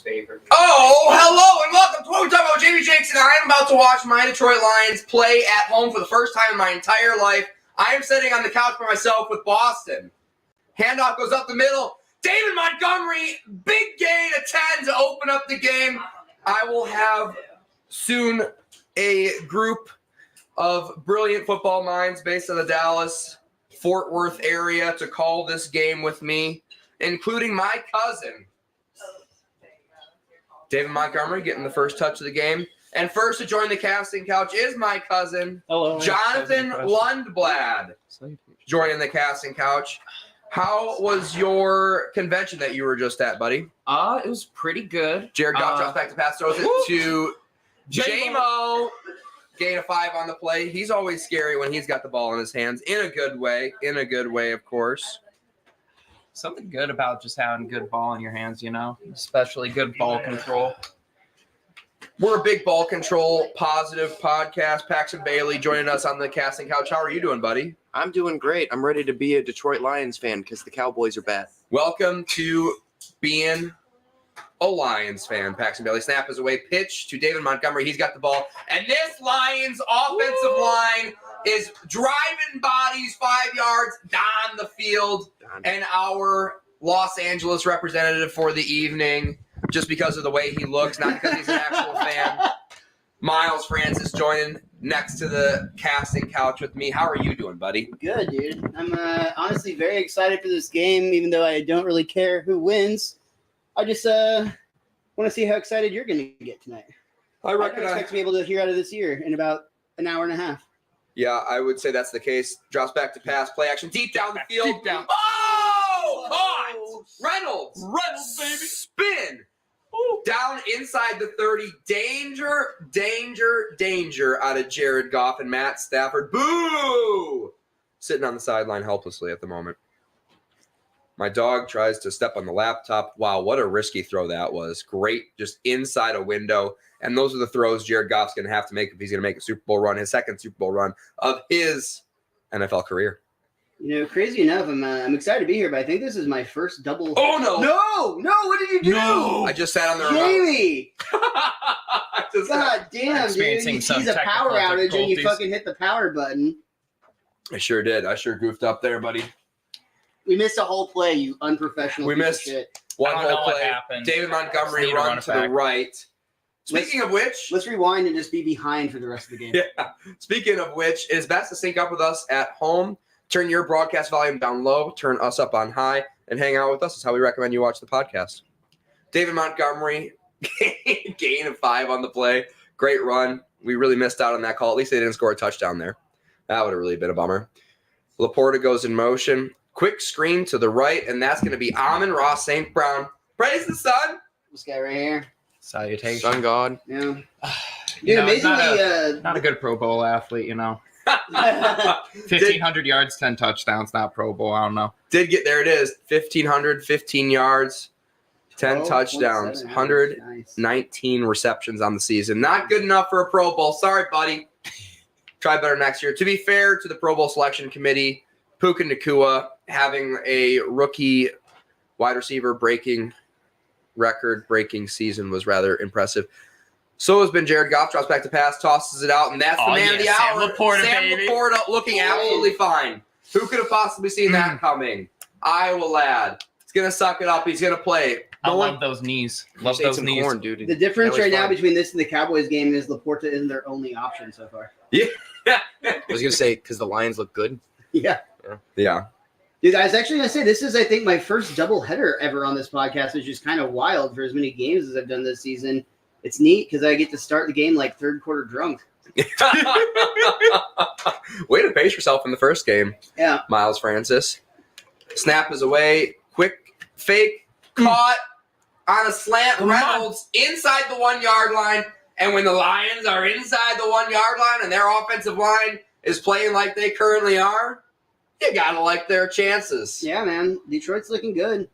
favorite. Oh, hello and welcome to what we're talking about. Jamie Jakes, and I am about to watch my Detroit Lions play at home for the first time in my entire life. I am sitting on the couch by myself with Boston. Handoff goes up the middle. David Montgomery, big gain of 10 to open up the game. I will have soon a group of brilliant football minds based in the Dallas-Fort Worth area to call this game with me, including my cousin, David Montgomery, getting the first touch of the game. And first to join the casting couch is my cousin, Jonathan Lundblad, joining the casting couch. How was your convention that you were just at, buddy? It was pretty good. Jared Goff drops back to pass, throws it to J-Mo. Gain of 5 on the play. He's always scary when he's got the ball in his hands. In a good way, of course. Something good about just having good ball in your hands, especially good ball control. We're a big ball control positive podcast. Paxton Bailey joining us on the casting couch. How are you doing, buddy? I'm doing great. I'm ready to be a Detroit Lions fan because the Cowboys are bad. Welcome to being a Lions fan. Paxton Bailey. Snap is away. Pitch to David Montgomery. He's got the ball. And this Lions offensive line is driving bodies 5 yards down the field. And our Los Angeles representative for the evening, just because of the way he looks, not because he's an actual fan, Miles Francis joining next to the casting couch with me. How are you doing, buddy? Good, dude. I'm honestly very excited for this game, even though I don't really care who wins. I just want to see how excited you're going to get tonight. I don't expect to be able to hear out of this year in about an hour and a half. Yeah, I would say that's the case. Drops back to pass, play action, deep down the field. Deep down. Oh! Caught! Reynolds, baby. Spin. Ooh. Down inside the 30. Danger, danger, danger out of Jared Goff and Matt Stafford. Boo! Sitting on the sideline helplessly at the moment. My dog tries to step on the laptop. Wow, what a risky throw that was. Great, just inside a window. And those are the throws Jared Goff's going to have to make if he's going to make a Super Bowl run, his second Super Bowl run of his NFL career. Crazy enough, I'm excited to be here, but I think this is my first double. Oh, no. No, what did you do? No. I just sat on the Jamie! remote. God damn, dude. You sees a power outage and you fucking hit the power button. I sure did. I sure goofed up there, buddy. We missed a whole play, you unprofessional piece of shit. One whole play. David Montgomery run to the right. Speaking of which, let's rewind and just be behind for the rest of the game. Yeah. Speaking of which, it is best to sync up with us at home. Turn your broadcast volume down low, turn us up on high, and hang out with us. Is how we recommend you watch the podcast. David Montgomery, gain of 5 on the play. Great run. We really missed out on that call. At least they didn't score a touchdown there. That would have really been a bummer. Laporta goes in motion. Quick screen to the right, and that's going to be Amon-Ra St. Brown. Praise the sun. This guy right here. Salutation. Sun God. Yeah. Dude, amazingly. Not a good Pro Bowl athlete, 1,500 yards, 10 touchdowns, not Pro Bowl. I don't know. There it is. 1,500, 15 yards, 10 touchdowns, 119 receptions on the season. Not good enough for a Pro Bowl. Sorry, buddy. Try better next year. To be fair to the Pro Bowl selection committee, Puka Nacua having a rookie wide receiver record-breaking season was rather impressive. So has been Jared Goff. Drops back to pass, tosses it out, and that's the man of the hour. Sam Laporta looking absolutely fine. Who could have possibly seen that coming? Iowa lad. He's going to suck it up. He's going to play. I love those knees. Love those knees. Corn, dude. The difference right now between this and the Cowboys game is Laporta isn't their only option so far. Yeah. I was going to say, because the Lions look good. Yeah. Dude, I was actually going to say, this is, I think, my first doubleheader ever on this podcast, which is kind of wild for as many games as I've done this season. It's neat because I get to start the game like third quarter drunk. Way to pace yourself in the first game. Yeah. Miles Francis. Snap is away. Quick fake. Caught on a slant. Reynolds inside the 1 yard line. And when the Lions are inside the 1 yard line and their offensive line is playing like they currently are, you got to like their chances. Yeah, man. Detroit's looking good.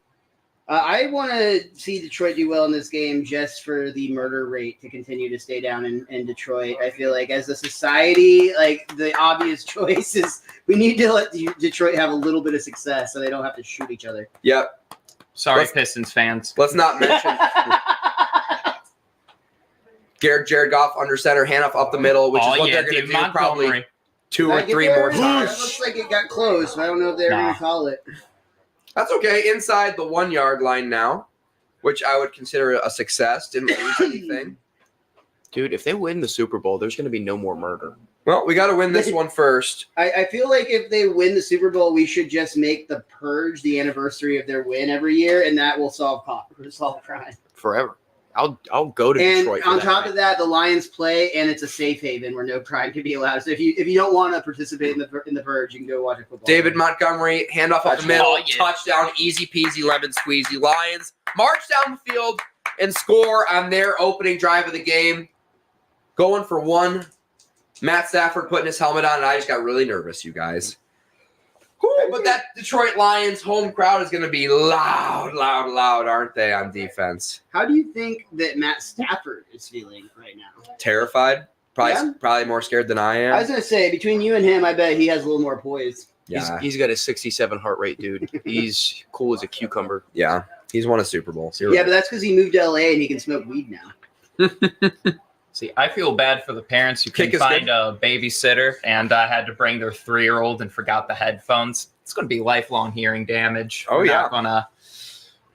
I want to see Detroit do well in this game just for the murder rate to continue to stay down in Detroit. I feel like as a society, like the obvious choice is we need to let Detroit have a little bit of success so they don't have to shoot each other. Yep. Sorry, Pistons fans. Let's not mention Jared Goff under center, handoff up the middle, which is what they're going to do probably 2 or 3 more times. It looks like it got close, but I don't know if they're going to call it. That's okay. Inside the 1 yard line now, which I would consider a success. Didn't lose anything. Dude, if they win the Super Bowl, there's going to be no more murder. Well, we got to win this one first. I feel like if they win the Super Bowl, we should just make the Purge the anniversary of their win every year, and that will solve crime. Forever. I'll go to And Detroit. on top of that, the Lions play, and it's a safe haven where no crime can be allowed. So if you don't want to participate in the Purge, you can go watch a football. David Montgomery, handoff up the middle, Oh, yeah. touchdown, easy peasy, lemon squeezy. Lions march down the field and score on their opening drive of the game. Going for 1. Matt Stafford putting his helmet on, and I just got really nervous, you guys. Whew, but that Detroit Lions home crowd is going to be loud, aren't they, on defense? How do you think that Matt Stafford is feeling right now? Terrified. Probably more scared than I am. I was going to say, between you and him, I bet he has a little more poise. Yeah, He's got a 67 heart rate, dude. He's cool as a cucumber. yeah. He's won a Super Bowl. Yeah, but that's because he moved to LA and he can smoke weed now. See, I feel bad for the parents who Kick couldn't is find good. a babysitter and had to bring their 3-year-old and forgot the headphones. It's going to be lifelong hearing damage. Oh, We're yeah.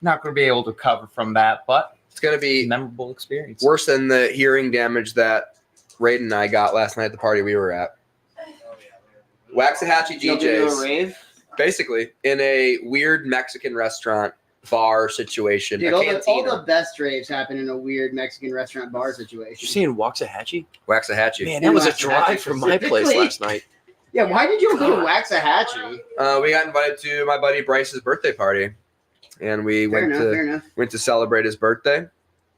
not going to be able to recover from that, but It's going to a be memorable experience. worse than the hearing damage that Raiden and I got last night at the party we were at. Waxahachie Jump into a DJs. rave. Basically, in a weird Mexican restaurant bar situation. Dude, a all cantina. the best raves happen in a weird Mexican restaurant bar Did you situation. see in Waxahachie? Waxahachie. Man, that was a Waxahachie drive from my place specifically. last night. Yeah, why did you go to Waxahachie? We got invited to my buddy Bryce's birthday party, and we Fair went enough. to celebrate his birthday.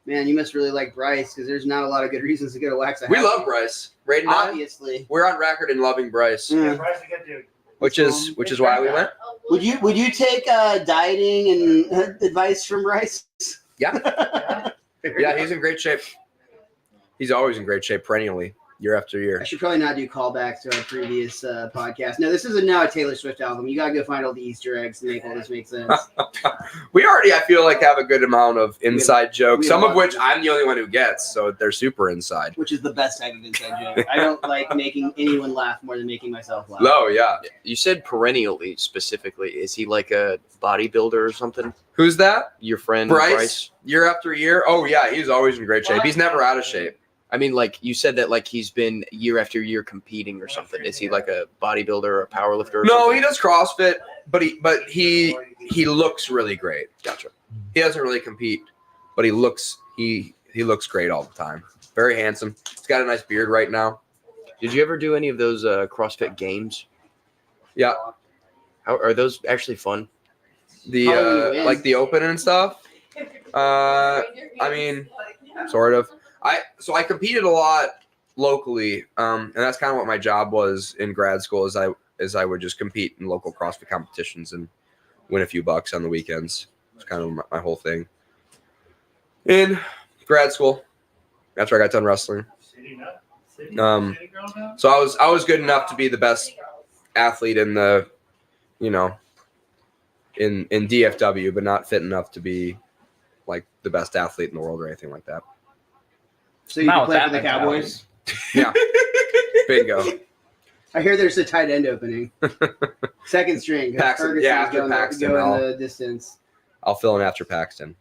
Man, you must really like Bryce because there's not a lot of good reasons to go to Waxahachie. We love Bryce. Raiden and I, Obviously. we're on record in loving Bryce, Yeah. which is why we went. Would you take dieting and advice from Bryce? Yeah. Yeah, he's in great shape. He's always in great shape, perennially, year after I year. should probably not do callbacks to our previous podcast. No, this is now a Taylor Swift album. You gotta go find all the Easter eggs to make all this make sense. We already, I feel like, have a good amount of inside jokes, we some have of a lot which of- I'm the only one who gets, so they're super inside. Which is the best type of inside joke. I don't like making anyone laugh more than making myself laugh. Oh, yeah. You said perennially specifically. Is he like a bodybuilder or something? Who's that? Your friend Bryce? Year after year? Oh, yeah, he's always in great shape. He's never out of shape. I mean, like you said that like he's been year after year competing or something. Is he like a bodybuilder or a powerlifter? Or No, something? he does CrossFit, but he looks really great. Gotcha. He doesn't really compete, but he looks great all the time. Very handsome. He's got a nice beard right now. Did you ever do any of those CrossFit games? Yeah, How are those actually fun? the How do you win? like the open and stuff. I mean, sort of. I competed a lot locally, and that's kind of what my job was in grad school. Is I would just compete in local CrossFit competitions and win a few bucks on the weekends. It's kind of my whole thing. In grad school, after I got done wrestling, so I was good enough to be the best athlete in the, in DFW, but not fit enough to be like the best athlete in the world or anything like that. So you Not can play with for the that Cowboys? Yeah, bingo. I hear there's a tight end opening. Second string. 'cause Paxton, Ferguson's yeah, after going, Paxton, going I'll- the distance. I'll fill in after Paxton.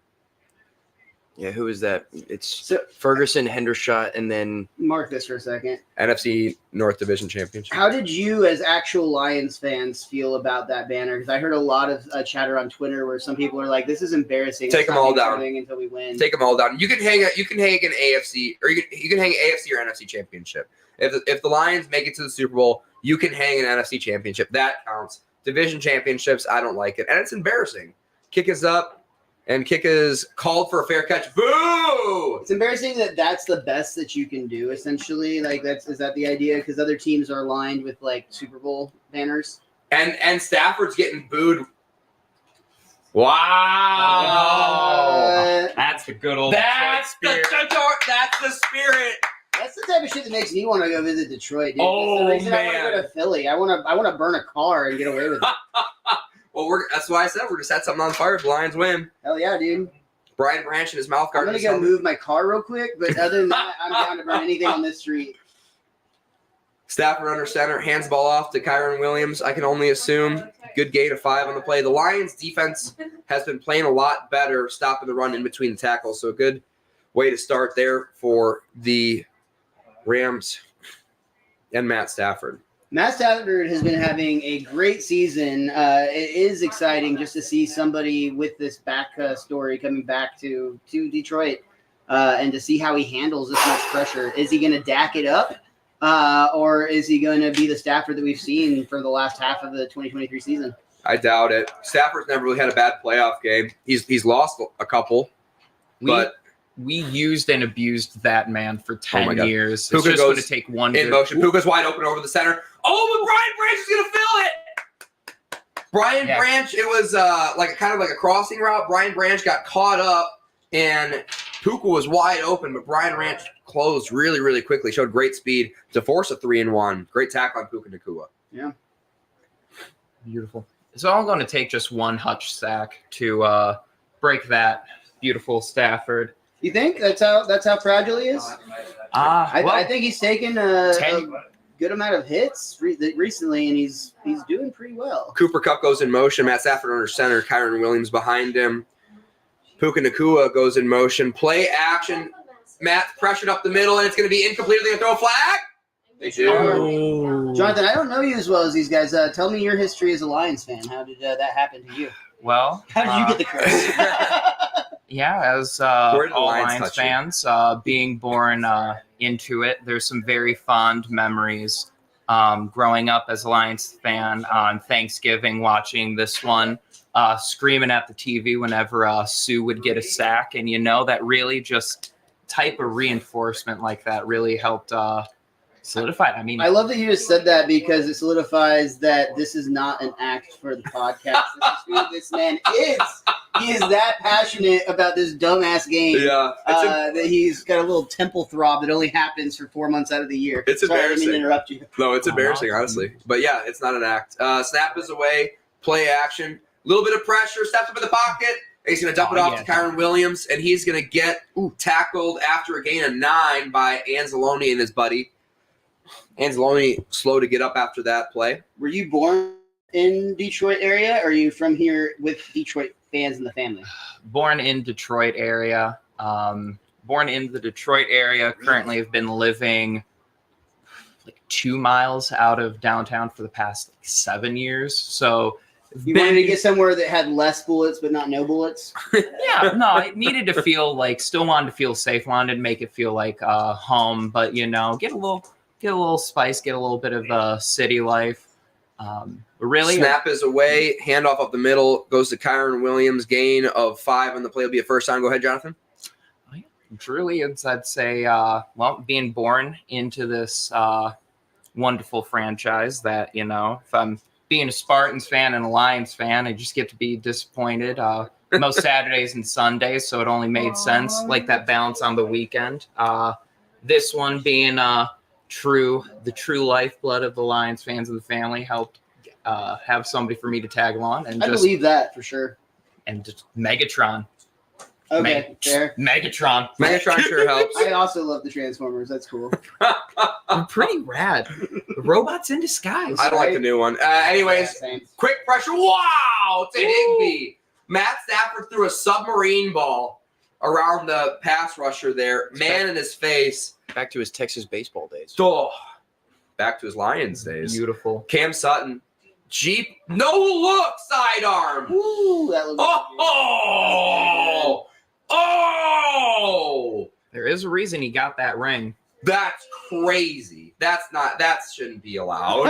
Yeah, who is that? It's So Ferguson, Hendershot, and then mark this for a second. NFC North Division Championship. How did you, as actual Lions fans, feel about that banner? Because I heard a lot of chatter on Twitter where some people are like, "This is embarrassing. Take Let's them not all do down. something until we win." Take them all down. You can hang an AFC or you can hang AFC or NFC championship. If the Lions make it to the Super Bowl, you can hang an NFC championship. That counts. Division championships, I don't like it, and it's embarrassing. Kick is up, and Kick is called for a fair catch. Boo! It's embarrassing that that's the best that you can do. Essentially, like is that the idea? Because other teams are aligned with like Super Bowl banners. And Stafford's getting booed. Wow! That's the good old That's Detroit spirit. that's the spirit. That's the type of shit that makes me want to go visit Detroit. Dude. Oh, That's the reason I want man. to go to Philly. I want to burn a car and get away with it. Well, that's why I said we're just set something on fire if the Lions win. Hell yeah, dude. Brian Branch and his mouth I'm guard. gonna go move my car real quick, but other than that, I'm down to run anything on this street. Stafford under center, hands the ball off to Kyron Williams. I can only assume good gain of 5 on the play. The Lions defense has been playing a lot better, stopping the run in between the tackles. So a good way to start there for the Rams and Matt Stafford. Matt Stafford has been having a great season. It is exciting just to see somebody with this back story coming back to Detroit and to see how he handles this much pressure. Is he going to DAC it up? Or is he going to be the Stafford that we've seen for the last half of the 2023 season? I doubt it. Stafford's never really had a bad playoff game. He's lost a couple, but We used and abused that man for Oh my 10 God. years. Puka It's just going goes to take one in good- motion. Puka's wide open over the center. Oh, but Brian Branch is going to fill it. Brian Yeah. Branch, it was kind of like a crossing route. Brian Branch got caught up, and Puka was wide open, but Brian Branch closed really, really quickly. Showed great speed to force a 3-and-1. Great tackle on Puka Nacua. Beautiful. So I'm going to take just one Hutch sack to break that beautiful Stafford. You think that's how fragile he is? I think he's taken a good amount of hits recently, and he's doing pretty well. Cooper Kupp goes in motion. Matt Stafford under center. Kyron Williams behind him. Puka Nacua goes in motion. Play action. Matt pressured up the middle, and it's going to be incomplete. They're going to throw a flag. They do. Jonathan, I don't know you as well as these guys. Tell me your history as a Lions fan. How did that happen to you? Well, How did you get the curse? yeah, as Where did the all Lions Lions touch you? fans, being born into it, there's some very fond memories. Growing up as a Lions fan on Thanksgiving, watching this one, screaming at the TV whenever Sue would get a sack, and that really just type of reinforcement like that really helped solidify it. I mean, I love that you just said that because it solidifies that this is not an act for the podcast. This is who this man is. He is that passionate about this dumbass game Yeah. that he's got a little temple throb that only happens for 4 months out of the year. It's Sorry, I didn't mean to embarrassing. interrupt you. No, it's embarrassing, honestly. But yeah, it's not an act. Snap is away. Play action. A little bit of pressure. Steps up in the pocket. He's going to dump it off to Kyron Williams, and he's going to get tackled after a gain of 9 by Anzalone and his buddy. Anzalone slow to get up after that play. Were you born in Detroit area, or are you from here with Detroit fans in the family? born in Detroit area. Currently have been living like 2 miles out of downtown for the past 7 years. So You wanted to get somewhere that had less bullets but not no bullets? yeah, no, I needed to feel like, still wanted to feel safe, wanted to make it feel like home, but get a little spice, get a little bit of city life. But really, Snap is away. Handoff up the middle goes to Kyron Williams. Gain of 5 on the play will be a first down. Go ahead, Jonathan. truly, I'd say, being born into this wonderful franchise that, if I'm being a Spartans fan and a Lions fan, I just get to be disappointed most Saturdays and Sundays, so it only made sense, like that balance on the weekend. This one being the true lifeblood of the Lions fans and the family helped have somebody for me to tag along and I believe that for sure. just Megatron. Okay, fair. Megatron. Megatron sure helps. I also love the Transformers. That's cool. Pretty rad. Robots in disguise. I don't like the new one. Anyways, Same. quick pressure. Wow, to Higbee. Matt Stafford threw a submarine ball around the pass rusher there. Man in his face. Back to his Texas baseball days. Oh, back to his Lions days. Beautiful. Cam Sutton. Jeep. No look. Sidearm. Woo, that looks Oh. Oh. There is a reason he got that ring. That's crazy. That shouldn't be allowed.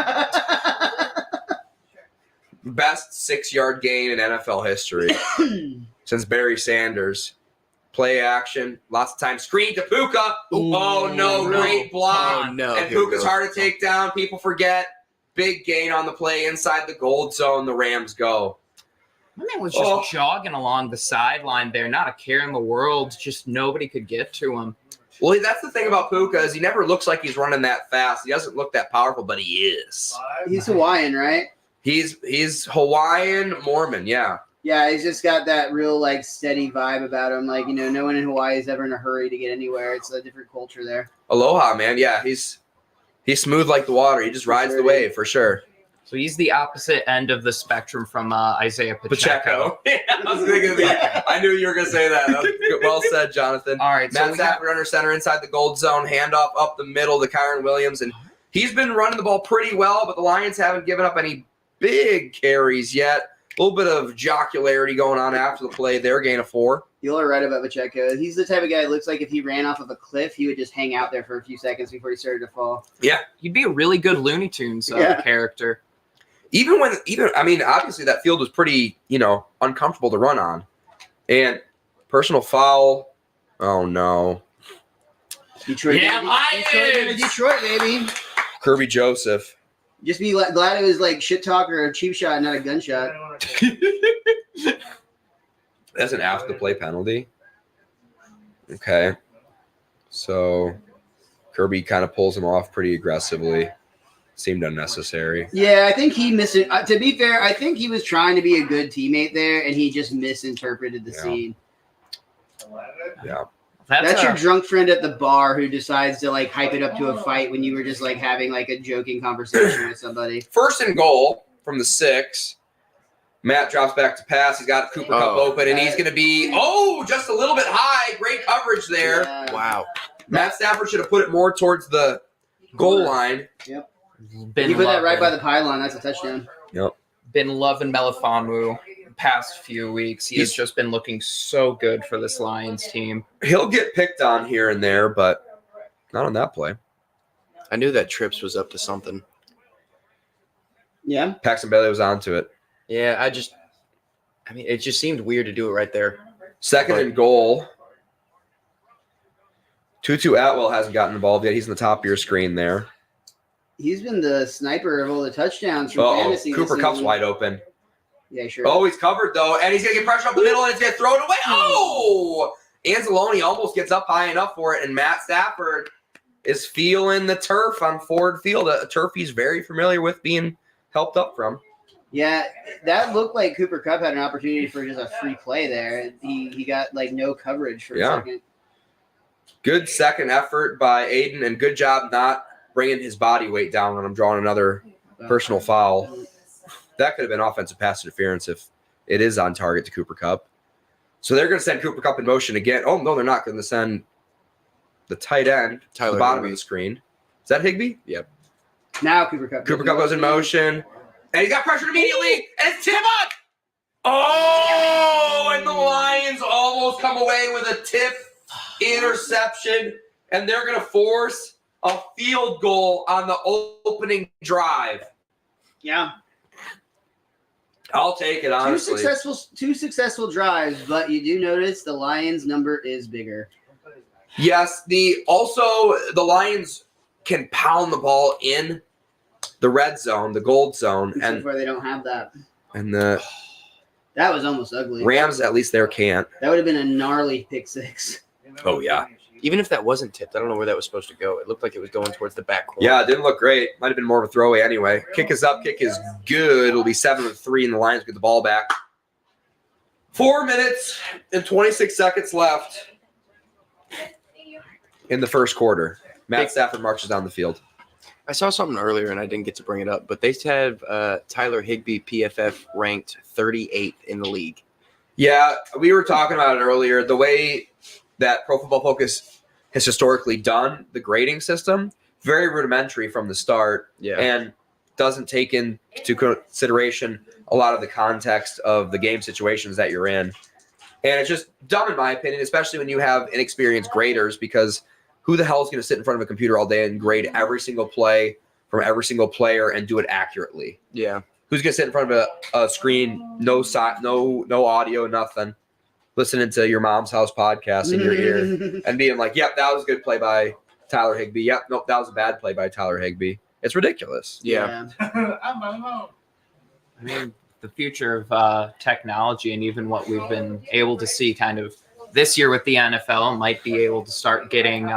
Best 6-yard gain in NFL history since Barry Sanders. Play action. Lots of time. Screen to Puka. Oh, no. Great block. Oh, no. And Here we Puka's go. hard to take down. People forget. Big gain on the play inside the gold zone. The Rams go. My man was just jogging along the sideline there, not a care in the world. Just nobody could get to him. Well, that's the thing about Puka is he never looks like he's running that fast. He doesn't look that powerful, but he is. He's Hawaiian, right? He's Hawaiian Mormon, yeah. Yeah, he's just got that real like steady vibe about him. Like, no one in Hawaii is ever in a hurry to get anywhere. It's a different culture there. Aloha, man. Yeah, he's smooth like the water. He just rides the wave for sure. So he's the opposite end of the spectrum from Isaiah Pacheco. Yeah, I was thinking that. I knew you were going to say that. That was good. Well said, Jonathan. All right, Matt so we have, Stafford under center inside the gold zone, handoff up the middle to Kyron Williams, and he's been running the ball pretty well, but the Lions haven't given up any big carries yet. A little bit of jocularity going on after the play there, gain of 4. You are right about Pacheco. He's the type of guy that looks like if he ran off of a cliff, he would just hang out there for a few seconds before he started to fall. Yeah. he'd be a really good Looney Tunes character. Obviously that field was pretty, uncomfortable to run on. And personal foul. Oh, no. Detroit, Yeah, baby. Detroit, baby. Kirby Joseph. Just be glad it was like shit talk or a cheap shot, not a gunshot. That's an after the play penalty. Okay. So Kirby kind of pulls him off pretty aggressively. Seemed unnecessary. Yeah, I think he to be fair, I think he was trying to be a good teammate there, and he just misinterpreted the scene. Yeah. That's your drunk friend at the bar who decides to like hype it up to a fight when you were just like having like a joking conversation with somebody. First and goal from the 6. Matt drops back to pass. He's got Cooper Kupp open, and he's going to be, just a little bit high. Great coverage there. Yeah. Wow. Matt Stafford should have put it more towards the goal line. Yep. Been He put that right by loving- the pylon. That's a touchdown. Been loving Melifonwu the past few weeks. He's just been looking so good for this Lions team. He'll get picked on here and there, but not on that play. I knew that Trips was up to something. Yeah. Paxton Bailey was onto it. Yeah, it just seemed weird to do it right there. Second and goal. Tutu Atwell hasn't gotten involved yet. He's in the top of your screen there. He's been the sniper of all the touchdowns from fantasy. this Cooper Kupp's season. wide open. Yeah, sure. Oh, he's covered, though, and he's going to get pressure up the middle, and he's going to throw it away. Oh! Anzalone almost gets up high enough for it, and Matt Stafford is feeling the turf on Ford Field, a turf he's very familiar with being helped up from. Yeah, that looked like Cooper Kupp had an opportunity for just a free play there. He got like no coverage for a second. Good second effort by Aiden, and good job not bringing his body weight down when I'm drawing another personal foul. That could have been offensive pass interference if it is on target to Cooper Kupp. So they're going to send Cooper Kupp in motion again. Oh, no, they're not going to send the tight end to the bottom of the screen. Is that Higbee? Yep. Now Cooper Kupp. Cooper Kupp goes in motion, and he got pressured immediately, and it's tip up. Oh, and the Lions almost come away with a tip interception, and they're going to force a field goal on the opening drive. Yeah. I'll take it, honestly. Two successful drives, but you do notice the Lions' number is bigger. Yes, the Lions can pound the ball in the red zone, the gold zone, Except and where they don't have that. the That was almost ugly. Rams, at least there can't. That would have been a gnarly pick six. Oh, yeah. Even if that wasn't tipped, I don't know where that was supposed to go. It looked like it was going towards the back corner. Yeah, it didn't look great. Might have been more of a throwaway anyway. Kick is up. Kick is good. It'll be 7-3, and the Lions get the ball back. 4 minutes and 26 seconds left in the first quarter. Matt Stafford marches down the field. I saw something earlier, and I didn't get to bring it up, but they have Tyler Higbee PFF ranked 38th in the league. Yeah, we were talking about it earlier. The way that Pro Football Focus has historically done the grading system, very rudimentary from the start, and doesn't take into consideration a lot of the context of the game situations that you're in. And it's just dumb, in my opinion, especially when you have inexperienced graders, because who the hell is going to sit in front of a computer all day and grade every single play from every single player and do it accurately? Yeah. Who's going to sit in front of a screen, no audio, nothing, listening to your mom's house podcast in your ear and being like, yep, that was a good play by Tyler Higbee. Yep, nope, that was a bad play by Tyler Higbee. It's ridiculous. Yeah. I mean, the future of technology and even what we've been able to see kind of this year with the NFL might be able to start getting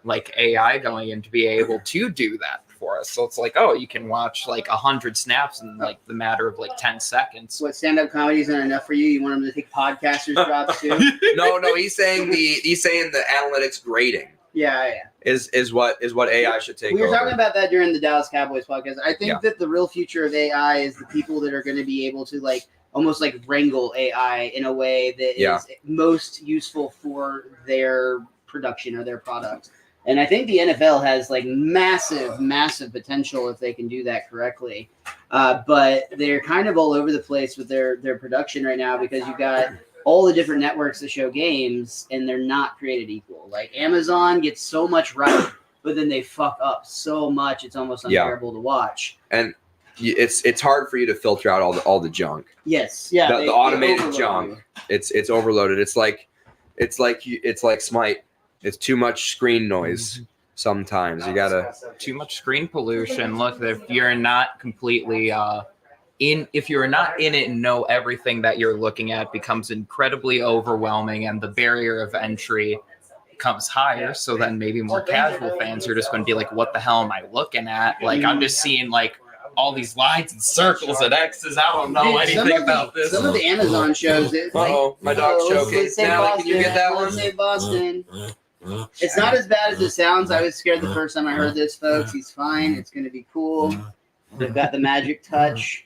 like AI going in to be able to do that for us. So it's like, oh, you can watch like 100 snaps in like the matter of like 10 seconds. What, stand-up comedy isn't enough for you? You want them to take podcasters' jobs too? No, he's saying the analytics grading Yeah. is what AI should take We were over. talking about that during the Dallas Cowboys podcast. I think that the real future of AI is the people that are going to be able to like almost like wrangle AI in a way that is most useful for their production or their product. And I think the NFL has like massive potential if they can do that correctly. But they're kind of all over the place with their production right now because you've got all the different networks that show games and they're not created equal. Like Amazon gets so much right, but then they fuck up so much it's almost unbearable to watch. And it's hard for you to filter out all the junk. Yes, yeah. The automated overload junk. you. It's overloaded. It's like Smite. It's too much screen noise. Sometimes you gotta. Too much screen pollution. Look, if you're not completely if you're not in it and know everything that you're looking at, it becomes incredibly overwhelming, and the barrier of entry becomes higher. So then maybe more casual fans are just going to be like, "What the hell am I looking at? Like, I'm just seeing like all these lines and circles and X's. I don't know Dude, anything about this." Some of the Amazon shows. My dog's choking. Let's say Natalie, can you get that Let's one? say Boston. It's not as bad as it sounds. I was scared the first time I heard this, folks. He's fine. It's going to be cool. They've got the magic touch.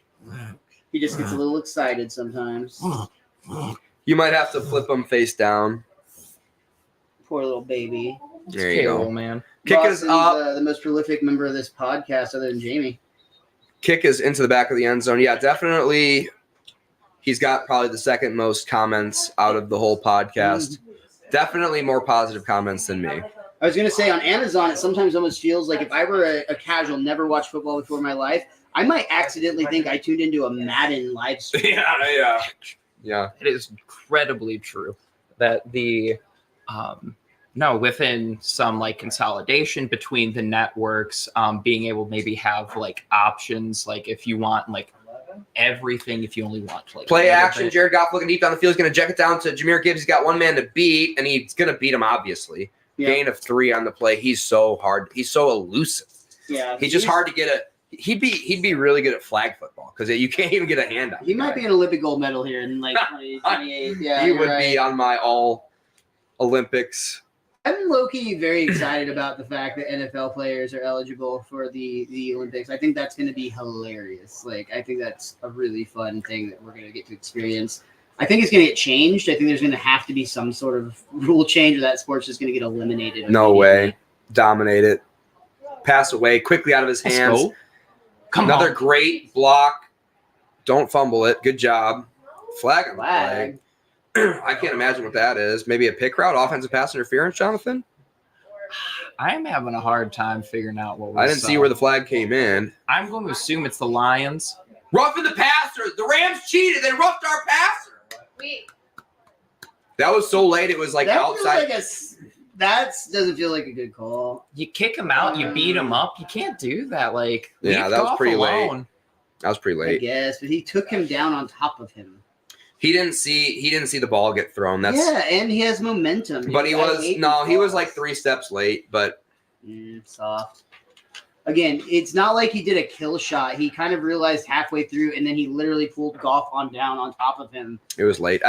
He just gets a little excited sometimes. You might have to flip him face down. Poor little baby. There you Cable, go. man. Kick is Boston's, up. the most prolific member of this podcast, other than Jamie. Kick is into the back of the end zone. Yeah, definitely. He's got probably the second most comments out of the whole podcast. Definitely more positive comments than me. I was going to say on Amazon, it sometimes almost feels like if I were a casual, never watched football before in my life, I might accidentally think I tuned into a Madden live stream. Yeah. It is incredibly true that within some like consolidation between the networks, being able to maybe have like options, like if you want like everything, if you only want like Play action. Jared Goff looking deep down the field. He's going to check it down to Jahmyr Gibbs. He's got one man to beat, and he's going to beat him, obviously. Yeah. Gain of 3 on the play. He's so hard. He's so elusive. Yeah, He's just hard to get a. He'd be really good at flag football because you can't even get a hand on. He might be an Olympic gold medal here in like 2028. Yeah, He you're would right. be on my all Olympics. I'm low-key very excited about the fact that NFL players are eligible for the Olympics. I think that's going to be hilarious. Like, I think that's a really fun thing that we're going to get to experience. I think it's going to get changed. I think there's going to have to be some sort of rule change or that sport's just going to get eliminated. No immediately. way. Dominate it. Pass away quickly out of his Let's hands. go. Come Another on. great block. Don't fumble it. Good job. Flag on the play. Flag. I can't imagine what that is. Maybe a pick route, offensive pass interference, Jonathan? I'm having a hard time figuring out what was, I didn't see where the flag came in. I'm going to assume it's the Lions. Roughing the passer. The Rams cheated. They roughed our passer. That was so late. It was like That feels outside. like that doesn't feel like a good call. You kick him out, you beat him up. You can't do that. Like, Yeah, leave that was Goff pretty late. alone. That was pretty I late. guess, but he took him down on top of him. He didn't see the ball get thrown. That's Yeah, and he has momentum. but he I was hate no, these he was calls. like 3 steps late, but Soft. Again, it's not like he did a kill shot. He kind of realized halfway through, and then he literally pulled Goff down on top of him. it was late.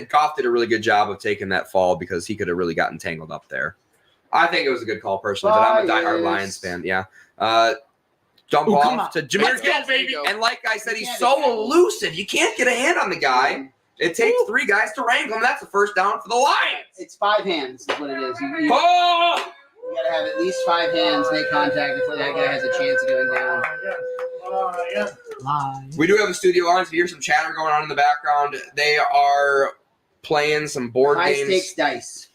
Goff did a really good job of taking that fall because he could have really gotten tangled up there. I think it was a good call personally, but I'm a diehard Bias. Lions fan. Yeah. Dump Ooh, come off on. to Jahmyr Let's go, Gibbs, baby. and like I said, he's Yeah, so yeah. elusive. You can't get a hand on the guy. It takes 3 guys to wrangle him. That's the first down for the Lions. It's 5 hands is what it is. You Oh! got to have at least 5 hands make contact before that guy has a chance of going down. Lions. We do have a studio audience. We hear some chatter going on in the background. They are playing some board High games, stakes dice.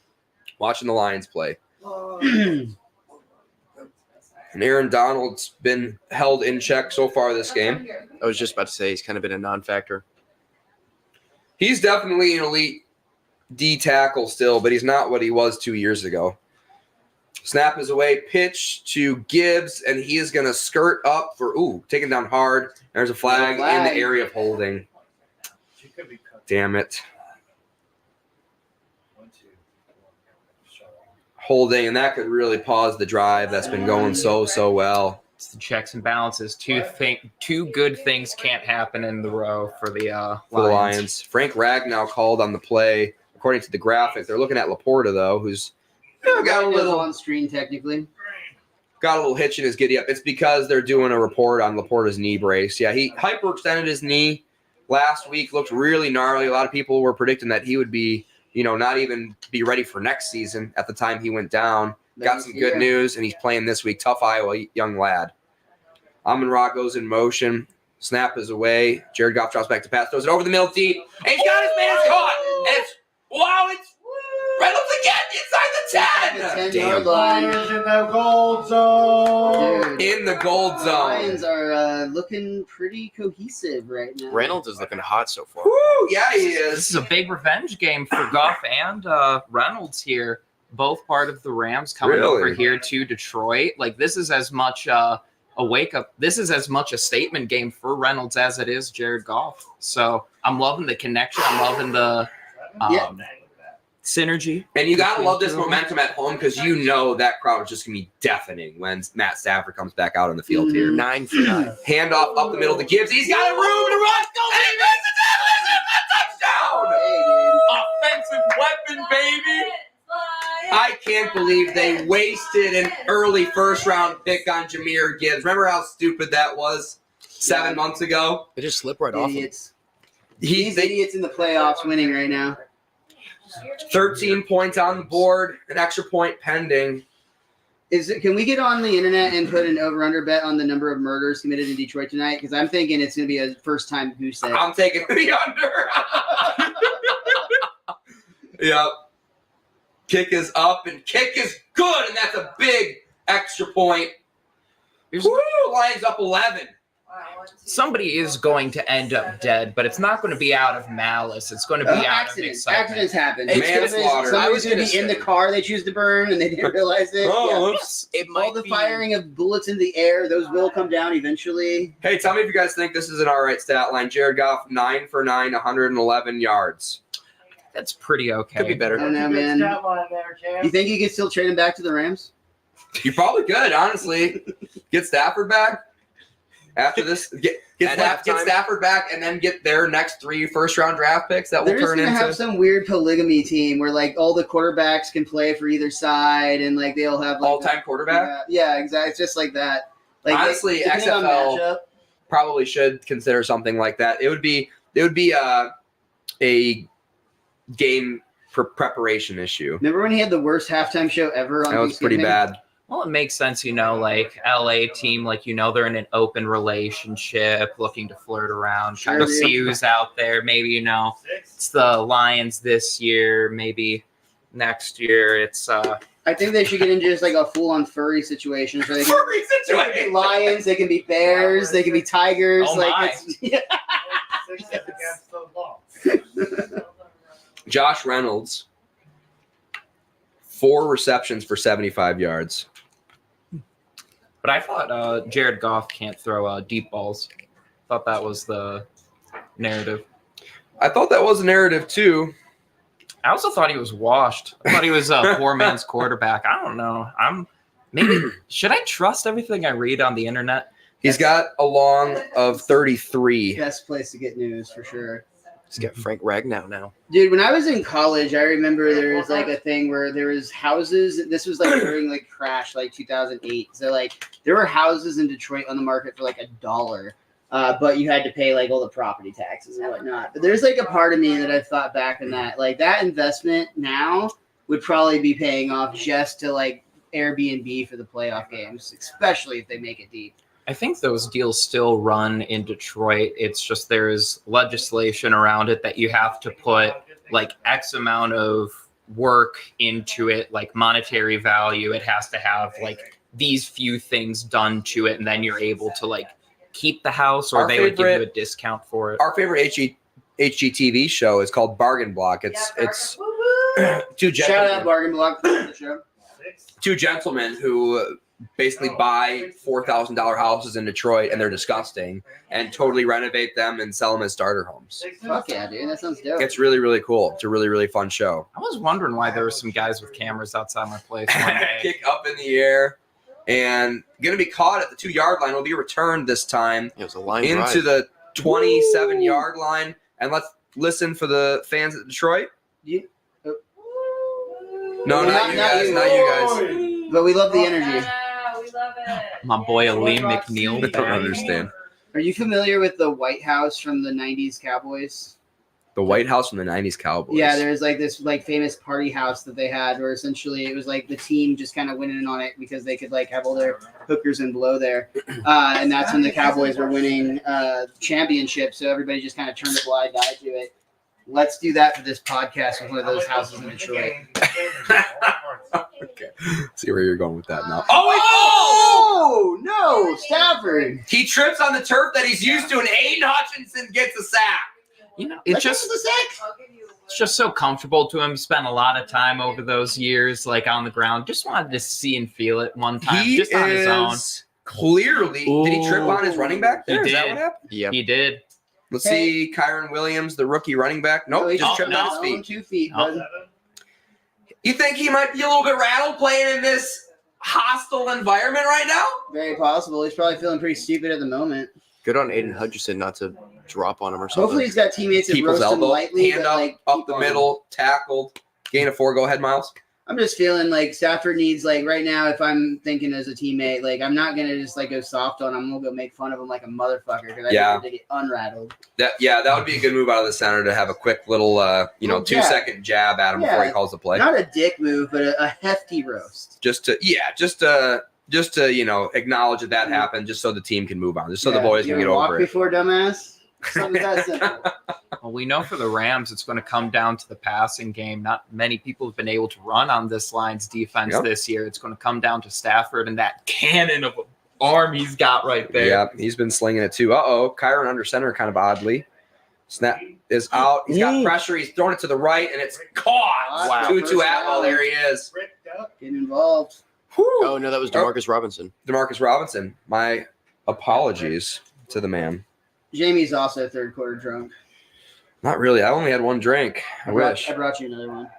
watching the Lions play. And Aaron Donald's been held in check so far this game. I was just about to say he's kind of been a non-factor. He's definitely an elite D tackle still, but he's not what he was 2 years ago. Snap is away, pitch to Gibbs, and he is going to skirt up for, taken down hard. There's a flag in the area of holding. Damn it. Holding, and that could really pause the drive that's been going so well. It's the checks and balances. Two good things can't happen in the row for the For the Lions. Frank Ragnow called on the play. According to the graphic, they're looking at Laporta, though, who's got a little on screen technically. got a little hitch in his giddy up. It's because they're doing a report on Laporta's knee brace. Yeah, he hyperextended his knee last week. Looked really gnarly. A lot of people were predicting that he would be, not even be ready for next season at the time he went down. Got some good news, and he's playing this week. Tough Iowa young lad. Amon-Ra goes in motion. Snap is away. Jared Goff drops back to pass. Throws it over the middle deep. And he's got his man caught. And it's Reynolds again inside the 10. 10-yard line. Lions in the gold zone. Dude, In the gold the zone. Lions are looking pretty cohesive right now. Reynolds is looking hot so far. Woo, yeah, he This is. is a big revenge game for Goff and Reynolds here. Both part of the Rams coming Really? over here to Detroit. Like, this is as much a wake up. This is as much a statement game for Reynolds as it is Jared Goff. So I'm loving the connection. I'm loving the synergy. And you got to love this momentum at home because that crowd is just going to be deafening when Matt Stafford comes back out on the field here. 9 for 9. Handoff up the middle to Gibbs. He's got a room to run. And he makes the tackle. It's a touchdown. Offensive weapon, baby. I can't believe they wasted an early first-round pick on Jahmyr Gibbs. Remember how stupid that was 7 months ago? It just slipped right off him. Idiots. These idiots in the playoffs winning right now. 13 points on the board, an extra point pending. Can we get on the internet and put an over/under bet on the number of murders committed in Detroit tonight? Because I'm thinking it's going to be a first-time goose egg. I'm taking the under. Yep. Kick is up, and kick is good, and that's a big extra point. Woo! Lions up 11. Somebody is going to end up dead, but it's not going to be out of malice. It's going to be out of Accidents excitement. happen. It's manslaughter. Somebody's I going was to be in gonna the say. car they choose to burn, and they didn't realize it. Oh, Yeah. oops. It All might the be firing of bullets into the air, those will come down eventually. Hey, tell me if you guys think this is an all right stat line. Jared Goff, 9 for 9, 111 yards. That's pretty okay. Could be I better. don't know, man. You think you could still trade him back to the Rams? You probably could, honestly. Get Stafford back after this. Get At halftime. Stafford back, and then get their next 3 first-round draft picks that will They're just turn gonna into. have some weird polygamy team where like all the quarterbacks can play for either side, and like they'll have like All-time quarterback. Yeah, exactly. It's just like that. Like Honestly, depending on XFL matchup. probably should consider something like that. It would be a game for preparation issue. Remember when he had the worst halftime show ever on That was pretty Thanksgiving? bad. Well, it makes sense, like LA team, like, they're in an open relationship, looking to flirt around, Sure, kind of dude. see who's out there. Maybe, it's the Lions this year. Maybe next year it's I think they should get into just like a full-on furry situation. So they can, Furry they can be situation. lions, they can be bears, they can be tigers. Oh, like my. Josh Reynolds, 4 receptions for 75 yards. But I thought Jared Goff can't throw deep balls. Thought that was the narrative. I thought that was a narrative too. I also thought he was washed. I thought he was a poor man's quarterback. I don't know. Should I trust everything I read on the internet? He's got a long of 33. Best place to get news for sure. He's got Frank Ragnow now. Dude, when I was in college, I remember there was like a thing where there was houses. This was like during like crash, like 2008. So like there were houses in Detroit on the market for like $1, but you had to pay like all the property taxes and whatnot. But there's like a part of me that I've thought back in that like that investment now would probably be paying off just to like Airbnb for the playoff games, especially if they make it deep. I think those deals still run in Detroit. It's just there's legislation around it that you have to put like X amount of work into it, like monetary value. It has to have like these few things done to it, and then you're able to like keep the house, or Our they would give you a favorite- discount for it. Our favorite HGTV show is called Bargain Block. It's two Shout out gentlemen, Bargain Block for the show. two gentlemen who basically buy $4,000 houses in Detroit, and they're disgusting, and totally renovate them and sell them as starter homes. Fuck yeah, dude. That sounds dope. It's really, really cool. It's a really, really fun show. I was wondering why there were some guys with cameras outside my place one day. Kick up in the air. and going to be caught at the 2-yard line. Will be returned this time It was a line into drive. the 27-yard line. And let's listen for the fans at Detroit. You- No, Not- not you not guys. you. Not you guys. But we love the energy. We love it. My boy Aleem McNeil. I don't understand. Are you familiar with the White House from the '90s Cowboys? The White House from the 90s Cowboys. Yeah, there's like this like famous party house that they had where essentially it was like the team just kind of went in on it because they could like have all their hookers and blow there. And that's when the Cowboys were winning championships. So everybody just kind of turned a blind eye to it. Let's do that for this podcast with one of those houses in Detroit. Okay. See where you're going with that now. Oh, no, Stafford. He trips on the turf that he's used to, and Aiden Hutchinson gets a sack. You know, it's just the sack. it's just so comfortable to him. He spent a lot of time over those years, like on the ground. Just wanted to see and feel it one time, He just on his own. is clearly. Did he trip on his running back? He There? Is that did. what happened? Yep. He did. Let's Hey. see, Kyron Williams, the rookie running back. Nope, he just tripped no. on his feet. 2 feet. No. bud. You think he might be a little bit rattled playing in this hostile environment right now? Very possible. He's probably feeling pretty stupid at the moment. Good on Aiden Hutchinson not to drop on him or something. Hopefully, he's got teammates that People's roast him elbow, lightly, hand but up, like up keep the on. middle, tackled, gain of 4. Go ahead, Miles. I'm just feeling like Stafford needs like right now. If I'm thinking as a teammate, like I'm not gonna just like go soft on him. I'm gonna go make fun of him like a motherfucker because I Yeah. need to get unrattled. That would be a good move out of the center to have a quick little, Well, 2-second jab at him before he Yeah. calls the play. Not a dick move, but a hefty roast. Just to acknowledge that happened, just so the team can move on, just so the Yeah. boys You can get ever walk over it. before, dumbass. Something that simple. Well, we know for the Rams, it's going to come down to the passing game. Not many people have been able to run on this line's defense Yep. this year. It's going to come down to Stafford and that cannon of an arm he's got right there. Yeah, he's been slinging it too. Kyron under center kind of oddly. Snap is out. He's got pressure. He's throwing it to the right, and it's caught. Wow. Tutu First Atwell. down. There he is. Get involved. Whew. Oh no, that was Demarcus Robinson. Demarcus Robinson. My apologies to the man. Jamie's also third quarter drunk. Not really. I only had one drink. I wish. I brought you another one.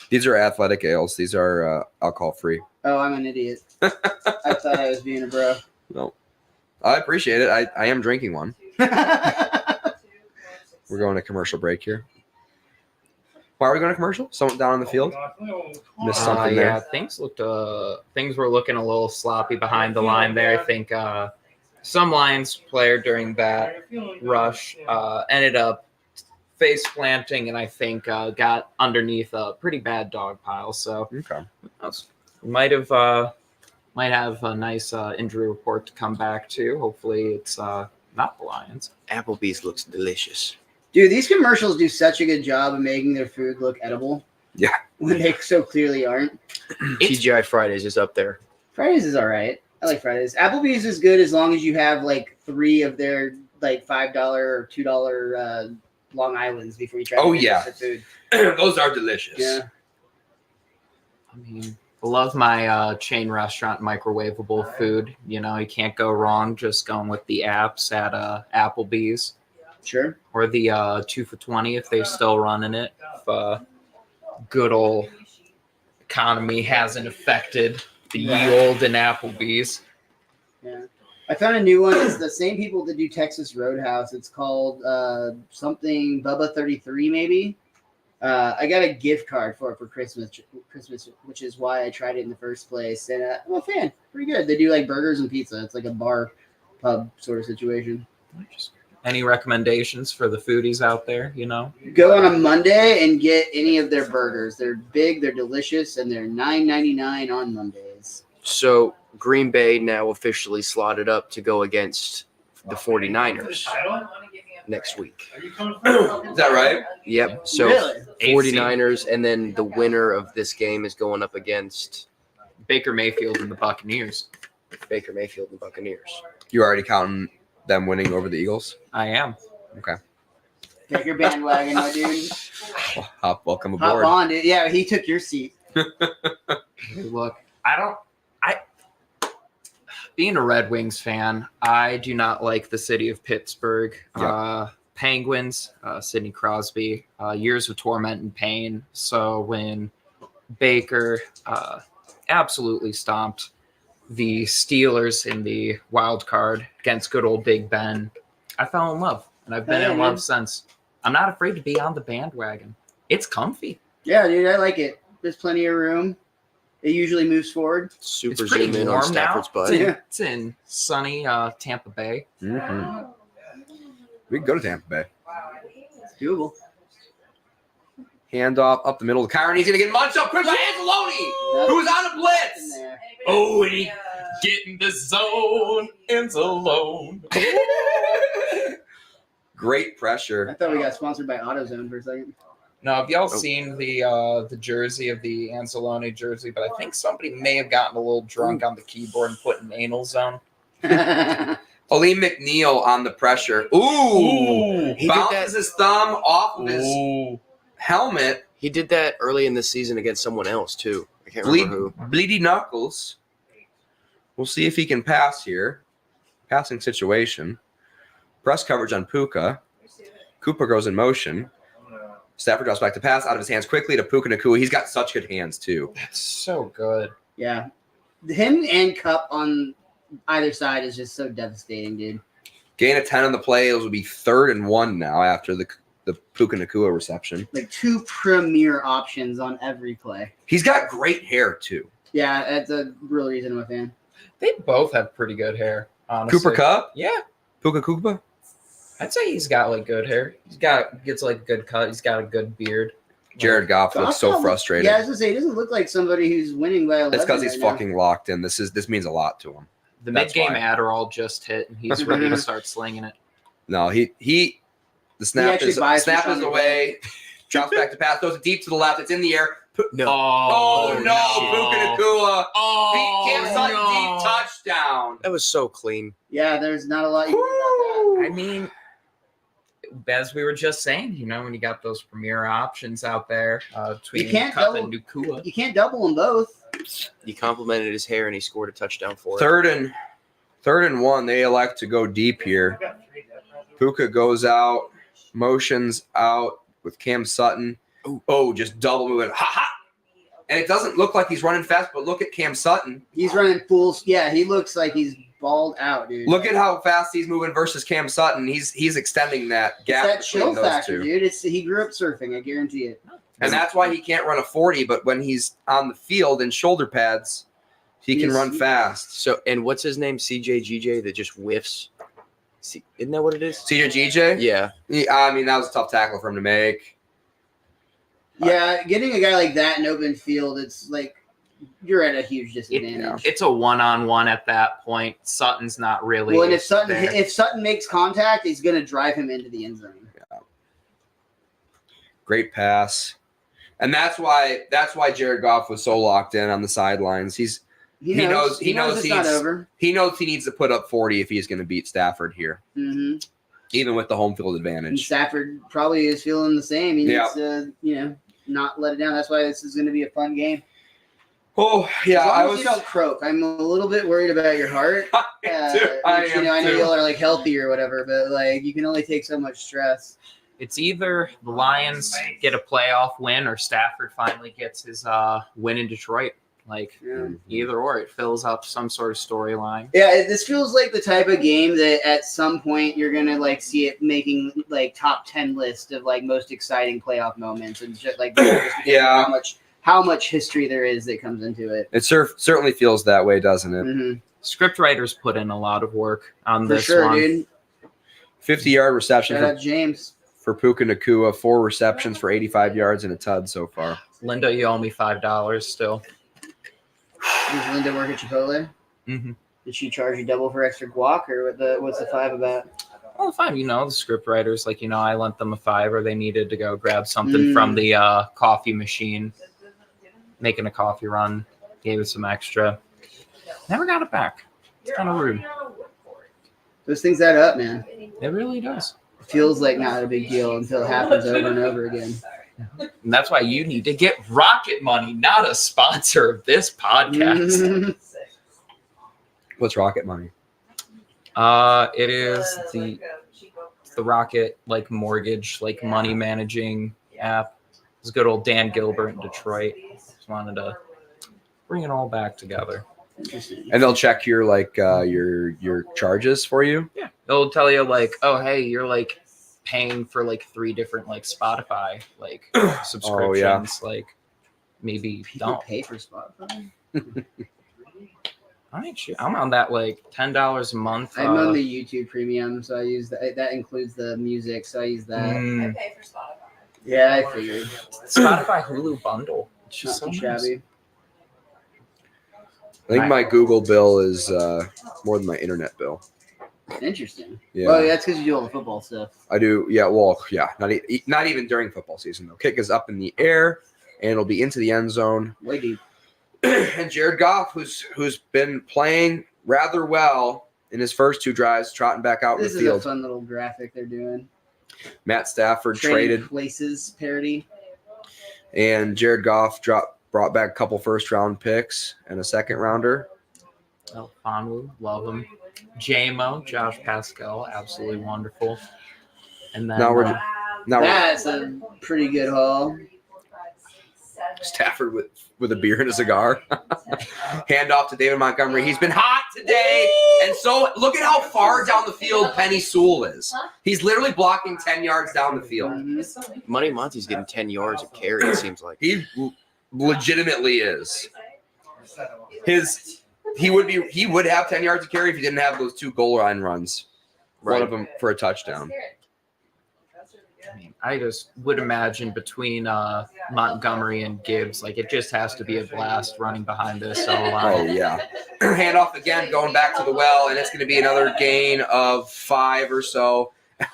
These are athletic ales. These are alcohol free. Oh, I'm an idiot. I thought I was being a bro. No, I appreciate it. I am drinking one. We're going to commercial break here. Why are we going to commercial? Someone down on the field? Missed something there. Yeah, things were looking a little sloppy behind the line there. I think some Lions player during that rush ended up face planting, and I think got underneath a pretty bad dog pile. So Okay. might have a nice injury report to come back to. Hopefully, it's not the Lions. Applebee's looks delicious. Dude, these commercials do such a good job of making their food look edible. Yeah. When they so clearly aren't. TGI Fridays is up there. Fridays is all right. I like Fridays. Applebee's is good as long as you have like 3 of their like $5 or $2 Long Islands before you try Oh, to yeah. the food. Those are delicious. Yeah. I mean, I love my chain restaurant microwavable food. You know, you can't go wrong just going with the apps at Applebee's Sure. or the 2 for $20 if they're still running it. If good old economy hasn't affected the yield in Applebee's. Yeah. I found a new one. It's the same people that do Texas Roadhouse. It's called something Bubba 33 maybe. I got a gift card for it for Christmas, which is why I tried it in the first place. And I'm a fan. Pretty good. They do like burgers and pizza. It's like a bar pub sort of situation. Any recommendations for the foodies out there? You know, Go on a Monday and get any of their burgers. They're big, they're delicious, and they're $9.99 on Mondays. So Green Bay now officially slotted up to go against the 49ers next week. Is that right? Yep. So Really? 49ers, and then the winner of this game is going up against Baker Mayfield and the Buccaneers. Baker Mayfield and Buccaneers. You already counting them winning over the Eagles? I am. Take your bandwagon, my dude. Welcome Hop aboard. on, dude. Yeah, he took your seat. Look, being a Red Wings fan, I do not like the city of Pittsburgh. Yeah. Penguins, Sidney Crosby, years of torment and pain. So when Baker absolutely stomped the Steelers in the wild card against good old Big Ben, I fell in love, and I've been Yeah, in man. love since. I'm not afraid to be on the bandwagon. It's comfy. Yeah, dude, I like it. There's plenty of room. It usually moves forward. Super It's pretty zoom in on warm Stafford's now. butt. Yeah. It's in sunny Tampa Bay. Mhm. We can go to Tampa Bay. It's doable. Handoff up the middle of Kyron. He's going to get munched up quick by Anzalone, who's on a In blitz. there. Oh, and he get in the zone, ends alone. Great I pressure. thought we got sponsored by AutoZone for a second. Now, have y'all seen the jersey of the Anzalone jersey? But I think somebody may have gotten a little drunk on the keyboard and put an anal zone. Aleem McNeil on the pressure. Ooh. He did Bounces that. his thumb off of his Ooh. helmet. He did that early in the season against someone else too. I can't Bleed, remember who. bleedy knuckles. We'll see if he can pass here. Passing situation. Press coverage on Puka. Cooper goes in motion. Stafford drops back to pass out of his hands quickly to Puka Nacua. He's got such good hands too. That's so good. Yeah. Him and Cup on either side is just so devastating, dude. Gain of 10 on the play. Those will be 3rd and 1 now after the Puka Nacua reception. Like two premier options on every play. He's got great hair too. Yeah, that's a real reason I'm a fan. They both have pretty good hair, honestly. Cooper Cup? Yeah. Puka Koopa? I'd say he's got like good hair. Gets like good cut. He's got a good beard. Jared Goff looks so Goff- frustrated. Yeah, I was gonna say, he doesn't look like somebody who's winning by 11. It's because he's right now. fucking locked in. This means a lot to him. The That's mid-game why. Adderall just hit, and he's ready to start slinging it. No, the snap actually is buys from snap is Sean away. Drops back to pass. Throws it deep to the left. It's in the air. No. Oh, no, Puka Nacua. Oh, Cam Sutton deep touchdown. That was so clean. Yeah, there's not a lot you can do about that. I mean, as we were just saying, when you got those premier options out there between You can't Cup double- and Nacua. You can't double them both. He complimented his hair and he scored a touchdown for it. Third and 1. They elect to go deep here. Puka goes out, motions out with Cam Sutton. Oh, just double moving. Ha ha! And it doesn't look like he's running fast, but look at Cam Sutton. He's running full. Yeah, he looks like he's balled out, dude. Look at how fast he's moving versus Cam Sutton. He's extending that It's gap that between chill those factor, two. dude. He grew up surfing. I guarantee it. And that's why he can't run a 40, but when he's on the field in shoulder pads, he can He's- run fast. So, and what's his name? CJGJ that just whiffs. Isn't that what it is? CJ? Yeah. I mean, that was a tough tackle for him to make. Yeah, getting a guy like that in open field, it's like you're at a huge disadvantage. It's a one-on-one at that point. Sutton's not really. Well, and if there. Sutton makes contact, he's going to drive him into the end zone. Great pass. And that's why Jared Goff was so locked in on the sidelines. He knows it's not over. He knows he needs to put up 40 if he's going to beat Stafford here, Mm-hmm. even with the home field And advantage. Stafford probably is feeling the same. He Yeah. needs to, not let it down. That's why this is going to be a fun game. Oh yeah, As long I as was. you don't croak. I'm a little bit worried about your heart. I Which, am I know too. y'all are like healthy or whatever, but like you can only take so much stress. It's either the Lions get a playoff win or Stafford finally gets his win in Detroit. Like either or, it fills up some sort of storyline. Yeah, this feels like the type of game that at some point you're gonna like see it making like top 10 list of like most exciting playoff moments and just like Yeah. how much history there is that comes into it. It certainly feels that way, doesn't it? Mm-hmm. Script writers put in a lot of work on For this sure, one. dude. 50-yard reception Shout out James. for Puka Nacua. 4 receptions for 85 yards and a tud so far. Linda, you owe me $5 still. Does Linda work at Chipotle? Mm-hmm. Did she charge you double for extra guac, or what's the $5 about? Well, fine. The script writers, I lent them a $5, they needed to go grab something from the coffee machine, making a coffee run, gave us some extra. Never got it back. It's kind of rude. Those things add up, man. It really does. It feels like not a big deal until it happens over and over again. And that's why you need to get Rocket Money, not a sponsor of this podcast. What's Rocket Money? It is the Rocket mortgage money managing app. It's good old Dan Gilbert in Detroit. Just wanted to bring it all back together. Interesting. And they'll check your your charges for you. Yeah, it'll tell you like, oh hey, you're like paying for like 3 different like Spotify like subscriptions. Like maybe People don't. pay for Spotify. I mean, shoot, I'm on that like $10 a month. I'm on the YouTube Premium, so I use that. That includes the music, so I use that. mm, I pay for Spotify. Yeah, I figured. Spotify Hulu bundle. It's Not just so too nice. shabby. I think my Google bill is more than my internet bill. Interesting. Yeah. Well, that's because you do all the football stuff. I do. Yeah. Well, yeah. Not even during football season though. Kick is up in the air and it'll be into the end zone. Way deep. And Jared Goff, who's been playing rather well in his first 2 drives, trotting back out This in is the a field. fun little graphic they're doing. Matt Stafford Trading traded, places parody. and Jared Goff brought back a couple first-round picks and a second-rounder. El Fonwu, love him. JMO, Josh Pascal, absolutely wonderful. And then Now we're now we're That's a pretty good haul. Stafford with a beer and a cigar. Handoff to David Montgomery. He's been hot today. And so look at how far down the field Penny Sewell is. He's literally blocking 10 yards down the field. Mhm. Money Monty's getting 10 yards of carry, it seems like. He legitimately is. He would have 10 yards of carry if he didn't have those 2 goal line runs. One of them for a touchdown. I mean, I just would imagine between Montgomery and Gibbs, like it just has to be a blast running behind this. So Oh, yeah. Handoff again, going back to the well, and it's going to be another gain of 5 or so. A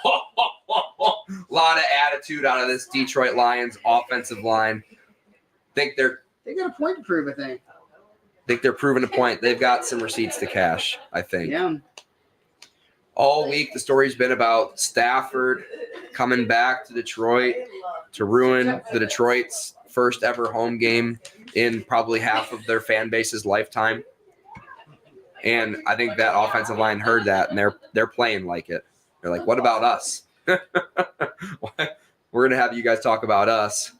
lot of attitude out of this Detroit Lions offensive line. Think they're They got a point to prove, I think. proving a point. They've got some receipts to cash, I think. Yeah. All week, the story's been about Stafford coming back to Detroit to ruin the Detroit's first ever home game in probably half of their fan base's lifetime. And I think that offensive line heard that, and they're playing like it. They're like, "What about us? We're gonna have you guys talk about us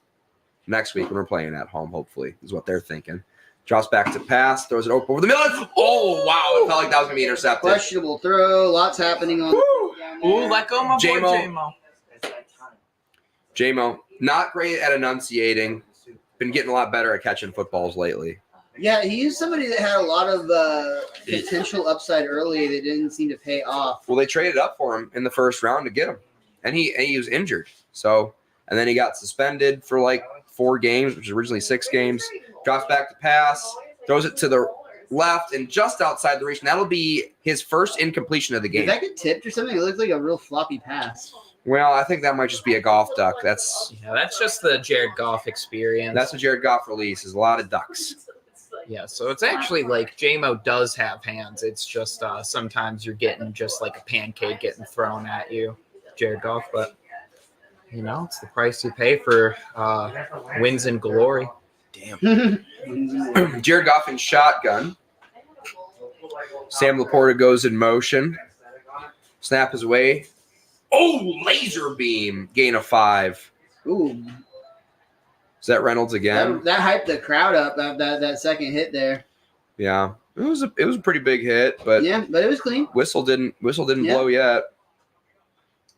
next week when we're playing at home. Hopefully, is what they're thinking." Drops back to pass, throws it over the middle. Oh wow! It felt like that was gonna be intercepted. Questionable throw. Lots happening on. down there. ooh, let go, my boy J-Mo. JMO. JMO, not great at enunciating. Been getting a lot better at catching footballs lately. Yeah, he's somebody that had a lot of potential upside early that didn't seem to pay off. Well, they traded up for him in the first round to get him, and he was injured. So, and then he got suspended for like 4 games, which was originally 6 games. Drops back to pass, throws it to the left and just outside the reach. And that'll be his first incompletion of the Did game. that get tipped or something? It looked like a real floppy pass. Well, I think that might just be a golf duck. That's Yeah, that's just the Jared Goff experience. what Jared Goff releases. A lot of ducks. Yeah, so it's actually like JMO does have hands. It's just sometimes you're getting just like a pancake getting thrown at you, Jared Goff. But you know, it's the price you pay for wins and glory. Damn. Jared Goff in shotgun. Sam Laporta goes in motion. Snap is away. Oh, laser beam. Gain of 5. Ooh, Is that Reynolds again? that hyped the crowd up. That second hit there. Yeah. It was a pretty big hit, but Yeah, but it was clean. whistle didn't Yeah. blow yet.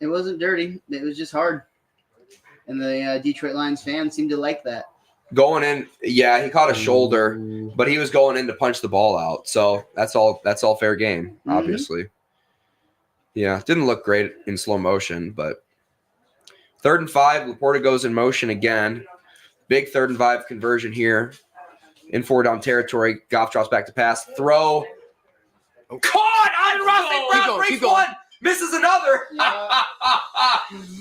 It wasn't dirty. It was just hard. And the Detroit Lions fans seemed to like that. Going in, yeah, he caught a shoulder, Ooh. but he was going in to punch the ball out. So that's all fair game, Mhm. obviously. Yeah, didn't look great in slow motion, but 3rd and 5, Laporta goes in motion again. Big 3rd and 5 conversion here in 4-down territory. Goff drops back to pass. Throw. Caught on Ross. Brown going, breaks keep going. one. Misses another.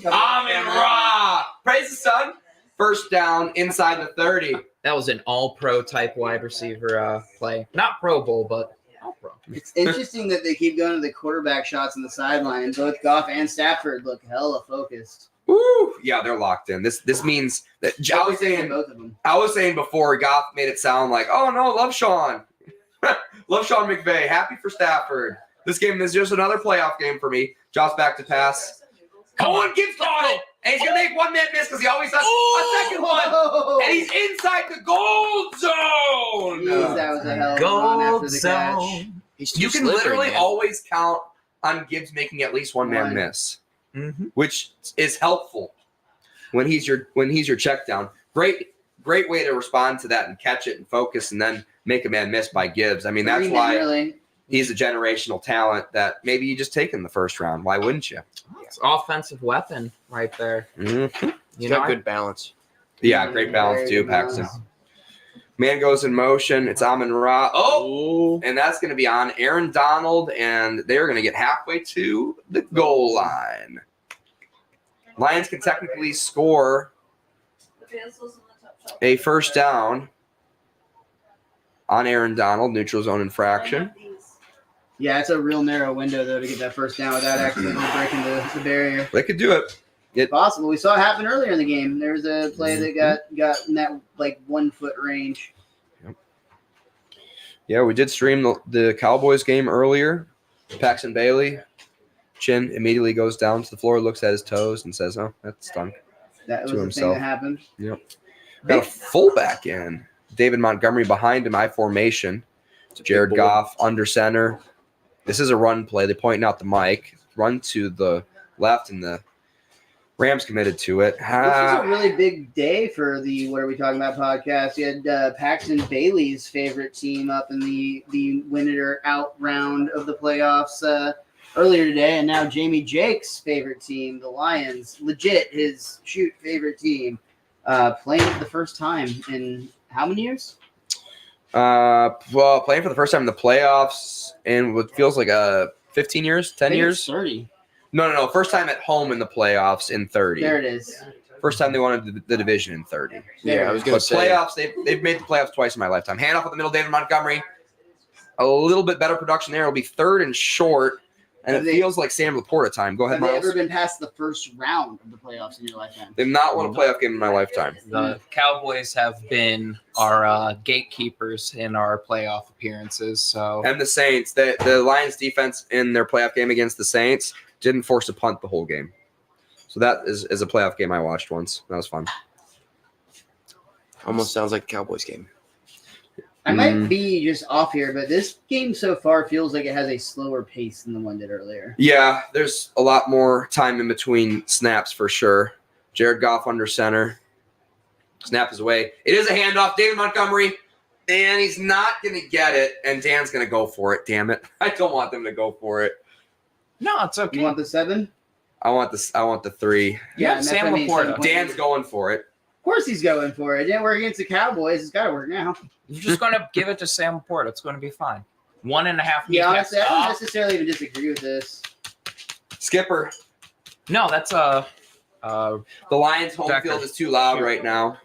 Amon Ra. Praise the sun. First down inside the 30. That was an all-pro type wide receiver play. Not Pro Bowl, but all-pro. It's interesting that they keep going to the quarterback shots on the sideline. Both Goff and Stafford look hella focused. Woo! Yeah, they're locked in. This means that I was saying both of them. before Goff made it sound like, oh no, love Sean. Love Sean McVay. Happy for Stafford. This game is just another playoff game for me. Drops back to pass. Cohen gets on it And he's going to make one-man miss because he always does a second one. And he's inside the gold zone. Jeez, that was a hell of a run after the catch. He's too You can slippery, literally man. always count on Gibbs making at least one-man One. miss, Mm-hmm. which is helpful when he's your check down. Great way to respond to that and catch it and focus and then make a man miss by Gibbs. I mean, that's 3 men, why really. he's a generational talent that maybe you just take in the first round. Why wouldn't you? It's offensive weapon right there. Mm-hmm. You He's know, got good balance. Yeah, great balance Very too, good Paxton. balance. Man goes in motion. It's Amon Ra. Oh, and that's going to be on Aaron Donald, and they're going to get halfway to the goal line. Lions can technically score a first down on Aaron Donald, neutral zone infraction. Yeah, it's a real narrow window, though, to get that first down without accidentally breaking the barrier. They could do it. Possible. We saw it happen earlier in the game. There was a play that got in that, 1 foot range. Yeah, we did stream the Cowboys game earlier. Paxton Bailey, chin immediately goes down to the floor, looks at his toes, and says, "Oh, that's done." That was To the himself. thing that happened. Got a fullback in. David Montgomery behind him, I formation. Jared board. Goff under center. This is a run play. They're pointing out the mic. Run to the left, and the Rams committed to it. This is a really big day for the What Are We Talking About podcast. You had Paxton Bailey's favorite team up in the win it or out round of the playoffs earlier today, and now Jamie Jake's favorite team, the Lions, legit his favorite team, playing for the first time in how many years? Well, playing for the first time in the playoffs in what feels like 15 years, 10 I think years. it's 30. No. First time at home in the playoffs in 30. There it is. First time they won the division in 30. Yeah, I was going But to say. playoffs, they've made the playoffs twice in my lifetime. Handoff at the middle, David Montgomery. A little bit better production there. It'll be third and short, and Have it they- feels like Sam Laporta time. Go ahead, Have they Miles. ever been past the first round of the playoffs in your lifetime? They've not won a playoff game in my lifetime. the Cowboys have been our gatekeepers in our playoff appearances. So And the Saints, the Lions defense in their playoff game against the Saints didn't force a punt the whole game. So that is a playoff game I watched once. That was fun. Almost sounds like a Cowboys game. I might be just off here, but this game so far feels like it has a slower pace than the one did earlier. Yeah, there's a lot more time in between snaps for sure. Jared Goff under center. Snap is away. It is a handoff. David Montgomery. And he's not going to get it. And Dan's going to go for it. Damn it. I don't want them to go for it. no, it's okay. You want the 7? I want the 3. You have and that's Sam what I mean, Laporta. 7 Dan's going for it. Of course he's going for it. It didn't work against the Cowboys. It's got to work now. You're just going to give it to Sam Laporta. It's going to be fine. 1.5 Yeah, kneecaps honestly, I don't up. necessarily even disagree with this. Skipper. No, that's The Lions home Decker. field is too loud right now.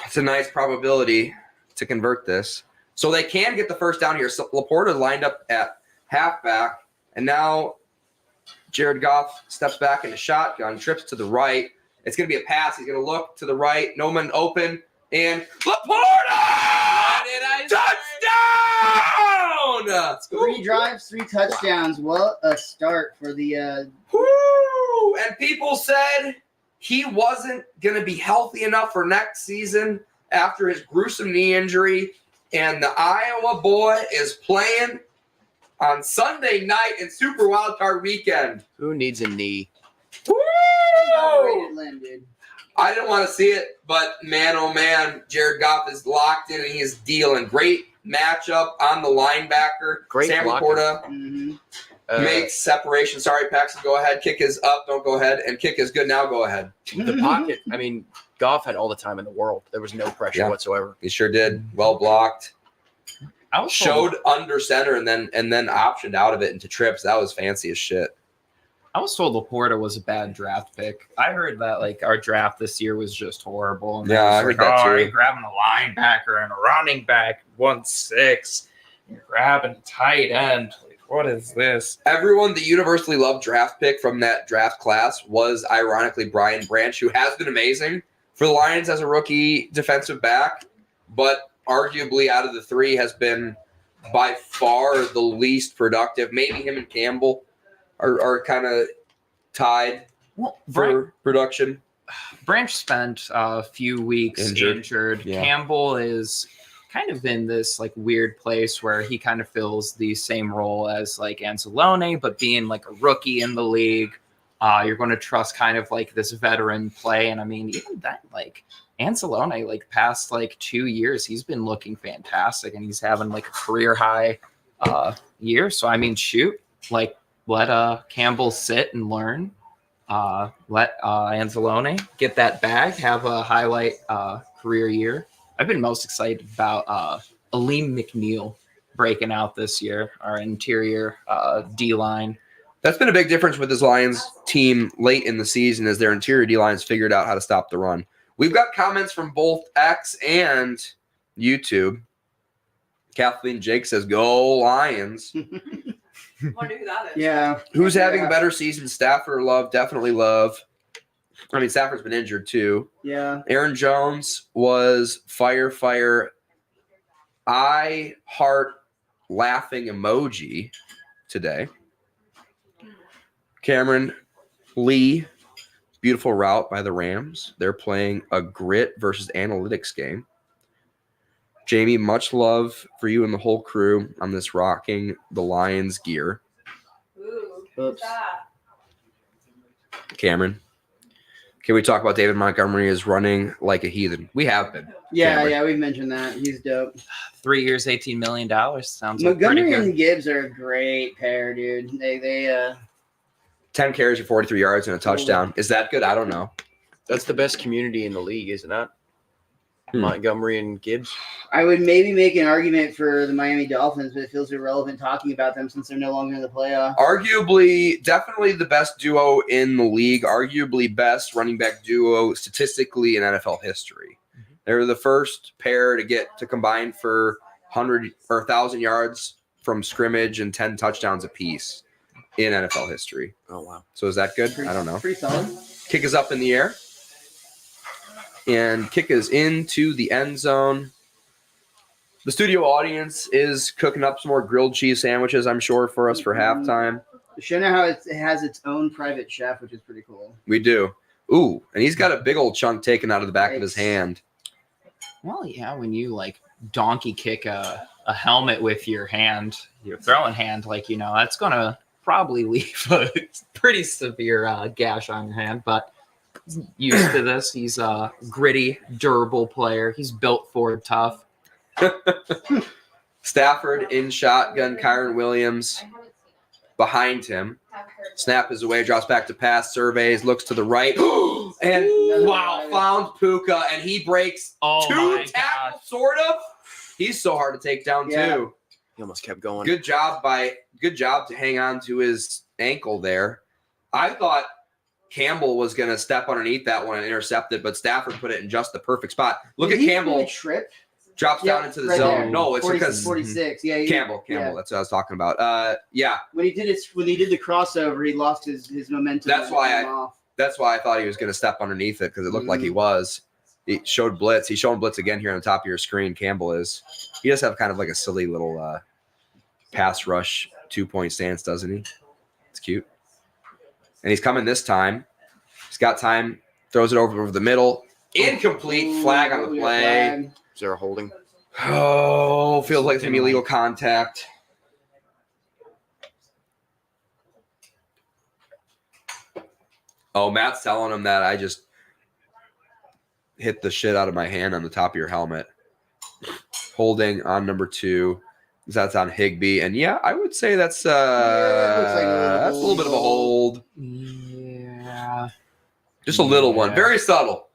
It's a nice probability to convert this. So they can get the first down here. So Laporta lined up at halfback, and now Jared Goff steps back into shotgun, trips to the right. It's going to be a pass. He's going to look to the right. No man open, and Laporta! Touchdown! 3 drives, 3 touchdowns. What a start for the Woo! And people said he wasn't going to be healthy enough for next season after his gruesome knee injury. And the Iowa boy is playing on Sunday night in Super Wildcard Weekend. Who needs a knee? Woo! rated limb, dude. I didn't want to see it, but man, oh man, Jared Goff is locked in and he is dealing. Great matchup on the linebacker. Great Sam blocking. Laporta Mm-hmm. makes separation. Sorry, Paxton, go ahead. Kick is up, don't go ahead. And kick is good, now go ahead. The pocket. I mean, Goff had all the time in the world. There was no pressure Yeah. whatsoever. He sure did. Well blocked. I was told, Showed under center and then optioned out of it into trips. That was fancy as shit. I was told Laporta was a bad draft pick. I heard that like our draft this year was just horrible. And Yeah, I they're heard just that like, too. You're grabbing a linebacker and a running back, 1-6. You're grabbing a tight end. Like, what is this? Everyone, the universally loved draft pick from that draft class was ironically Brian Branch, who has been amazing for the Lions as a rookie defensive back, but arguably out of the 3 has been by far the least productive. Maybe him and Campbell. are kind of tied Well, for production. Branch spent a few weeks injured. Yeah. Campbell is kind of in this like weird place where he kind of fills the same role as like Anzalone, but being like a rookie in the league, you're going to trust kind of like this veteran play. And I mean, even that, like Anzalone, like past like 2 years, he's been looking fantastic and he's having like a career high year. So I mean, shoot, like let Campbell sit and learn. Let Anzalone get that bag, have a highlight career year. I've been most excited about Aleem McNeil breaking out this year, our interior D-line. That's been a big difference with this Lions team late in the season as their interior D-lines figured out how to stop the run. We've got comments from both X and YouTube. Kathleen Jake says, "Go Lions." I wonder who that is. Yeah. Who's having a better season, Stafford or Love? Definitely Love. I mean, Stafford's been injured too. Yeah. Aaron Jones was fire. I heart laughing emoji today. Cameron Lee, beautiful route by the Rams. They're playing a grit versus analytics game. Jamie, much love for you and the whole crew on this rocking the Lions gear. Ooh, Oops. that. Cameron, can we talk about David Montgomery is running like a heathen? We have been. Yeah, Cameron. yeah, we've mentioned that. He's dope. 3 years, $18 million. Sounds like pretty Montgomery good. and Gibbs are a great pair, dude. They 10 carries for 43 yards and a touchdown. Is that good? I don't know. That's the best community in the league, is it not? Montgomery and Gibbs. I would maybe make an argument for the Miami Dolphins, but it feels irrelevant talking about them since they're no longer in the playoffs. Arguably, definitely the best duo in the league. Arguably best running back duo statistically in NFL history. They're the first pair to get to combine for 100 or 1,000 yards from scrimmage and 10 touchdowns apiece in NFL history. Oh, wow. So is that good? I don't know. Pretty solid. Kick is up in the air. And kick is into the end zone. The studio audience is cooking up some more grilled cheese sandwiches, I'm sure, for us for halftime. Show now how it has its own private chef, which is pretty cool. We do. Ooh, and he's got a big old chunk taken out of the back of his hand. Well, yeah, when you like donkey kick a helmet with your hand, your throwing hand, like, you know, that's going to probably leave a pretty severe gash on your hand, but he's used to this. He's a gritty, durable player. He's built for it tough. Stafford in shotgun, Kyron Williams behind him. Snap is away, drops back to pass, surveys, looks to the right. And wow, found Puka, and he breaks Oh, two my tackles, sort of. He's so hard to take down, Yeah. too. He almost kept going. Good job to hang on to his ankle there. I thought Campbell was going to step underneath that one and intercept it, but Stafford put it in just the perfect spot. Look Did at he Campbell really trip? drops down into the right zone. there. No, it's 40, because 46. Yeah, Campbell. yeah. That's what I was talking about. Yeah, When he did the crossover, he lost his momentum. That's why and came off. that's why I thought he was going to step underneath it because it looked like he was. He showed blitz. He's showing blitz again here on the top of your screen. Campbell is. He does have kind of like a silly little pass rush 2-point stance, doesn't he? It's cute. And he's coming this time. He's got time. Throws it over the middle. Incomplete. Flag on the Ooh, play. flag. Is there a holding? Oh, feels like it's going to be illegal contact. Oh, Matt's telling him that I just hit the shit out of my hand on the top of your helmet. Holding on number 2. That's on Higbee. And yeah, I would say that's looks like that's a little bit of a hold. Yeah. Just a little one. Yeah. Very subtle.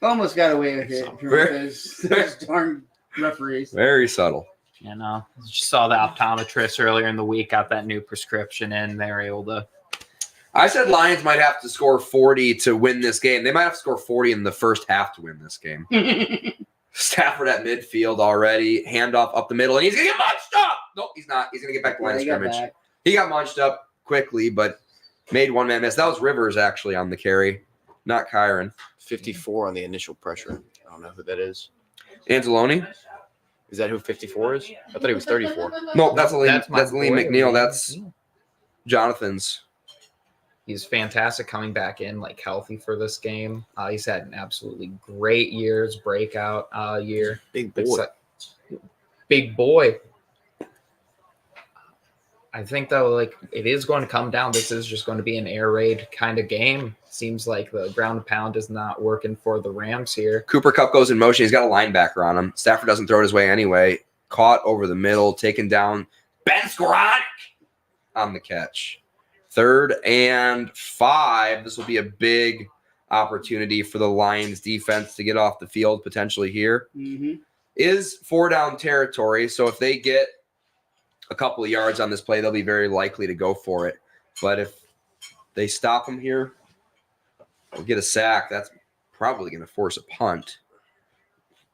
Almost got away with it from Very- those darn referees. Very subtle. You know, just saw the optometrist earlier in the week, got that new prescription in. They were able to. I said Lions might have to score 40 to win this game. They might have to score 40 in the first half to win this game. Stafford at midfield already. Handoff up the middle, and he's going to get munched up. Nope, he's not. He's going to get back to line of He got scrimmage. back. He got munched up quickly, but made one man miss. That was Rivers actually on the carry, not Kyron. 54 on the initial pressure. I don't know who that is. Anzalone? Is that who 54 is? I thought he was 34. No, that's Lee my Lee boy, McNeil. Lee That's McNeil. Jonathan's He's fantastic coming back in, like healthy for this game. He's had an absolutely great year's breakout year. Big boy. Big boy. I think though, like it is going to come down. This is just going to be an air raid kind of game. Seems like the ground and pound is not working for the Rams here. Cooper Kupp goes in motion. He's got a linebacker on him. Stafford doesn't throw it his way anyway. Caught over the middle, taken down. Ben Skoranek on the catch. 3rd and 5. This will be a big opportunity for the Lions defense to get off the field potentially here. Mm-hmm. Is 4-down territory, so if they get a couple of yards on this play, they'll be very likely to go for it. But if they stop them here, they'll get a sack. That's probably going to force a punt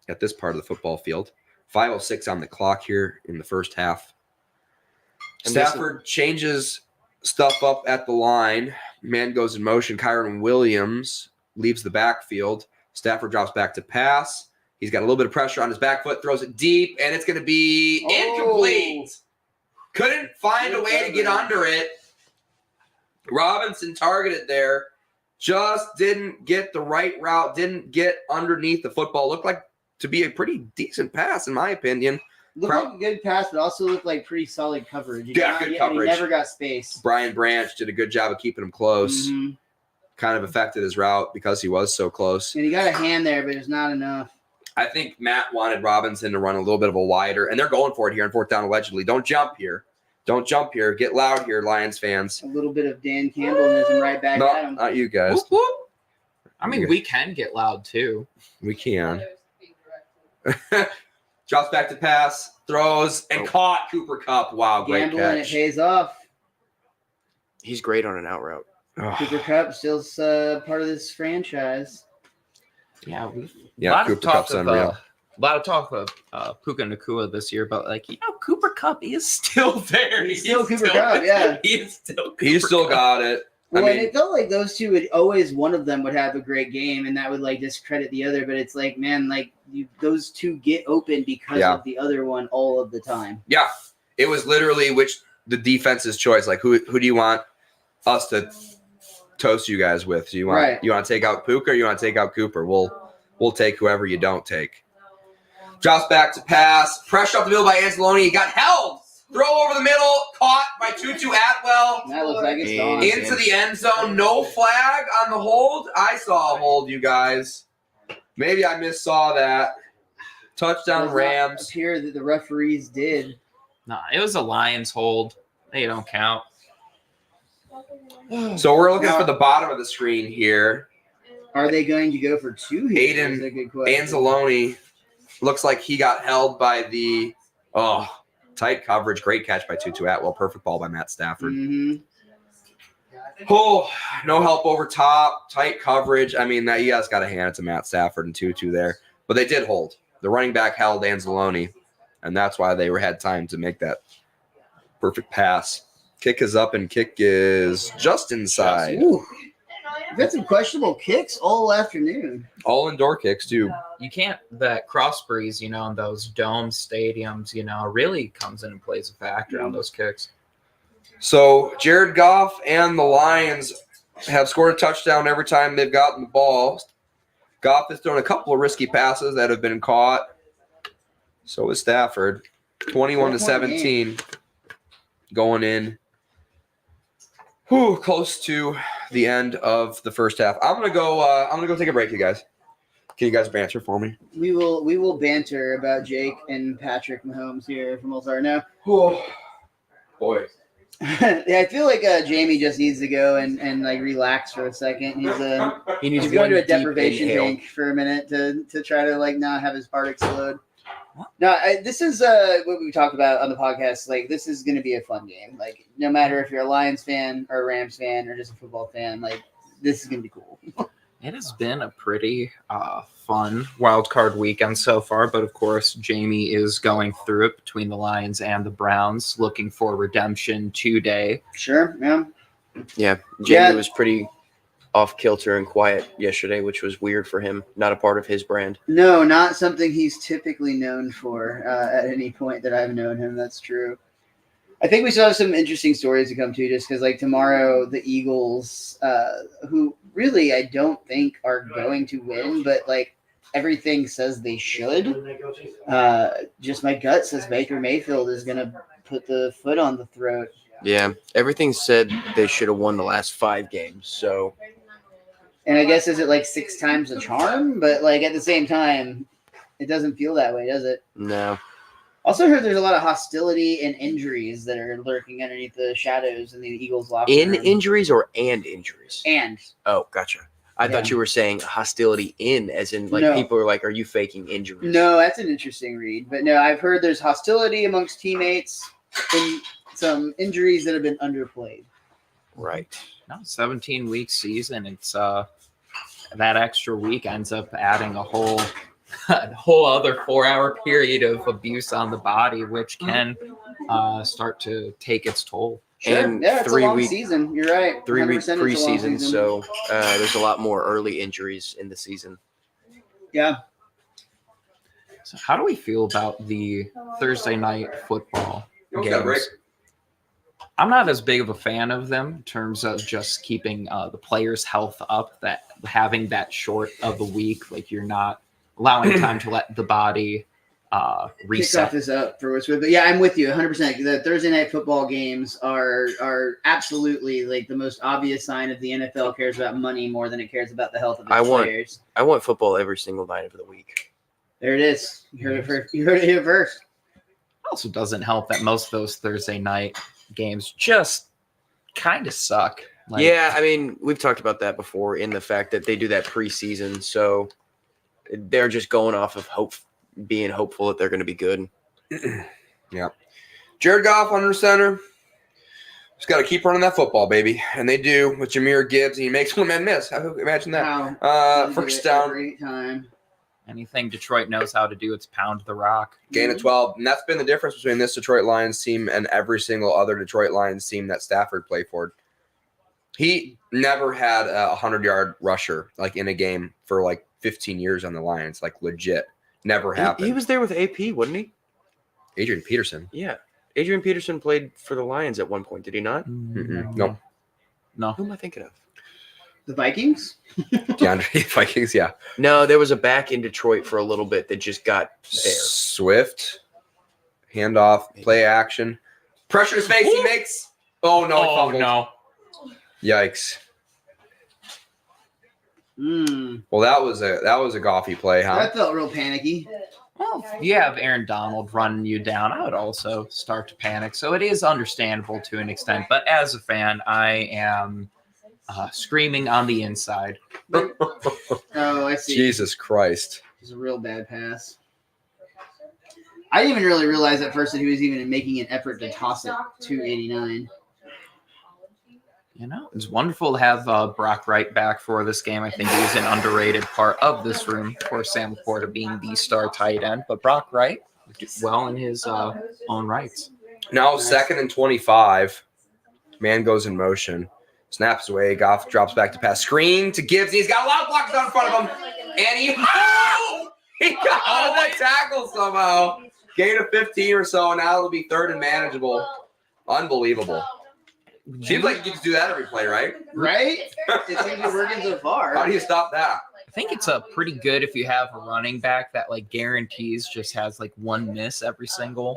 at this part of the football field. 5:06 on the clock here in the first half. And Stafford changes stuff up at the line. Man goes in motion. Kyron Williams leaves the backfield. Stafford drops back to pass. He's got a little bit of pressure on his back foot, throws it deep, and it's going to be incomplete. Couldn't find a way to get under it. Robinson targeted there. Just didn't get the right route, didn't get underneath the football. Looked like to be a pretty decent pass, in my opinion. Looked like a good pass, but also looked like pretty solid coverage. Yeah, good coverage. He never got space. Brian Branch did a good job of keeping him close. Mhm. Kind of affected his route because he was so close. And he got a hand there, but it's not enough. I think Matt wanted Robinson to run a little bit of a wider, and they're going for it here on 4th down allegedly. Don't jump here. Don't jump here. Get loud here, Lions fans. A little bit of Dan Campbellism right back at him. Not you guys. Whoop, whoop. I mean, we can get loud too. We can. Drops back to pass, throws, and caught Cooper Kupp. Wow, great Gambling, it catch. pays off. He's great on an out route. Cooper Kupp still part of this franchise. Yeah, Yeah, Cooper Kupp's unreal. A lot of talk of Puka Nacua this year, but Cooper Kupp is still there. He's still Cooper Kupp, yeah. He is still. He's still got it. Well, I and mean, it felt like those two would always, one of them would have a great game, and that would discredit the other. But it's like, man, those two get open because of the other one all of the time. yeah, it was literally the defense's choice. Like, who do you want us to toast you guys with? Do you want you want to take out Puka or you want to take out Cooper? We'll take whoever you don't take. Drops back to pass. Pressure up the middle by Anzalone. He got held. Throw over the middle. Caught by Tutu Atwell. That looks like it's gone. Into the end zone. No flag on the hold. I saw a hold, you guys. Maybe I missaw that. Touchdown Rams. Appear that the referees did. Nah, it was a Lions hold. They don't count. So we're looking for the bottom of the screen here. Are they going to go for 2 here? Aiden That's a good question. Anzalone looks like he got held by the tight coverage. Great catch by Tutu Atwell. Perfect ball by Matt Stafford. Mhm. Oh, no help over top. Tight coverage. I mean, you guys got to hand it to Matt Stafford and Tutu there. But they did hold. The running back held Anzalone, and that's why they had time to make that perfect pass. Kick is up, and kick is just inside. Ooh. We've had some questionable kicks all afternoon. All indoor kicks, too. You can't, that cross breeze, in those dome stadiums, really comes in and plays a factor on those kicks. So Jared Goff and the Lions have scored a touchdown every time they've gotten the ball. Goff has thrown a couple of risky passes that have been caught. So is Stafford. 21-17 going in. Close to the end of the first half. I'm gonna go take a break, you guys. Can you guys banter for me? We will banter about Jake and Patrick Mahomes here from Ozarno. Oh, boy. Yeah, I feel like Jamie just needs to go and relax for a second. He's going to a deprivation tank for a minute to try to not have his heart explode. No, this is what we talked about on the podcast. This is going to be a fun game. No matter if you're a Lions fan or a Rams fan or just a football fan, this is going to be cool. It has been a pretty fun wild card weekend so far, but of course, Jamie is going through it between the Lions and the Browns, looking for redemption today. Sure, yeah. Yeah, Jamie was pretty off kilter and quiet yesterday, which was weird for him. Not a part of his brand. No, not something he's typically known for at any point that I've known him. That's true. I think we still have some interesting stories to come to, just because like tomorrow the Eagles, who really I don't think are going to win, but like everything says they should. Just my gut says Baker Mayfield is going to put the foot on the throat. Yeah, everything said they should have won the last 5 games. So, And I guess is it like 6 times the charm? But like at the same time, it doesn't feel that way, does it? no. Also heard there's a lot of hostility and injuries that are lurking underneath the shadows in the Eagles locker room. Injuries or and injuries? And Oh, gotcha. I thought you were saying hostility as in like No. people are like, are you faking injuries? no, that's an interesting read. But no, I've heard there's hostility amongst teammates and some injuries that have been underplayed. Right. No, 17-week season. It's that extra week ends up adding a whole other 4-hour period of abuse on the body, which can start to take its toll. Sure. And Yeah, it's a 3 long week- season. You're right. 3 week 100% it's a long preseason, season. so there's a lot more early injuries in the season. Yeah. So how do we feel about the Thursday night football Okay, break. games? I'm not as big of a fan of them in terms of just keeping the players' health up, that having that short of a week, like you're not allowing time to let the body Kick off reset. this up for what's with, but yeah, I'm with you 100%. The Thursday night football games are absolutely like the most obvious sign of the NFL cares about money more than it cares about the health of its players. I want football every single night of the week. There it is. You heard it first. You heard it here first. Also doesn't help that most of those Thursday night games just kind of suck. Like, Yeah, I mean, we've talked about that before in the fact that they do that preseason, so they're just going off of being hopeful that they're going to be good. Jared Goff under center. Just got to keep running that football, baby. And they do with Jahmyr Gibbs, and he makes one man miss. Imagine that. Wow. First down, Every time. anything Detroit knows how to do, it's pound the rock. gain of 12. And that's been the difference between this Detroit Lions team and every single other Detroit Lions team that Stafford played for. He never had a 100-yard rusher like in a game for like 15 years on the Lions, like legit. Never happened. He was there with AP, wasn't he? Adrian Peterson. Yeah. Adrian Peterson played for the Lions at one point, did he not? Mm-mm. No. No. Who am I thinking of? The Vikings? DeAndre Vikings, yeah. No, there was a back in Detroit for a little bit that just got there. Swift, handoff, play action. Pressure his face, he makes. Oh, no, he Oh, fumbled. no. Yikes. Mm. Well, that was a Goffy play, huh? That felt real panicky. Well, if you have Aaron Donald running you down, I would also start to panic. So it is understandable to an extent. But as a fan, I am screaming on the inside. Oh, I see. Jesus Christ. It was a real bad pass. I didn't even really realize at first that he was even making an effort to toss it to 89. You know, it's wonderful to have Brock Wright back for this game. I think he's an underrated part of this room. Of course, Sam Laporta being the star tight end, but Brock Wright did well in his own rights. Now 2nd and 25. Man goes in motion. Snaps away. Goff drops back to pass. Screen to Gibbs. He's got a lot of blockers out in front of him. And he got out of that tackle somehow. Gain of 15 or so. Now it'll be 3rd and manageable. Unbelievable. Seems like you can do that every play, right? Right? It seems to be working so far. How do you stop that? I think it's a pretty good if you have a running back that like guarantees just has like one miss every single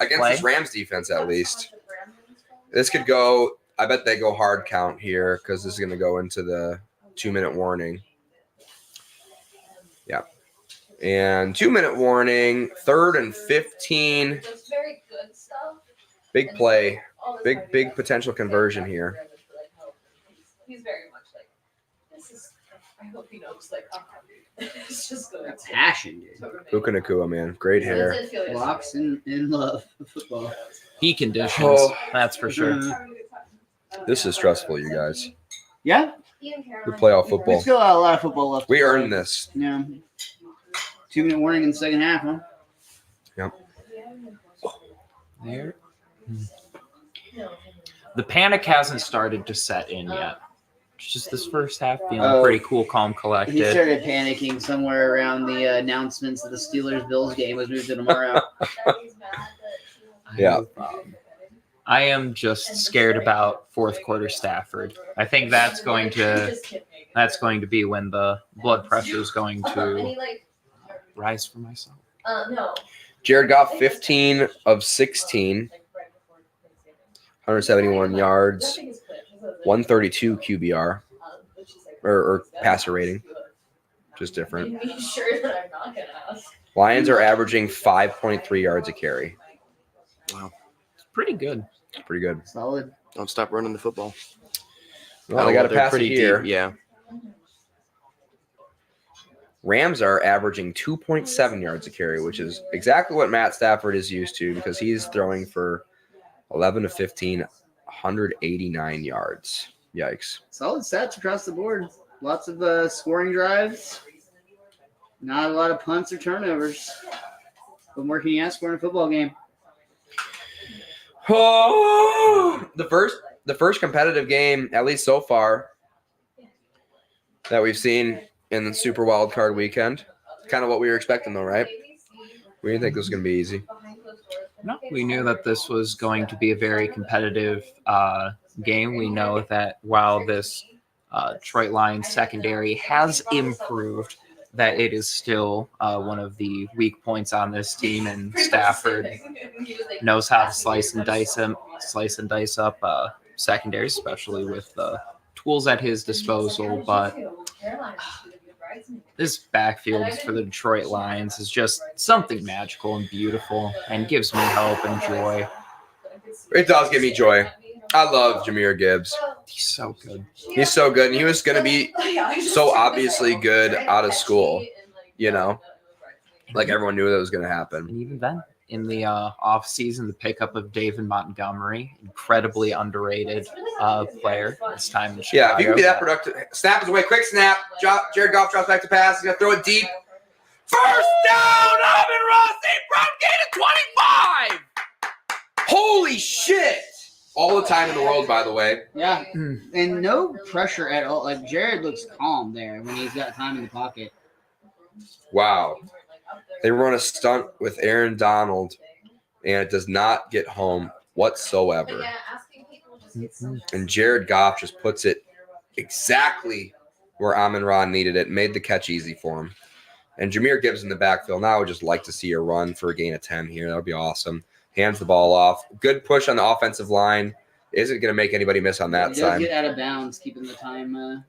Against play. this Rams defense, at least. This could go. I bet they go hard count here because this is going to go into the 2-minute warning. Yeah. And 2-minute warning, 3rd and 15. Very good stuff. Big play. Big potential conversion here. He's very much like, this is, I hope he knows, like, it's just going to Passion, dude. Puka Nacua, man. Great hair. Blocks in love of football. He conditions, Oh. that's for sure. This is stressful, you guys. Yeah, We play all we football. still got a lot of football left. We to play. earned this. Yeah. 2-minute warning in the second half, huh? There. The panic hasn't started to set in yet. It's just this first half feeling Oh. pretty cool, calm, He collected. started panicking somewhere around the announcements that the Steelers-Bills game was moved to tomorrow. Yeah. I am just scared about fourth quarter Stafford. I think that's going to be when the blood pressure is going to rise for myself. No. Jared Goff, 15 of 16, 171 yards, 132 QBR, or passer rating, just different. Be sure that I'm not gonna ask. Lions are averaging 5.3 yards a carry. It's pretty good. Pretty good. Solid. Don't stop running the football. Oh, Well, they got to they're pass it pretty here. deep, yeah. Rams are averaging 2.7 yards a carry, which is exactly what Matt Stafford is used to because he's throwing for 11 to 15, 189 yards. Yikes. Solid stats across the board. Lots of scoring drives. Not a lot of punts or turnovers. What more can you ask for in a football game? Oh, the first competitive game, at least so far, that we've seen in the Super Wild Card weekend. Kind of what we were expecting, though, right? We didn't think this was going to be easy. No, we knew that this was going to be a very competitive game. We know that while this Detroit Lions secondary has improved, that it is still one of the weak points on this team, and Stafford knows how to slice and dice up secondary, especially with the tools at his disposal. But this backfield for the Detroit Lions is just something magical and beautiful and gives me hope and joy. It does give me joy. I love Jahmyr Gibbs. He's so good. He's so good, and he was going to be so obviously good out of school, you know? Like everyone knew that was going to happen. And even then, in the off season, the pickup of David Montgomery, incredibly underrated player this time in Chicago. Yeah, if you can be that productive. Snap is away. Quick snap. Jared Goff drops back to pass. He's going to throw it deep. First down, Amon-Ra St. Brown, gain of 25. Holy shit. All the time in the world, by the way. Yeah, and no pressure at all. Like Jared looks calm there when he's got time in the pocket. Wow. They run a stunt with Aaron Donald, and it does not get home whatsoever. And Jared Goff just puts it exactly where Amon-Ra needed it, made the catch easy for him. And Jahmyr Gibbs in the backfield. Now I would just like to see a run for a gain of 10 here. That would be awesome. Hands the ball off. Good push on the offensive line. Isn't going to make anybody miss on that He does side. get out of bounds, keeping the time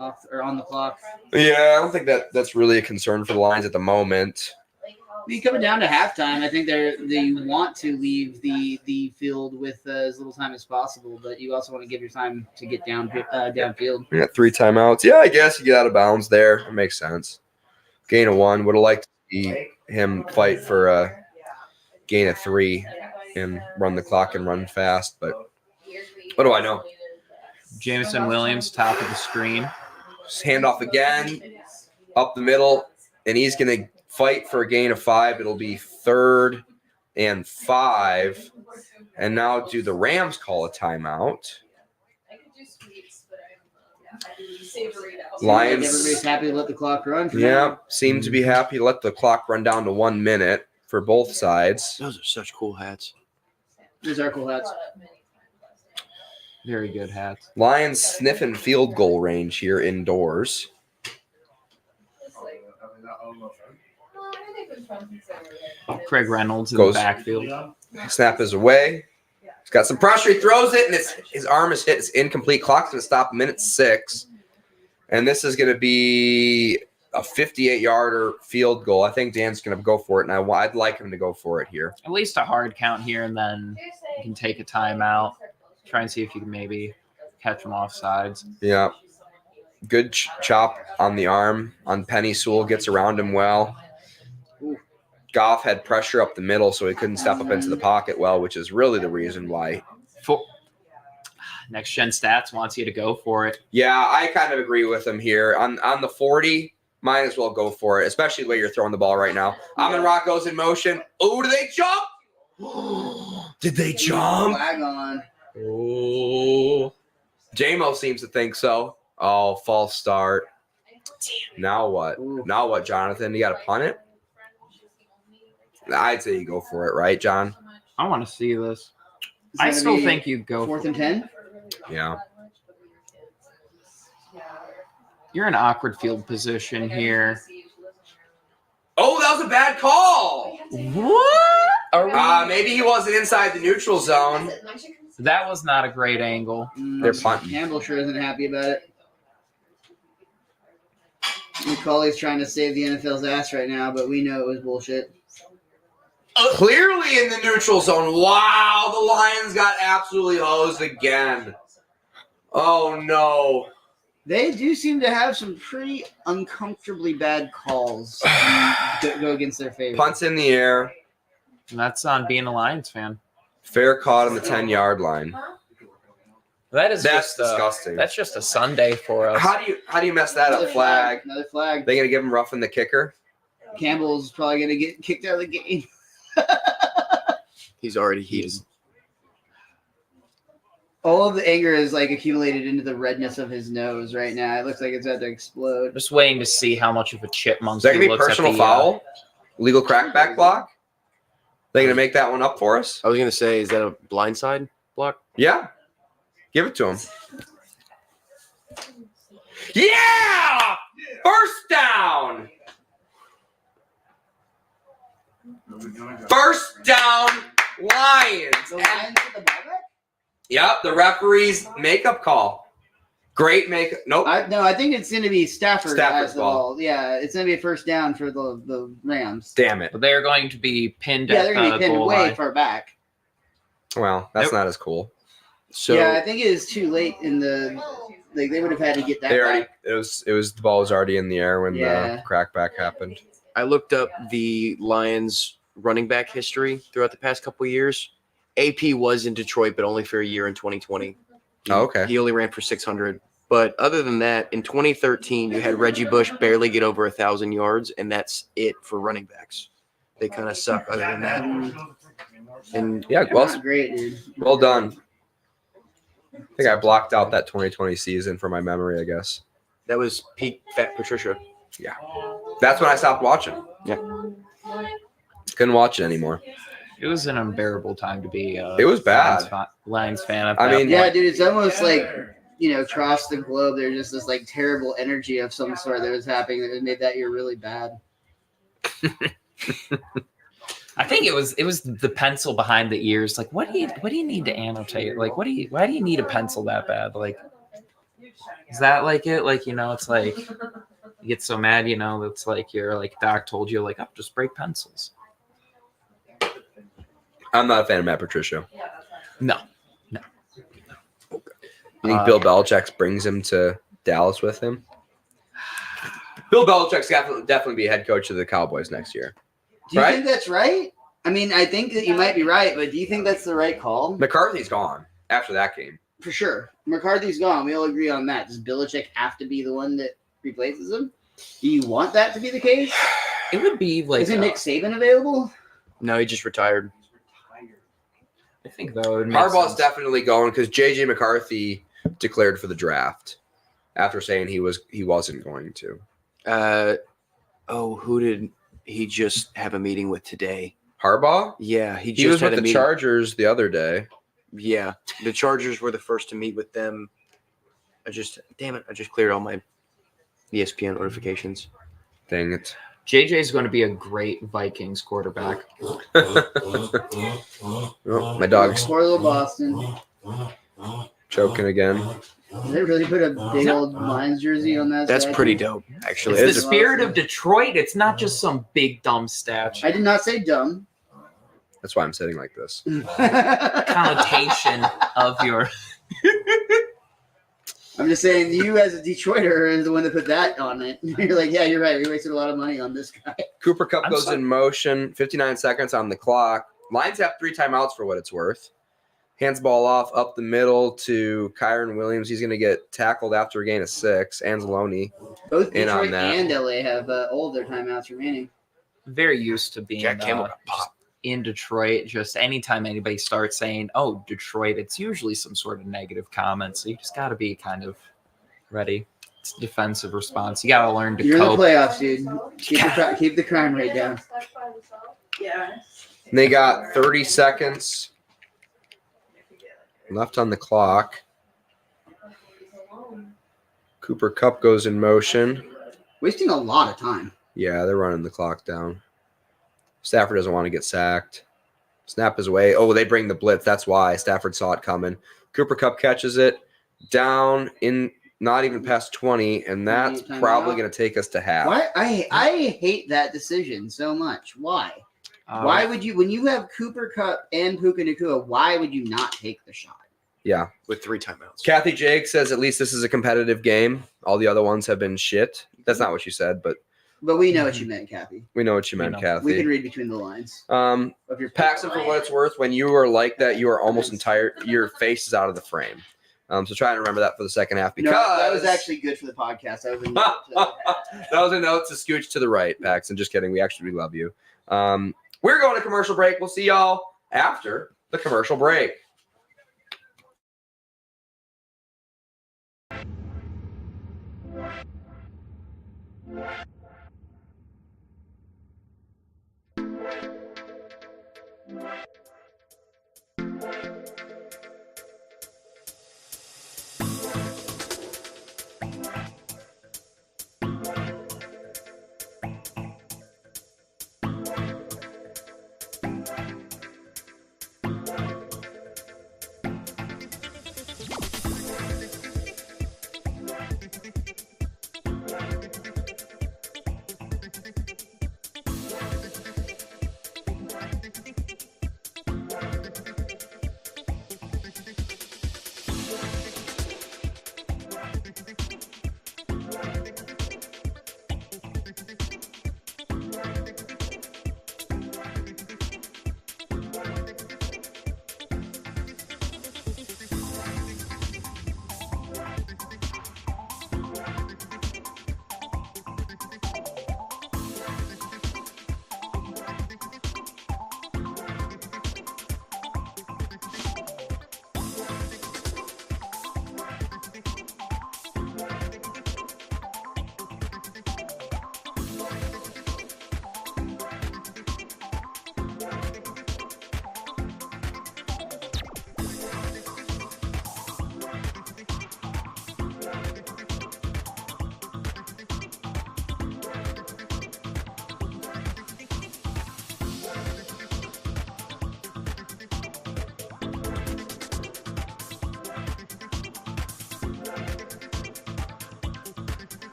off or on the clock. Yeah, I don't think that's really a concern for the Lions at the moment. I mean, coming down to halftime, I think they want to leave the field with as little time as possible, but you also want to give your time to get downfield. We got 3 timeouts. Yeah, I guess you get out of bounds there. It makes sense. Gain of 1. Would have liked to see him fight for a gain of 3 and run the clock and run fast, but what do I know? Jameson Williams, top of the screen. Just hand off again, up the middle, and he's going to fight for a gain of 5. It'll be 3rd and 5. And now do the Rams call a timeout? Lions. Everybody's happy to let the clock run. For Yeah, now. seem to be happy to let the clock run down to 1 minute for both sides. Those are such cool hats. These are cool hats. Very good hats. Lions sniffing field goal range here indoors. Craig Reynolds in Goes- the backfield. Snap is away. He's got some pressure. He throws it, and his arm is hit. It's incomplete. Clock's going to stop minute 6. And this is going to be a 58-yarder field goal. I think Dan's going to go for it, and I'd like him to go for it here. At least a hard count here, and then you can take a timeout. Try and see if you can maybe catch them off sides. Yeah. Good chop on the arm on Penny Sewell. Gets around him well. Goff had pressure up the middle, so he couldn't step up into the pocket well, which is really the reason why. Next Gen Stats wants you to go for it. Yeah, I kind of agree with him here. On the 40, might as well go for it, especially the way you're throwing the ball right now. Amon-Ra goes in motion. Oh, do they jump? Did they jump? Flag on. Oh. JMO seems to think so. Oh, false start. Now what? Ooh. Now what, Jonathan? You got to punt it? I'd say you go for it, right, John? I want to see this. It's I gonna still be think you'd go. 4th and 10. Yeah. You're in an awkward field position here. Oh, that was a bad call. What? Are we? Maybe he wasn't inside the neutral zone. That was not a great angle. They're punting. Campbell sure isn't happy about it. Macaulay's trying to save the NFL's ass right now, but we know it was bullshit. Clearly in the neutral zone. Wow, the Lions got absolutely hosed again. Oh, no. They do seem to have some pretty uncomfortably bad calls go against their favor. Punts in the air. And that's on being a Lions fan. Fair caught on the 10-yard line. That's disgusting. That's just a Sunday for us. How do you mess that up? Flag. Another flag. They gonna give him roughing the kicker? Campbell's probably gonna get kicked out of the game. He's already heated. All of the anger is like accumulated into the redness of his nose right now. It looks like it's about to explode. Just waiting to see how much of a chipmunk Is that he gonna be looks personal at the, foul? Legal crackback block? They gonna make that one up for us? I was gonna say, is that a blindside block? Yeah. Give it to him. Yeah! First down! First down, Lions. The Lions get the ball back? Yep, the referee's makeup call. Great makeup. Nope. I think it's going to be Stafford Stafford's has the ball. ball. Yeah, it's going to be a first down for the Rams. Damn it. But they're going to be pinned Yeah, at they're going to the be pinned goal way line. far back. Well, that's Nope. not as cool. So Yeah, I think it is too late in the. Like they would have had to get that They already back. it was the ball was already in the air when Yeah. the crackback happened. I looked up the Lions running back history throughout the past couple of years. AP was in Detroit, but only for a year in 2020. Oh, okay. He only ran for 600. But other than that, in 2013, you had Reggie Bush barely get over 1,000 yards, and that's it for running backs. They kind of suck other than that. And Yeah, Not well, great, dude. well done. I think I blocked out that 2020 season from my memory, I guess. that was peak Fat Patricia. That's when I stopped watching. Yeah. Couldn't watch it anymore. It was an unbearable time to be It was bad. Lions fan. At I that mean, point. Yeah, dude, it's almost like across the globe, there's just this like terrible energy of some sort that was happening that made that year really bad. I think it was the pencil behind the ears. Like, what do you need to annotate? Like, why do you need a pencil that bad? Like, is that like it? Like, it's like you get so mad, it's like you're like doc told you, like, oh, just break pencils. I'm not a fan of Matt Patricia. No. You think Bill Belichick brings him to Dallas with him? Bill Belichick's definitely be a head coach of the Cowboys next year. Do you Right? think that's right? I mean, I think that you might be right, but do you think that's the right call? McCarthy's gone after that game. For sure. McCarthy's gone. We all agree on that. Does Belichick have to be the one that replaces him? Do you want that to be the case? It would be like Isn't Nick Saban available? No, he just retired. I think that would make Harbaugh's sense. definitely going because J.J. McCarthy declared for the draft after saying he wasn't going to. Who did he just have a meeting with today? Harbaugh? Yeah, he He just was had with a the meeting. Chargers the other day. Yeah, the Chargers were the first to meet with them. I just cleared all my ESPN notifications. Dang it. JJ is going to be a great Vikings quarterback. Oh, my dog's Poor little Boston. choking again. Did they really put a big old Lions jersey on that? That's statue? pretty dope, actually. It's It the is. spirit of Detroit. It's not just some big dumb statue. I did not say dumb. That's why I'm sitting like this. Connotation of your. I'm just saying, you as a Detroiter is the one that put that on it. You're like, yeah, you're right. We wasted a lot of money on this guy. Cooper Cup I'm goes sorry. in motion. 59 seconds on the clock. Lions have 3 timeouts for what it's worth. Hands ball off up the middle to Kyron Williams. He's going to get tackled after a gain of 6. Anzalone. Both In on Detroit that. and LA have all of their timeouts remaining. Very used to being Jack Campbell got just popped. in Detroit. Just anytime anybody starts saying, "Oh, Detroit," it's usually some sort of negative comment. So you just got to be kind of ready. It's a defensive response. You got to learn to You're in the cope. playoffs, dude. Keep the crime rate down. Yeah. And they got 30 seconds. left on the clock. Cooper Kupp goes in motion. Wasting a lot of time. Yeah, they're running the clock down. Stafford doesn't want to get sacked. Snap is away. Oh, they bring the blitz. That's why Stafford saw it coming. Cooper Kupp catches it down in not even past 20, and that's Timeout. probably going to take us to half. Why? I hate that decision so much. Why? Why would you, when you have Cooper Kupp and Puka Nacua, why would you not take the shot? Yeah. With 3 timeouts. Kathy Jake says at least this is a competitive game. All the other ones have been shit. That's not what she said, but But we know what you meant, Kathy. we know what you meant, know. Kathy. We can read between the lines. Um, Of your Paxton, for what it's worth, when you are like that, you are almost entire. Your face is out of the frame. So try and remember that for the second half because No, that was actually good for the podcast. I was that was a note to scooch to the right, Paxton. Just kidding. We actually love you. We're going to commercial break. We'll see y'all after the commercial break.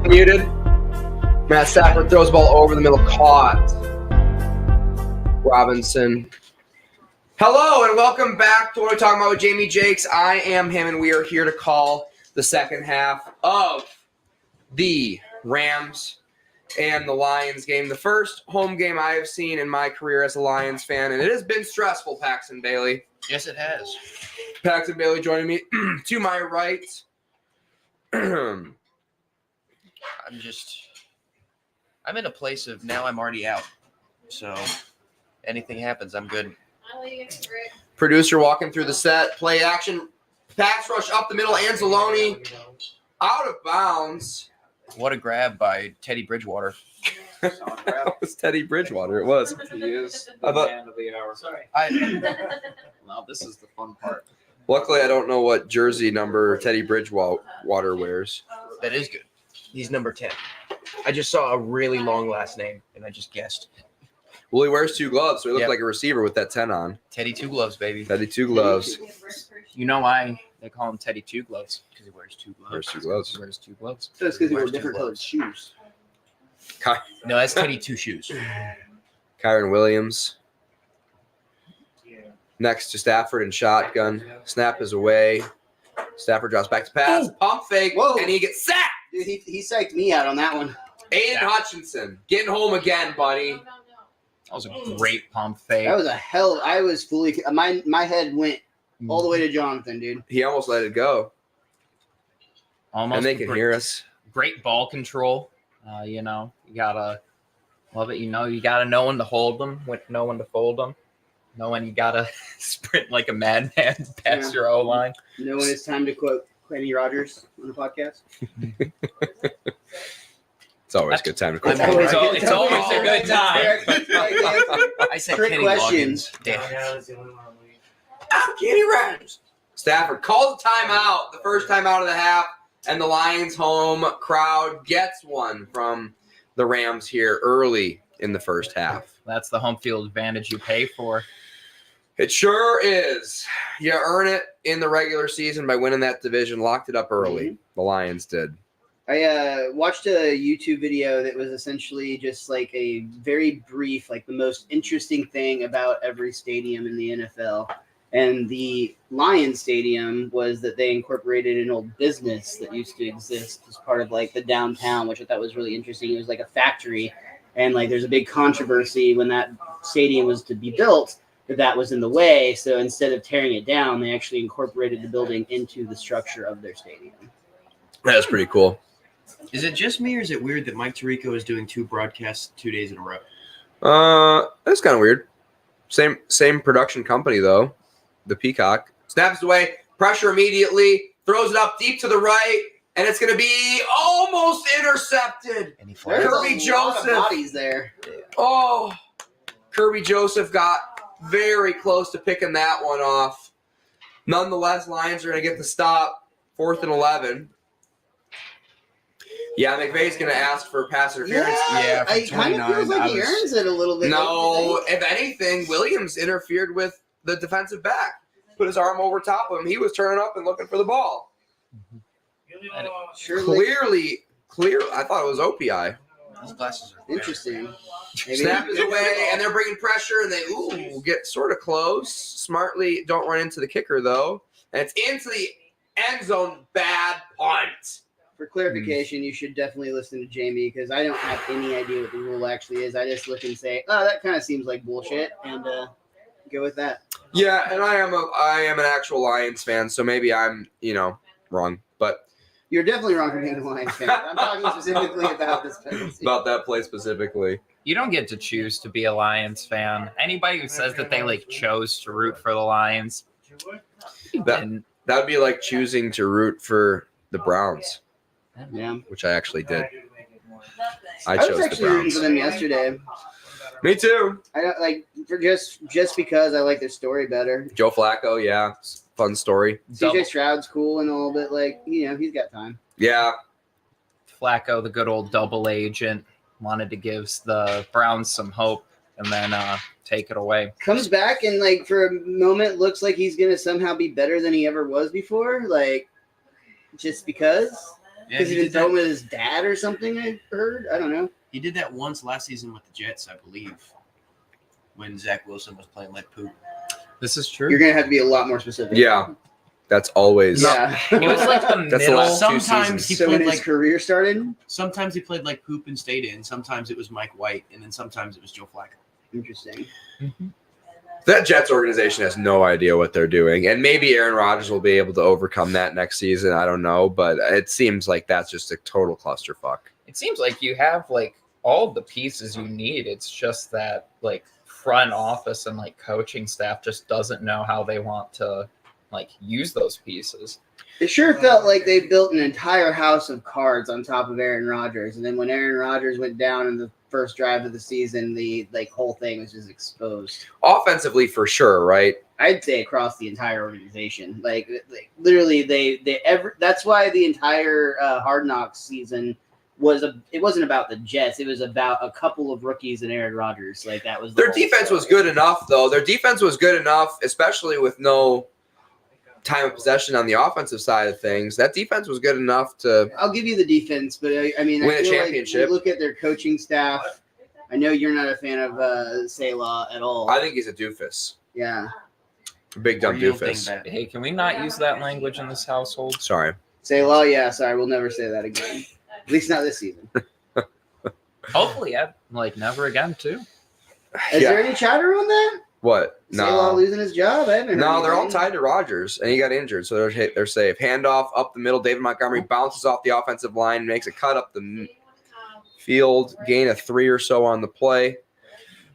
Muted. Matt Stafford throws the ball over the middle, caught. Robinson. Hello and welcome back to What We're Talking About with Jamie Jakes. I am him, and we are here to call the second half of the Rams and the Lions game. The first home game I have seen in my career as a Lions fan, and it has been stressful, Paxton Bailey. Yes, it has. Paxton Bailey joining me to my right. I'm in a place of now I'm already out. So anything happens, I'm good. Producer walking through the set. Play action. Pass rush up the middle. Anzalone out of bounds. What a grab by Teddy Bridgewater. That was Teddy Bridgewater. It was. He is I the thought- man of the hour. Sorry. Now this is the fun part. Luckily, I don't know what jersey number Teddy Bridgewater wears. That is good. He's number 10. I just saw a really long last name, and I just guessed. Well, he wears two gloves, so he looks Yep. like a receiver with that 10 on. Teddy Two Gloves, baby. Teddy two gloves. You know why they call him Teddy Two Gloves? Because he wears two gloves. Wears two gloves. He wears two gloves. So it's because he Wears wears two different colored gloves. shoes. No, that's Teddy Two Shoes. Kyron Williams. Next to Stafford and shotgun. Snap is away. Stafford drops back to pass. Pump fake. Whoa. And he gets sacked. Dude, he psyched me out on that one. Aiden Hutchinson getting home again, buddy. That was a great pump fake. That was a hell. I was fully. My head went all the way to Jonathan, dude. He almost let it go. Almost And they can great, hear us. Great ball control. You gotta love it. You gotta know when to hold them, know when to fold them, know when you gotta sprint like a madman past Yeah. your O line. You know when it's time to quote Kenny Rogers on the podcast? It's always a good time to quit. I'm It's always a good time. I said Trick Kenny questions. Loggins. Damn. I'm Kenny Rogers. Stafford calls a timeout, the first timeout of the half, and the Lions home crowd gets one from the Rams here early in the first half. That's the home field advantage you pay for. It sure is. You earn it in the regular season by winning that division. Locked it up early. The Lions did. I watched a YouTube video that was essentially just like a very brief, like the most interesting thing about every stadium in the NFL. And the Lions Stadium was that they incorporated an old business that used to exist as part of like the downtown, which I thought was really interesting. It was like a factory. And like there's a big controversy when that stadium was to be built that was in the way. So instead of tearing it down, they actually incorporated the building into the structure of their stadium. That was pretty cool. Is it just me, or is it weird that Mike Tirico is doing 2 broadcasts 2 days in a row? That's kind of weird. Same production company though. The Peacock. Snaps away. Pressure immediately. Throws it up deep to the right. And it's going to be almost intercepted. And he There's flags. Kirby a lot of Joseph. bodies there. Oh, Kirby Joseph got very close to picking that one off. Nonetheless, Lions are going to get the stop. 4th and 11. Yeah, McVay's going to ask for pass interference. Yeah, from it kind of 29, feels like I he was- earns it a little bit. No, if anything, Williams interfered with the defensive back. Put his arm over top of him. He was turning up and looking for the ball. Surely. Clear. I thought it was OPI. Those glasses are Interesting. Maybe Snap is away, and they're bringing pressure, and they get sort of close. Smartly, don't run into the kicker, though. And it's into the end zone. Bad punt. For clarification, you should definitely listen to Jamie because I don't have any idea what the rule actually is. I just look and say, "Oh, that kind of seems like bullshit," and go with that. Yeah, and I am an actual Lions fan, so maybe I'm, wrong. But You're definitely wrong for being a Lions fan. I'm talking specifically about this penalty. about that play specifically. You don't get to choose to be a Lions fan. Anybody who says that they chose to root for the Lions, That would be like choosing to root for the Browns, Yeah, which I actually did. I I was chose the actually rooting Browns. for them yesterday. Me too. I don't like for just because I like their story better. Joe Flacco, yeah, fun story. CJ Stroud's cool and a little bit like he's got time. Yeah, Flacco, the good old double agent, wanted to give the Browns some hope and then take it away. Comes back and like for a moment looks like he's gonna somehow be better than he ever was before. Like just because Yeah, he's he been did that- filming with his dad or something. I heard. I don't know. He did that once last season with the Jets, I believe, when Zach Wilson was playing like poop. This is true. You're gonna have to be a lot more specific. yeah, that's always. Yeah. It was like the That's the middle. last 2 Sometimes seasons. he So when played his like career started. sometimes he played like poop and stayed in. Sometimes it was Mike White, and then sometimes it was Joe Flacco. Interesting. That Jets organization has no idea what they're doing, and maybe Aaron Rodgers will be able to overcome that next season. I don't know, but it seems like that's just a total clusterfuck. It seems like you have all the pieces you need. It's just that front office and coaching staff just doesn't know how they want to use those pieces. It sure felt like they built an entire house of cards on top of Aaron Rodgers, and then when Aaron Rodgers went down in the first drive of the season, the whole thing was just exposed. Offensively, for sure, right? I'd say across the entire organization, literally, that's why the entire Hard Knocks season it wasn't about the Jets. It was about a couple of rookies and Aaron Rodgers. That was the Their whole defense was story. good enough, though. Their defense was good enough, especially with no time of possession on the offensive side of things. That defense was good enough to. I'll give you the defense, but I mean, Win a I feel championship. Like you look at their coaching staff. I know you're not a fan of Selah at all. I think he's a doofus, Yeah, a big dumb Real thing doofus. bad. Hey, can we not use that language in this household? Sorry. Selah. Yeah, sorry, we'll never say that again. At least not this season. Hopefully, never again too. Is there any chatter on that? What? Selah No. losing his job? I haven't heard No, they're all anything. tied to Rodgers, and he got injured, so they're safe. Handoff up the middle. David Montgomery bounces off the offensive line, makes a cut up the field, gain of 3 or so on the play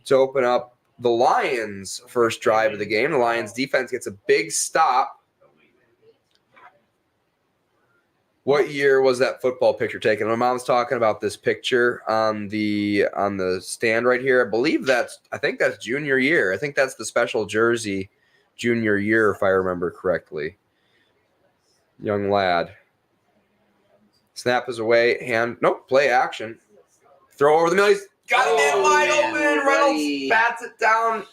to open up the Lions' first drive of the game. The Lions' defense gets a big stop. What year was that football picture taken? My mom's talking about this picture on the stand right here. I think that's junior year. I think that's the special jersey junior year, if I remember correctly. Young lad. Snap is away. Play action. Throw over the middle. He's got him in wide man, open. buddy. Reynolds bats it down.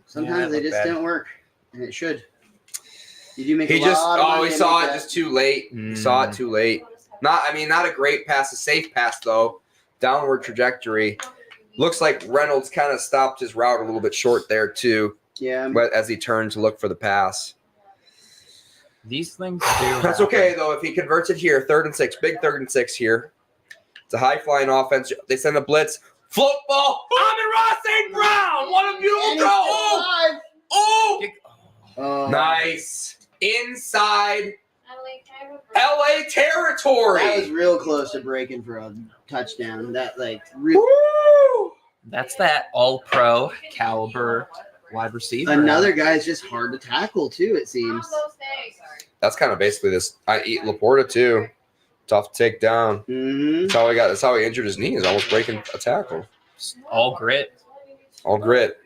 Sometimes they look just bad. don't work, and it should. Did you make He a just lot of money he to saw make it that? just too late. He saw it too late. Not a great pass, a safe pass though. Downward trajectory. Looks like Reynolds kind of stopped his route a little bit short there too, Yeah. but as he turned to look for the pass. These things do. That's happen. okay though. If he converts it here, 3rd and 6, big 3rd and 6 here. It's a high flying offense. They send a blitz. Float ball. Amon-Ra St. Brown. What a beautiful And throw. he's still Oh, alive. oh. Oh, Nice. Inside LA LA territory. That was real close to breaking for a touchdown. That real. Woo! That's that all-pro caliber wide receiver. Another guy's just hard to tackle too. It seems. That's kind of basically this. I eat Laporta too. Tough to take down. Mm-hmm. That's how he got. That's how he injured his knee. Is almost breaking a tackle. all grit. All grit.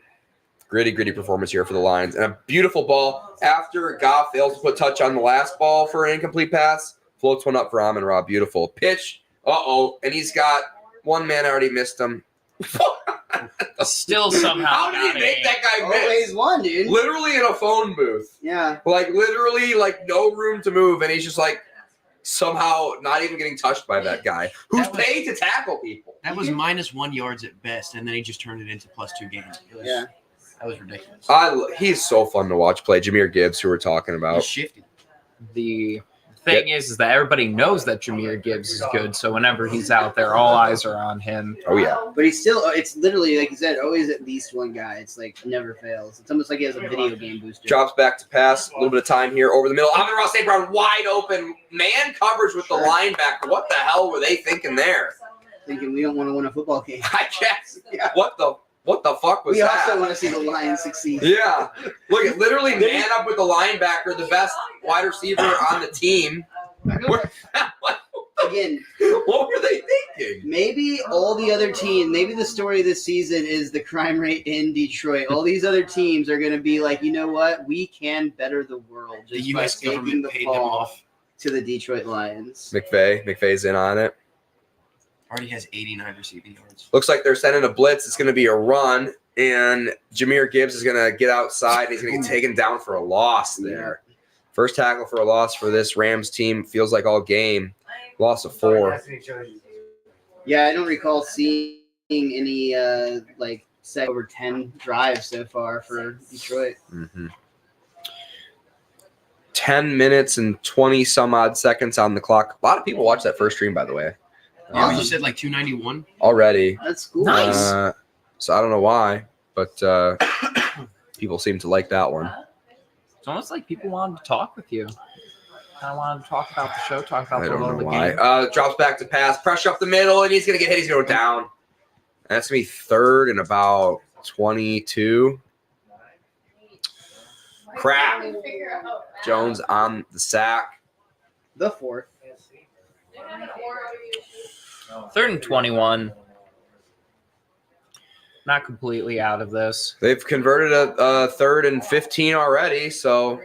Gritty performance here for the Lions. And a beautiful ball after Goff fails to put touch on the last ball for an incomplete pass. Floats one up for Amon-Ra. Beautiful. Pitch. Uh-oh. And he's got one man already missed him. Still somehow. How did got he make it. that guy Always miss? one, dude. Literally in a phone booth. Yeah. Like, literally, like, no room to move. And he's just, like, somehow not even getting touched by that guy who's That was- paid to tackle people. That was -1 yards at best, and then he just turned it into +2 games. It was, Yeah. That was ridiculous. He's so fun to watch play. Jameer Gibbs, who we're talking He's about. shifty. The thing is that everybody knows that Jameer Gibbs is good, so whenever he's out there, all eyes are on him. Oh, yeah. But he's still, it's literally, like you said, always at least one guy. It's like never fails. It's almost like he has a video game booster. Drops back to pass. A little bit of time here over the middle. Amon-Ra St. Brown wide open. Man coverage with the linebacker. What the hell were they thinking there? Thinking we don't want to win a football game. I guess. Yeah. What the fuck was We that? also want to see the Lions succeed. Yeah. Look at literally man up with the linebacker, the best wide receiver on the team. What Again, were they thinking? maybe all the other teams, maybe the story this season is the crime rate in Detroit. All these other teams are going to be like, you know what? We can better the world The just U.S. by taking government the paid them ball off. to the Detroit Lions. McVay's in on it. Already has 89 receiving yards. Looks like they're sending a blitz. It's going to be a run, and Jameer Gibbs is going to get outside. He's going to get taken down for a loss there. First tackle for a loss for this Rams team. Feels like all game. Loss of 4. Yeah, I don't recall seeing any like set over 10 drives so far for Detroit. Mm-hmm. 10 minutes and 20 some odd seconds on the clock. A lot of people watched that first stream, by the way. Yeah, you said like 291. Already. That's cool. Nice. So I don't know why, but people seem to like that one. It's almost like people wanted to talk with you. Kind of wanted to talk about the show, talk about I the don't love know of the why. game. Drops back to pass, pressure up the middle, and he's going to get hit. He's going to go down. That's going to be third and about 22. Crap. Jones on the sack. The fourth. 3rd and 21. Not completely out of this. They've converted a 3rd and 15 already, so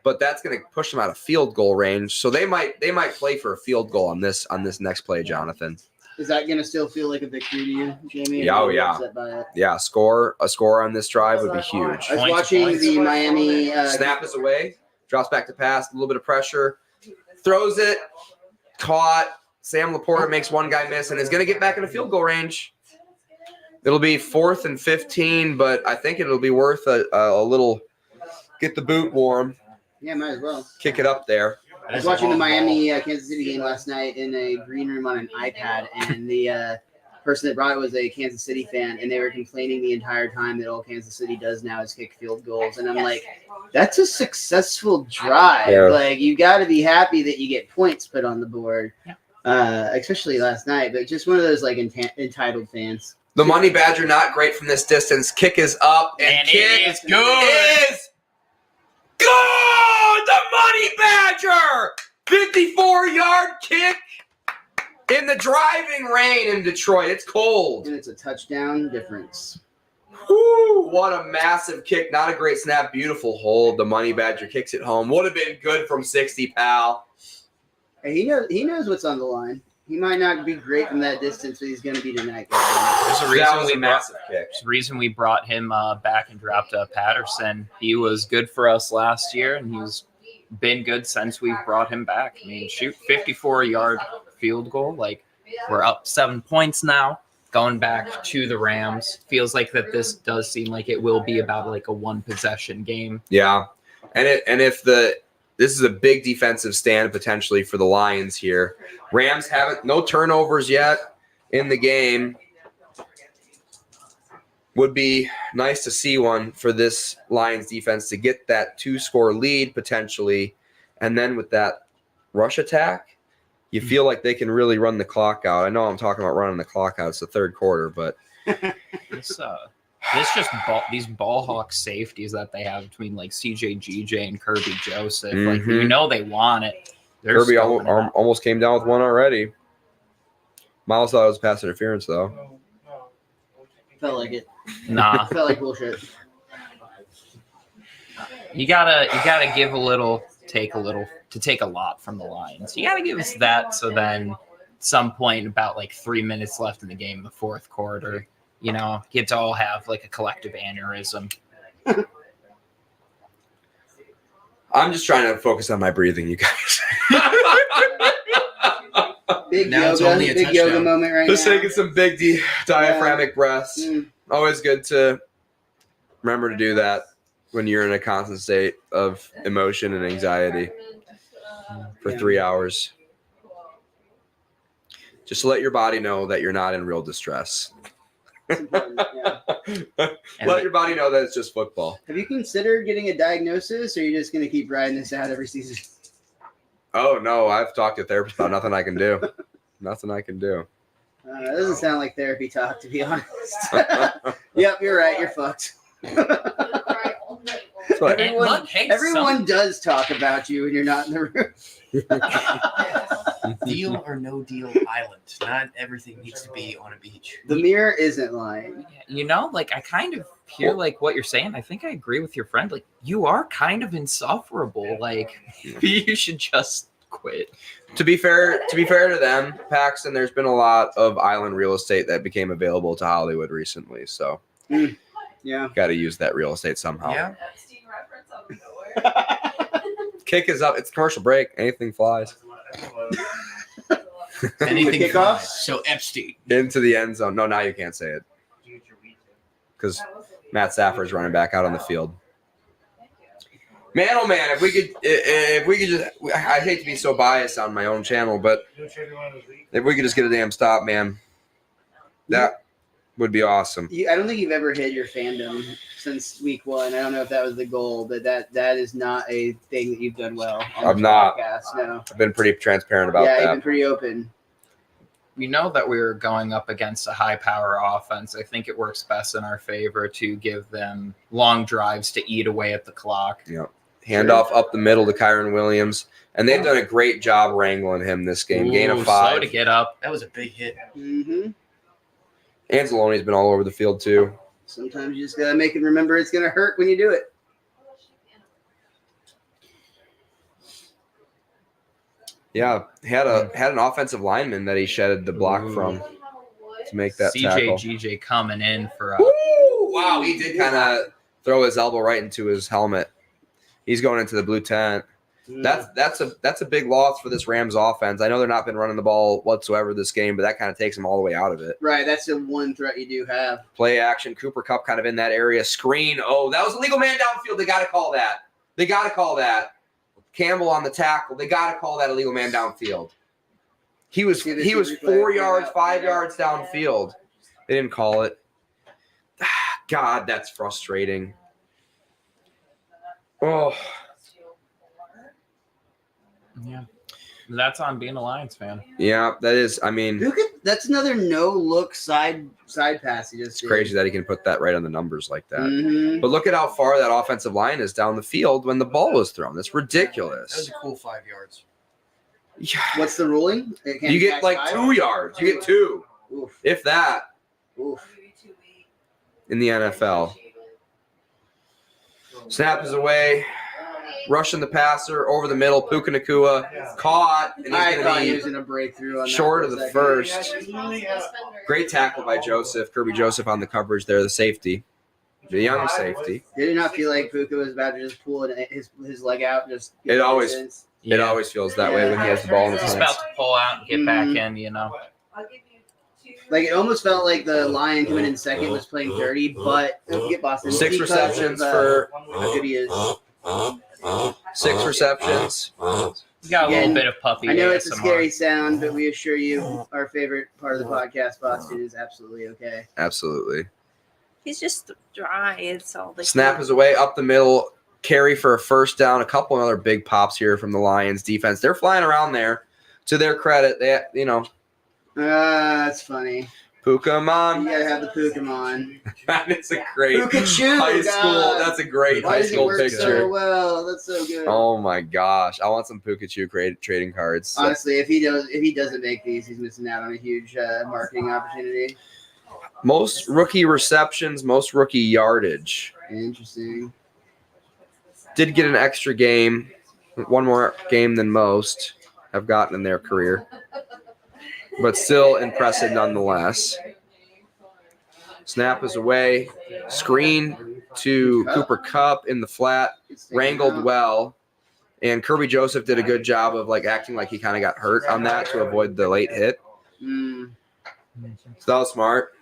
but that's going to push them out of field goal range. So they might play for a field goal on this next play, Jonathan. Is that going to still feel like a victory to you, Jamie? Yeah, oh, Are you yeah. upset by it? Yeah, a score on this drive would be huge. I was Points, watching points. the Miami. Snap is away, drops back to pass, a little bit of pressure, throws it, caught. Sam Laporta makes one guy miss and is going to get back into field goal range. It'll be 4th and 15, but I think it'll be worth a little get the boot warm, Yeah, might as well. kick it up there. I was watching the Miami Kansas City game last night in a green room on an iPad, and the person that brought it was a Kansas City fan, and they were complaining the entire time that all Kansas City does now is kick field goals. And I'm like, that's a successful drive. Yeah. Like, you got to be happy that you get points put on the board, Yeah. especially last night. But just one of those like entitled fans. The Money Badger not great from this distance. Kick is up And kick it is good. is good. The Money Badger, 54-yard kick in the driving rain in Detroit. It's cold. And it's a touchdown difference. Whew, what a massive kick. Not a great snap. Beautiful hold. The Money Badger kicks it home. Would have been good from 60, pal. Hey, he knows what's on the line. He might not be great from that distance, but he's going to be tonight. There's a That reason was we a brought, massive kick. there's a reason we brought him back and dropped Patterson. He was good for us last year, and he's been good since we've brought him back. I mean, shoot, 54-yard field goal. Like, we're up 7 points now. Going back to the Rams, feels like that this does seem like it will be about like a one-possession game. Yeah. This is a big defensive stand potentially for the Lions here. Rams no turnovers yet in the game. Would be nice to see one for this Lions defense to get that 2-score lead potentially. And then with that rush attack, you feel like they can really run the clock out. I know I'm talking about running the clock out. It's the third quarter, but This just these ball hawk safeties that they have between like CJ GJ and Kirby Joseph. Like Mhm. they want it. They're Kirby scoping it out. almost came down with one already. Miles thought it was pass interference though. Felt like it. Nah, Felt like bullshit. you gotta give a little, take a little to take a lot from the Lions. You gotta give us that. So then, at some point, about like 3 minutes left in the game, the fourth quarter, get to all have like a collective aneurysm. I'm just trying to focus on my breathing, you guys. Big Now it's yoga, only a big yoga touchdown. moment right Just now. taking some big diaphragmatic breaths. Mm. Always good to remember to do that when you're in a constant state of emotion and anxiety for 3 hours. Just to let your body know that you're not in real distress. It's important, yeah. Let your body know that it's just football. Have you considered getting a diagnosis, or are you just going to keep riding this out every season? Oh no, I've talked to a therapist about nothing I can do. Nothing I can do. That doesn't sound like therapy talk, to be honest. Yep, you're right. You're fucked. So, And Everyone- look, hey, Everyone does talk about you when you're not in the room. Deal or no deal island. Not everything needs to be on a beach. The mirror isn't lying. I kind of hear like what you're saying. I think I agree with your friend. Like, you are kind of insufferable. Like, maybe you should just quit. to be fair to them, Paxton, there's been a lot of island real estate that became available to Hollywood recently. So Yeah. got to use that real estate somehow. Yeah. Epstein reference out of nowhere. Kick is up. It's commercial break. Anything flies Anything Kickoff? flies. So Epstein. into the end zone. No, now you can't say it because Matt Stafford's running back out on the field. Man, oh man, if we could just, I hate to be so biased on my own channel, but if we could just get a damn stop, man, that would be awesome. I don't think you've ever hid your fandom since week one. I don't know if that was the goal, but that is not a thing that you've done well on I'm this not. podcast. No. I've been pretty transparent about Yeah, you've that. been pretty open. We know that we were going up against a high power offense. I think it works best in our favor to give them long drives to eat away at the clock. Handoff up the middle to Kyron Williams, and they've done a great job wrangling him this game. Gain Ooh, of slow 5. to get up. That was a big hit. Mm-hmm. Anzalone's been all over the field too. Sometimes you just gotta make it remember it's gonna hurt when you do it. Yeah, had an offensive lineman that he shedded the block from to make that tackle. CJ GJ coming in for Woo! Wow, he did kind of throw his elbow right into his helmet. He's going into the blue tent. That's a big loss for this Rams offense. I know they're not been running the ball whatsoever this game, but that kind of takes them all the way out of it. Right. That's the one threat you do have. Play action, Cooper Kupp kind of in that area. Screen. Oh, that was a legal man downfield. They got to call that. Campbell on the tackle. They got to call that a legal man downfield. He was See, this 4 is replay yards, out. 5 yards downfield. They didn't call it. God, that's frustrating. Oh, yeah. That's on being a Lions fan. yeah, that is. I mean, That's another no look side pass. He just it's crazy that he can put that right on the numbers like that. Mm-hmm. But look at how far that offensive line is down the field when the ball was thrown. That's That was ridiculous. a cool 5 yards. Yeah. What's the ruling? It can't You be get like back 2 yards. You get 2, Oof. if that, Oof. in the NFL. Snap is away. Rushing the passer over the middle. Puka Nacua caught, and I he's thought going he to was in a breakthrough on short that of for the a first. Great tackle by Joseph. Kirby Joseph on the coverage there, the safety. The young safety. Did it not feel like Puka was about to just pull his leg out? Just It always- distance? It always feels that way when he has the ball in his He's hands. about to pull out and get back in, Like it almost felt like the Lion coming in second was playing dirty, but get Boston 6 because receptions of, for how good he is. 6 receptions. You got a little Again, bit of puppy I know it's a ASMR. scary sound, but we assure you, our favorite part of the podcast, Boston, is absolutely okay. Absolutely. He's just dry. It's all the Snap is away up the middle. Carry for a first down. A couple other big pops here from the Lions defense. They're flying around there. To their credit, they That's funny. You Pokemon. gotta have the Pokemon. That is a great Pikachu. high school. God. That's a great Why high does it school work picture. so well? That's so good. Oh my gosh, I want some Pikachu trading cards. Honestly, if he doesn't make these, he's missing out on a huge marketing opportunity. Most rookie receptions, most rookie yardage. Interesting. Did get an extra game, one more game than most have gotten in their career, but still impressive nonetheless. Snap is away. Screen to Cooper Kupp in the flat. Wrangled well. And Kirby Joseph did a good job of like acting like he kind of got hurt on that to avoid the late hit. Mm. So that was smart.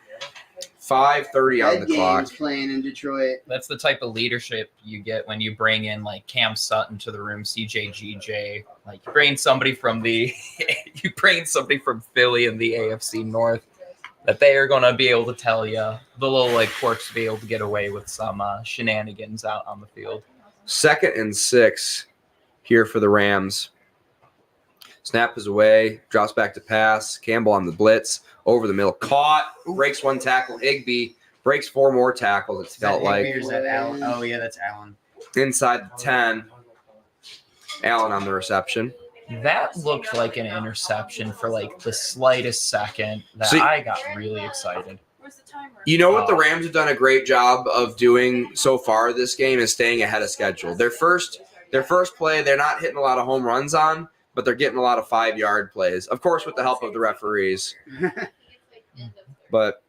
5:30 on Head the clock. games playing in Detroit. That's the type of leadership you get when you bring in like Cam Sutton to the room, CJ GJ. Like you bring somebody from Philly in the AFC North, that they are going to be able to tell you the little like quirks to be able to get away with some shenanigans out on the field. 2nd and 6 here for the Rams. Snap is away, drops back to pass. Campbell on the blitz, over the middle, caught, breaks one tackle. Higbee breaks 4 more tackles, it felt like. Is that Allen? Oh, yeah, that's Allen. Inside the 10. Allen on the reception. That looked like an interception for like the slightest second that See- I got really excited. Where's the timer? You know what the Rams have done a great job of doing so far this game is staying ahead of schedule. Their first play, they're not hitting a lot of home runs on, but they're getting a lot of 5-yard plays. Of course, with the help of the referees. But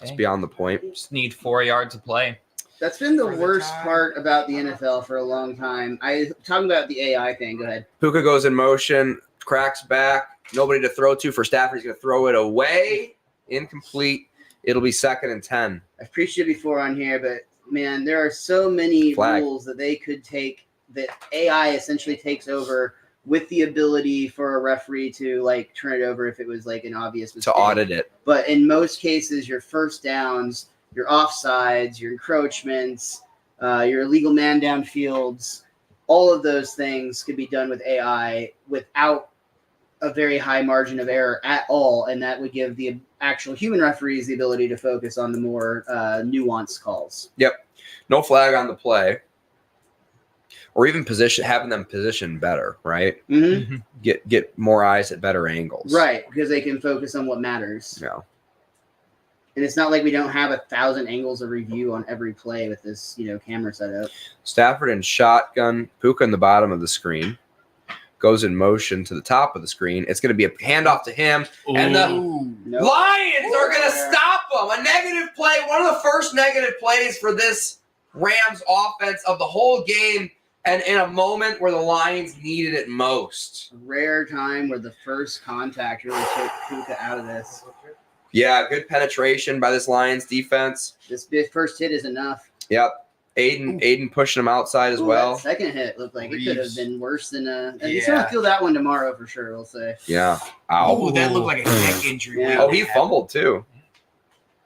it's beyond the point. Just need 4 yards of play. That's been the worst part about the NFL for a long time. Talking about the AI thing. Go ahead. Puka goes in motion, cracks back, nobody to throw to for Stafford. He's going to throw it away. Incomplete. It'll be 2nd and 10. I've preached it before on here, but man, there are so many Flag. rules that they could take that AI essentially takes over with the ability for a referee to like turn it over if it was like an obvious mistake. To audit it. But in most cases, your first downs, your offsides, your encroachments, your illegal man downfields, all of those things could be done with AI without a very high margin of error at all, and that would give the actual human referees the ability to focus on the more nuanced calls. Yep. No flag on the play. Or even having them position better, right? Mm-hmm. Get more eyes at better angles. Right, because they can focus on what matters. Yeah. And it's not like we don't have 1,000 angles of review on every play with this, camera setup. Stafford in shotgun. Puka in the bottom of the screen. Goes in motion to the top of the screen. It's going to be a handoff to him. And the Nope. Lions are going to stop them. A negative play, one of the first negative plays for this Rams offense of the whole game, and in a moment where the Lions needed it most. A rare time where the first contact really took Puka out of this. Yeah, good penetration by this Lions defense. This first hit is enough. Yep. Aiden pushing him outside as Ooh, well. that second hit looked like it could have Reeves. been worse than and he's going to Yeah. feel that one tomorrow for sure, we'll say. Yeah. Oh, Ow. that looked like a neck injury. Yeah. Oh, he fumbled too.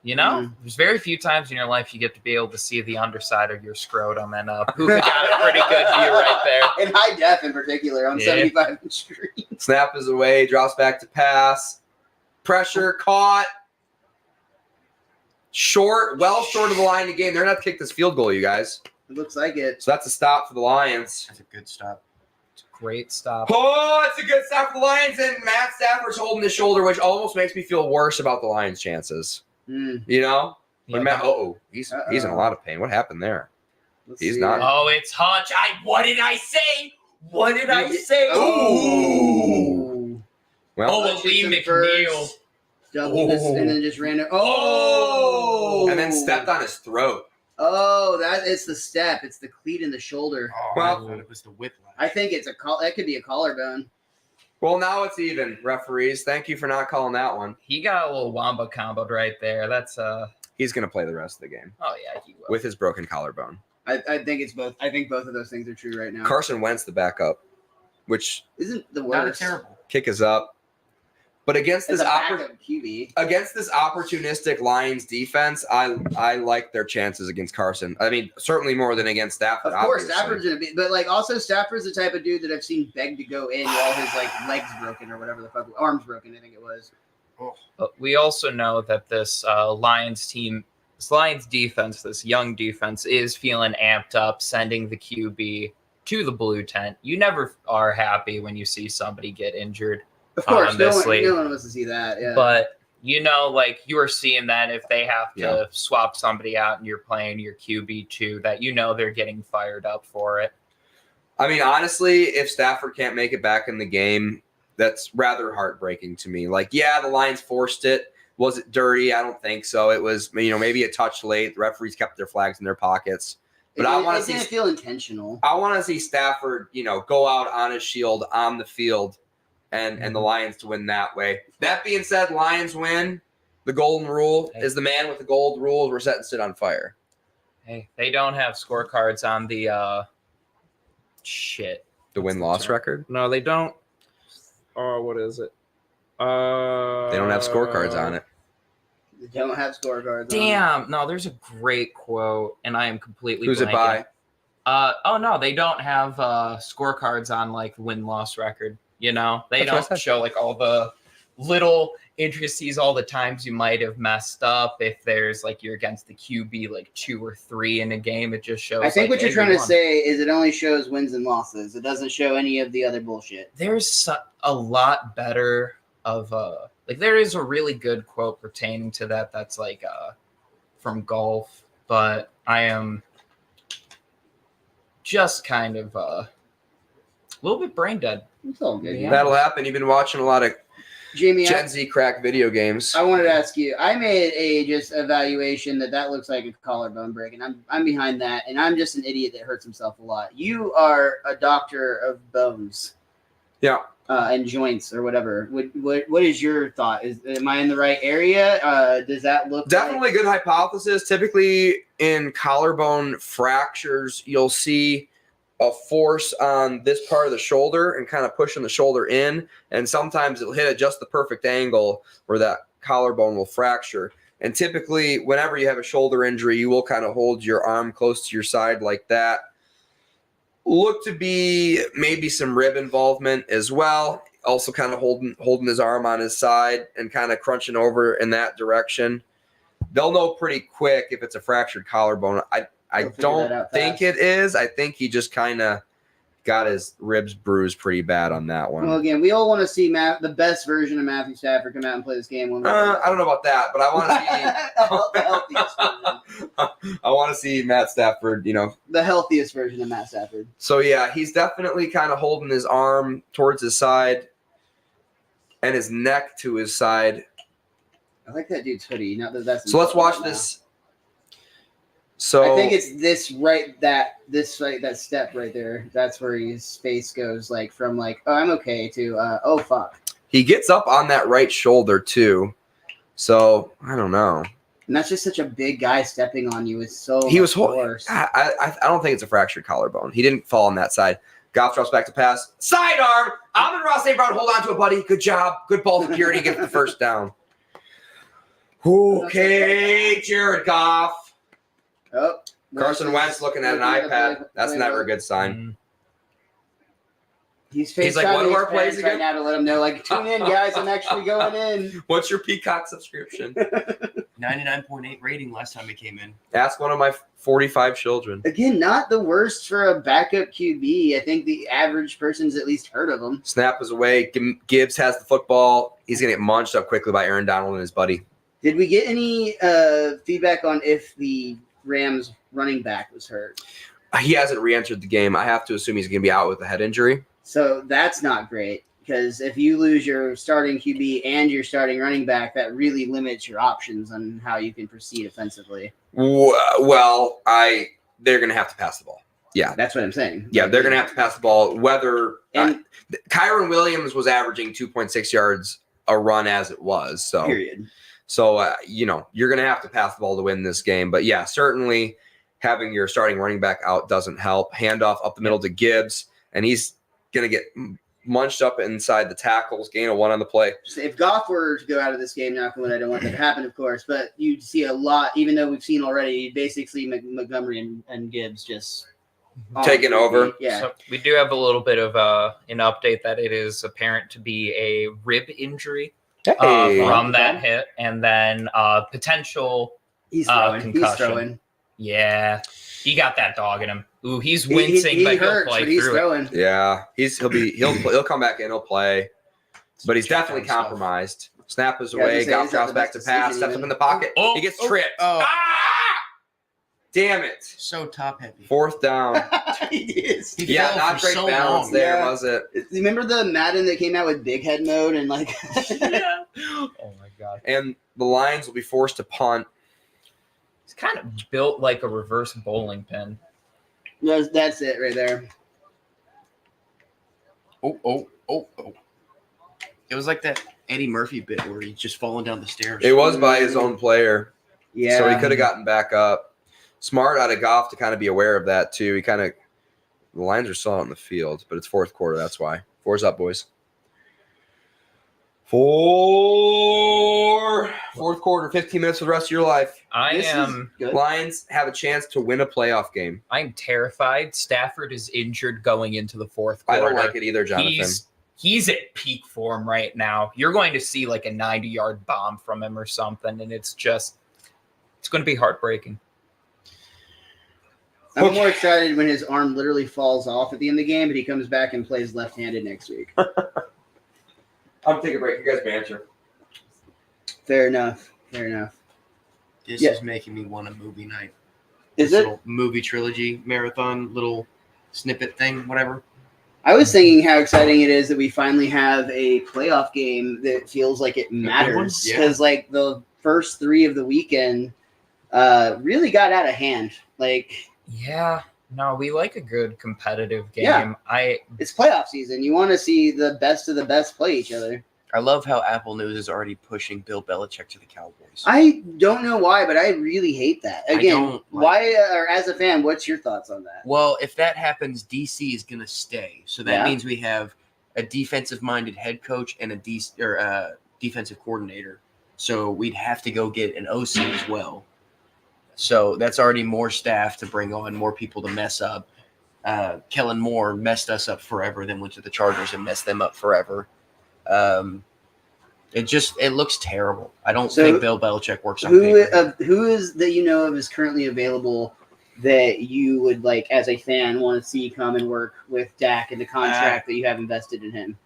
You know, Mm. there's very few times in your life you get to be able to see the underside of your scrotum, and Puka got a pretty good view right there. In high def in particular on Yeah. 75-inch screen. Snap is away, drops back to pass. Pressure, caught. Short, well short of the line of the game. They're going to have to kick this field goal, you guys. It looks like it. So that's a stop for the Lions. That's a good stop. Great stop. Oh, it's a good stop for the Lions, and Matt Stafford's holding his shoulder, which almost makes me feel worse about the Lions' chances. Mm, You know? But Yeah. Matt, he's in a lot of pain. What happened there? let's He's see not- it. Oh, it's Hutch. What did I say? What did I say? Oh. Well, Oh, Hutch Lee hits him McNeil. first, doubled this, and then just ran it. Oh. and then stepped on his throat. Oh, it's the step. It's the cleat in the shoulder. Oh, Well- I thought it was the whiplash. I think it's that could be a collarbone. Well, now it's even, referees. Thank you for not calling that one. He got a little wombo comboed right there. That's He's going to play the rest of the game Oh yeah, he will. with his broken collarbone. I think it's both. I think both of those things are true right now. Carson Wentz, the backup, which Isn't the Not worst. terrible. kick is up. But against As this a backup QB. opportunistic Lions defense, I like their chances against Carson. I mean, certainly more than against Stafford. Of course, obviously. Stafford's gonna be, but like also Stafford's the type of dude that I've seen beg to go in while his like legs broken or whatever the fuck, arms broken. I think it was. But we also know that this Lions team, this Lions defense, this young defense is feeling amped up, sending the QB to the blue tent. You never are happy when you see somebody get injured. Of course, no Obviously. one wants to see that. Yeah. But, like you are seeing that if they have to Yeah. swap somebody out and you're playing your QB2, that they're getting fired up for it. I mean, honestly, if Stafford can't make it back in the game, that's rather heartbreaking to me. Like, yeah, the Lions forced it. Was it dirty? I don't think so. It was, maybe a touch late. The referees kept their flags in their pockets. But I want to see. It didn't feel intentional. I want to see Stafford, go out on his shield on the field, and the Lions to win that way. That being said, Lions win. The golden rule is the man with the gold rules. We're setting Sid on fire. Hey, they don't have scorecards on the shit. The win-loss record. No, they don't. Oh, what is it? They don't have scorecards on it. They don't have scorecards. Damn. No, there's a great quote, and I am completely Who's it by? Oh no, they don't have scorecards on like win-loss record. They That's what I don't said. show like all the little intricacies, all the times you might have messed up. If there's like you're against the QB like 2 or 3 in a game, it just shows. I think like, what you're hey, trying you to won. say is it only shows wins and losses. It doesn't show any of the other bullshit. There's a lot better of there is a really good quote pertaining to that. That's like from golf, but I am just kind of a little bit brain dead. It's all good. Yeah. That'll happen. You've been watching a lot of Jamie, Gen Z crack video games. I wanted to ask you. I made a just evaluation that looks like a collarbone break, and I'm behind that. And I'm just an idiot that hurts himself a lot. You are a doctor of bones, Yeah. and joints or whatever. What is your thought? Am I in the right area? Does that look Definitely a good hypothesis. Typically in collarbone fractures, you'll see a force on this part of the shoulder and kind of pushing the shoulder in. And sometimes it'll hit at just the perfect angle where that collarbone will fracture. And typically, whenever you have a shoulder injury, you will kind of hold your arm close to your side like that. Look to be maybe some rib involvement as well. Also kind of holding his arm on his side and kind of crunching over in that direction. They'll know pretty quick if it's a fractured collarbone. I They'll figure that don't out think fast. it is. I think he just kind of got his ribs bruised pretty bad on that one. Well, again, we all want to see the best version of Matthew Stafford come out and play this game. I don't know about that, but I want The healthiest version. to see. I want to see Matt Stafford. The healthiest version of Matt Stafford. So yeah, he's definitely kind of holding his arm towards his side and his neck to his side. I like that dude's hoodie. Not that that's. So let's watch right now. this. So I think it's that step right there. That's where his face goes from oh, I'm okay to oh fuck. he gets up on that right shoulder too. So I don't know. And that's just such a big guy stepping on you. It's so He was much holding. worse. I don't think it's a fractured collarbone. He didn't fall on that side. Goff drops back to pass. Sidearm. Amon-Ra St. Brown, hold on to it, buddy. Good job. Good ball security. Get the first down. Okay, Jared Goff. Oh, Carson Wentz looking at an iPad. That's never a good sign. He's like, what FaceTiming are our his plays parents right again? now to let him know, tune in, guys. I'm actually going in. What's your Peacock subscription? 99.8 rating last time it came in. Ask one of my 45 children. Again, not the worst for a backup QB. I think the average person's at least heard of him. Snap is away. Gibbs has the football. He's going to get munched up quickly by Aaron Donald and his buddy. Did we get any feedback on if the Rams running back was hurt? He hasn't re-entered the game. I have to assume he's going to be out with a head injury. So that's not great because if you lose your starting QB and your starting running back, that really limits your options on how you can proceed offensively. Well, they're going to have to pass the ball. Yeah. That's what I'm saying. Yeah, they're going to have to pass the ball. And Kyron Williams was averaging 2.6 yards a run as it was. So, period. So, you're going to have to pass the ball to win this game. But, yeah, certainly having your starting running back out doesn't help. Handoff up the middle to Gibbs, and he's going to get munched up inside the tackles, gain of 1 on the play. If Goff were to go out of this game, knock on wood, I don't want that to happen, of course, but you'd see a lot, even though we've seen already, basically Montgomery and Gibbs just Taking over. Yeah. So we do have a little bit of an update that it is apparent to be a rib injury Hey. from that hit, and then potential. He's throwing. He's concussion. throwing. Yeah, he got that dog in him. Ooh, he's He wincing, but he'll hurts, play but he's through it. throwing. Yeah, he'll come back in. He'll play, but he's Check definitely down stuff. compromised. Snap is Yeah, I was away. gonna say, Goff is that drops the back to best pass. decision Steps up even? in the pocket. Oh, He gets tripped. Oh, Damn it! so top heavy. Fourth down. He is. He Yeah, fell not for great so balance long. there, Yeah. was it? Remember the Madden that came out with big head mode and like Yeah. Oh my god. And the Lions will be forced to punt. He's kind of built like a reverse bowling pin. that's it right there. Oh. It was like that Eddie Murphy bit where he's just falling down the stairs. It was by his own player, Yeah. so he could have gotten back up. Smart out of Goff to kind of be aware of that too. The Lions are still out in the field, but it's fourth quarter. That's why. 4's up, boys. Fourth quarter, 15 minutes for the rest of your life. I This is am good. Lions have a chance to win a playoff game. I'm terrified. Stafford is injured going into the fourth I quarter. don't like it either, Jonathan. He's at peak form right now. You're going to see like a 90-yard bomb from him or something, and it's going to be heartbreaking. I'm more excited when his arm literally falls off at the end of the game, but he comes back and plays left-handed next week. I'm taking a break. You guys banter. Fair enough. This Yeah. is making me want a movie night. Is This it? little movie trilogy marathon little snippet thing, whatever. I was thinking how exciting it is that we finally have a playoff game that feels like it matters. Yeah. Because like the first 3 of the weekend really got out of hand. Like Yeah. No, we like a good competitive game. Yeah. it's playoff season. You want to see the best of the best play each other. I love how Apple News is already pushing Bill Belichick to the Cowboys. I don't know why, but I really hate that. I Again, don't like why or as a fan, what's your thoughts on that? Well, if that happens, DC is going to stay. So that Yeah. means we have a defensive-minded head coach and a defensive coordinator. So we'd have to go get an OC as well. So that's already more staff to bring on, more people to mess up. Kellen Moore messed us up forever, then went to the Chargers and messed them up forever. It looks terrible. I don't So think Bill Belichick works on Who paper. who is that you know of is currently available that you would like as a fan want to see come and work with Dak in the contract that you have invested in him?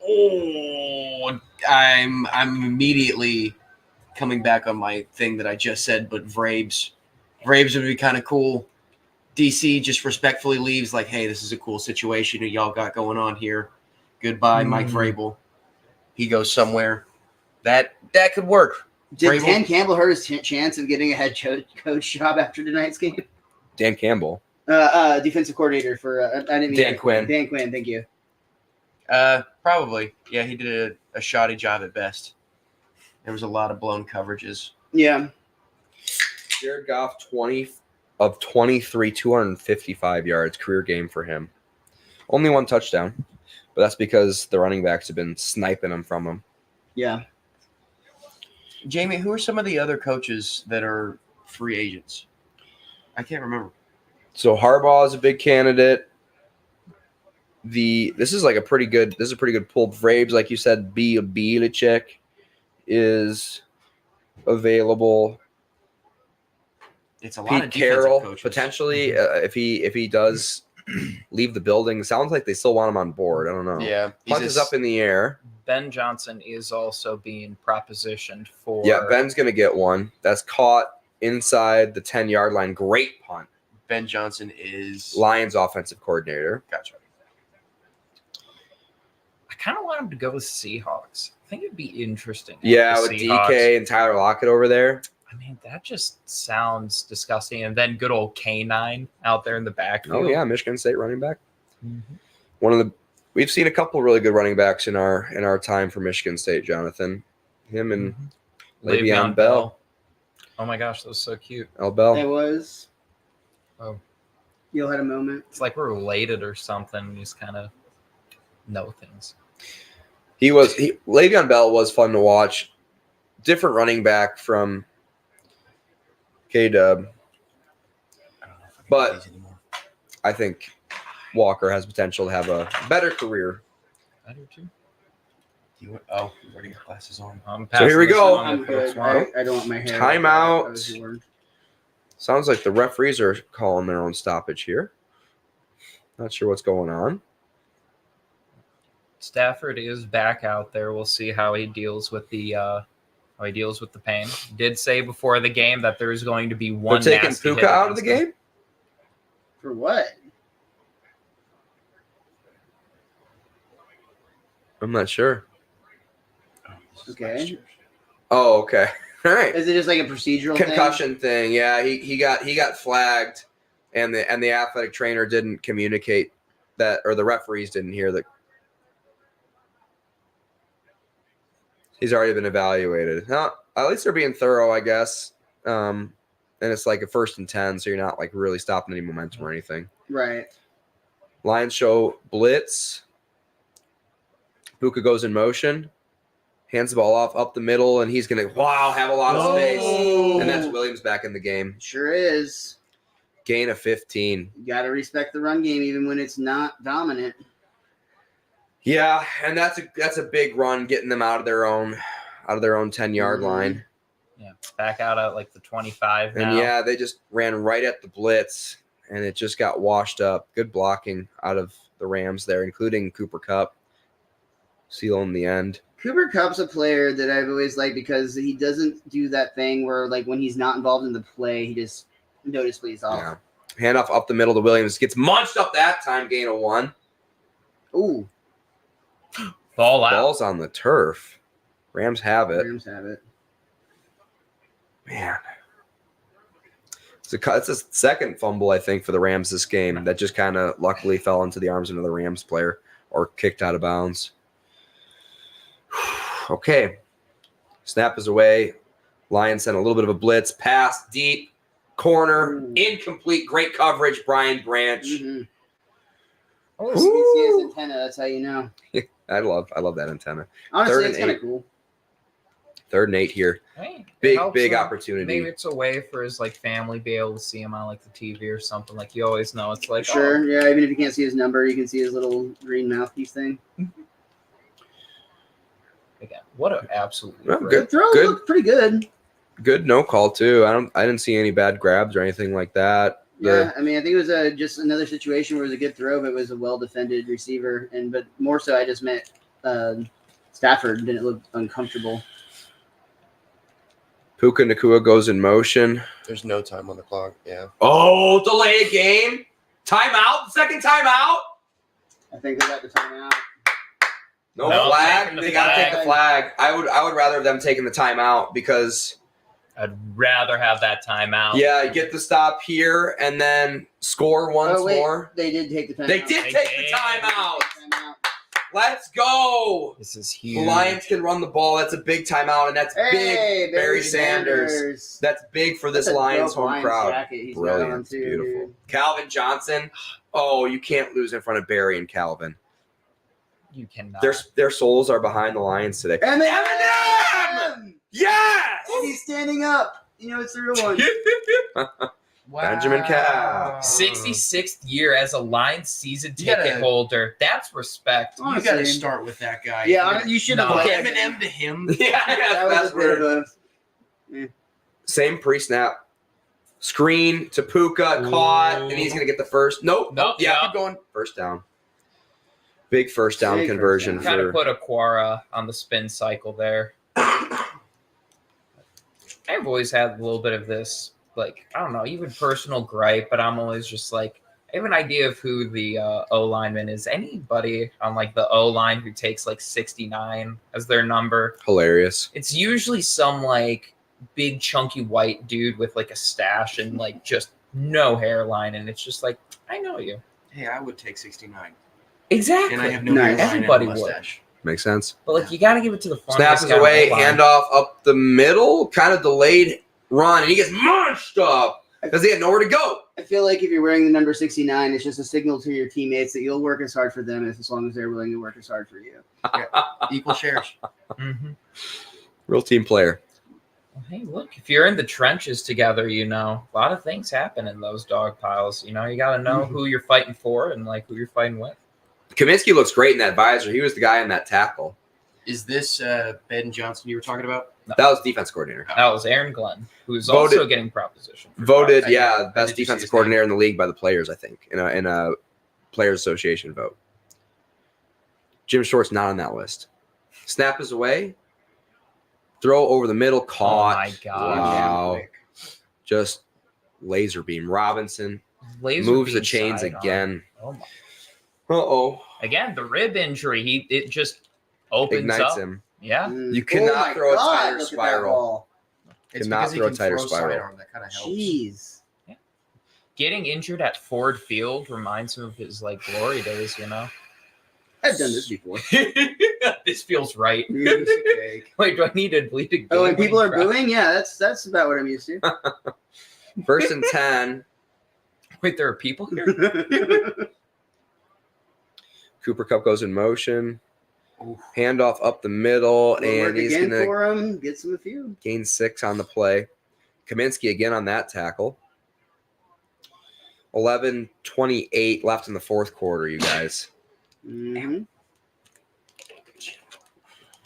Oh, I'm immediately coming back on my thing that I just said, but Vrabes would be kind of cool. DC just respectfully leaves, like, hey, this is a cool situation that y'all got going on here. Goodbye, Mike Vrabel. He goes somewhere. That could work. Did Vrabel? Dan Campbell hurt his chance of getting a head coach job after tonight's game? Dan Campbell. Defensive coordinator for I didn't mean Dan Quinn. Dan Quinn, thank you. Probably. Yeah, he did a shoddy job at best. There was a lot of blown coverages. Yeah, Jared Goff, 20 of 23, 255 yards, career game for him. Only 1 touchdown, but that's because the running backs have been sniping them from him. yeah. Jamie, who are some of the other coaches that are free agents? I can't remember. So Harbaugh is a big candidate. This is a pretty good pull. Vrabes, like you said, Belichick is available. It's a lot Pete of defensive Carroll coaches. potentially if he does leave the building. Sounds like they still want him on board. I don't know. Yeah. Punt is up in the air. Ben Johnson is also being propositioned for. Yeah, Ben's gonna get one. That's caught inside the 10-yard line. Great punt. Ben Johnson is Lions offensive coordinator. Gotcha. I kind of want him to go with Seahawks. I think it'd be interesting. Yeah, The with Seahawks. DK and Tyler Lockett over there. I mean, that just sounds disgusting. And then good old K9 out there in the backfield. Oh yeah, Michigan State running back. Mhm. We've seen a couple really good running backs in our time for Michigan State, Jonathan. Him and Le'Veon Bell. Oh my gosh, that was so cute. L. Bell. It was. Oh. You had a moment. It's like we're related or something. We just kind of know things. Le'Veon Bell was fun to watch. Different running back from K-Dub. I don't know if I can But- do these anymore. I think Walker has potential to have a better career. I do too. You already got glasses on. So here we go. I'm good. I don't want my hair. Timeout. I was warned. Sounds like the referees are calling their own stoppage here. Not sure what's going on. Stafford is back out there. We'll see how he deals with the pain. Did say before the game that there is going to be one. They're taking nasty Puka hit out of the against him. game? For what? I'm not sure. Okay. Oh, okay. All right. Is it just like a procedural Concussion thing. Yeah, he got flagged, and the athletic trainer didn't communicate that, or the referees didn't hear that. He's already been evaluated. No, at least they're being thorough, I guess. And it's like a 1st and 10, so you're not like really stopping any momentum or anything. thing? Right. Lions show blitz. Puka goes in motion, hands the ball off up the middle, and he's gonna have a lot of space. And that's Williams back in the game. Sure is. Gain of 15. You got to respect the run game even when it's not dominant. Yeah, and that's a big run, getting them out of their own 10-yard Mhm. line. Yeah, back out at like the 25 now. And yeah, they just ran right at the blitz, and it just got washed up. Good blocking out of the Rams there, including Cooper Kupp. Seal in the end. Cooper Kupp's a player that I've always liked because he doesn't do that thing where, like, when he's not involved in the play, he just noticeably is off. Yeah. Handoff up the middle to Williams. Gets munched up that time, gain of 1. Ooh, Ball out. Ball's on the turf. Rams have it. Rams have it. Man. It's a second fumble, I think, for the Rams this game that just kind of luckily fell into the arms of another Rams player or kicked out of bounds. Okay. Snap is away. Lions sent a little bit of a blitz. Pass, deep, corner, Ooh. incomplete. Great coverage, Brian Branch. Mm-hmm. Oh, You can see his antenna. That's how you know. I love that antenna. Honestly, Third it's and kind of 8. cool. 3rd and 8 here. hey, it Big helps him. opportunity. Maybe it's a way for his like family be able to see him on like the TV or something. Like you always know, it's like Sure. oh, Yeah. Even if you can't see his number, you can see his little green mouthpiece thing. again, what an absolute Well, great- good. The throw Good. looked pretty good. Good no call too. I didn't see any bad grabs or anything like that. Yeah, I mean, I think it was just another situation where it was a good throw, but it was a well-defended receiver. But more so, I just meant Stafford didn't look uncomfortable. Puka Nacua goes in motion. There's no time on the clock. Yeah. Oh, delay a game. Timeout. Second timeout. I think they got the timeout. No, No, flag. taking the They got to take the flag. I would rather them taking the timeout because I'd rather have that timeout. yeah, you get the stop here and then score once Oh, wait. more. They did take the timeout. They did They take did. the timeout. Timeout. Let's go. This is The huge. Lions can run the ball. That's a big timeout, and that's Hey, big. Barry Sanders. That's big for this That's a Lions dope home Lions crowd. jacket he's got Brilliant. on, too, Beautiful. dude. Calvin Johnson. Oh, you can't lose in front of Barry and Calvin. You cannot. Their souls are behind the Lions today. Eminem! Yes! And he's standing up. You know, it's the real one. Benjamin Cow. 66th year as a Lions season You gotta- ticket holder. That's respect. You got to Honestly. start with that guy. Yeah, you should have. No. put Eminem to him. Yeah, That was that's a bit where of a. same pre-snap. Screen to Puka, caught, and he's gonna get the first. Nope. Nope, Yeah, yeah. keep going. First down. Big first down Big first conversion down. Kind for of put Aquara on the spin cycle there. I've always had a little bit of this, like, I don't know, even personal gripe, but I'm always just like, I have an idea of who the O lineman is. Anybody on like the O line who takes like 69 as their number, hilarious. it's usually some like big chunky white dude with like a stash and like just no hairline, and it's just like, I know you. Hey, I would take 69. Exactly. And I have no Nice. hairline and a Everybody would. mustache. Makes sense. But like you got to give it to the Snap funniest is guy on away, the line. handoff up the middle, kind of delayed run, and he gets munched up because he had nowhere to go. I feel like if you're wearing the number 69, it's just a signal to your teammates that you'll work as hard for them as long as they're willing to work as hard for you. Equal shares. Mhm. Real team player. Well, hey, look, if you're in the trenches together, you know, a lot of things happen in those dog piles. You know, you got to know who you're fighting for and like who you're fighting with. Kaminsky looks great in that visor. He was the guy in that tackle. Is this Ben Johnson you were talking about? That was defense coordinator. That was Aaron Glenn, who's Voted- also getting proposition. for Voted, jobs. yeah, I best did see defensive his coordinator in the league by the players, I think, in a Players Association vote. Jim Short's not on that list. Snap is away. Throw over the middle, caught. Oh my God. Wow. Just laser beam. Robinson Laser moves the beam chains sidearm. again. Oh my. Uh-oh. Again, the rib injury, it just opens Ignites up. him. Yeah. You cannot my throw a God, tighter look at that spiral. ball. It's Cannot because he throw a can tighter throw spiral. sidearm. That kind of helps. Jeez. Getting injured at Ford Field reminds him of his like glory days, you know. I've done this before. This feels right. Okay. Wait, do I need to bleed a Oh, and game people are winning booing? Yeah, that's about what I'm used to. First and 10. Wait, there are people here? Cooper Cup goes in motion. Oof. Handoff up the middle, Little work and he's again going to for him. Gets him a few. gain 6 on the play. Kaminsky again on that tackle. 11:28 left in the fourth quarter, you guys. Mm-hmm.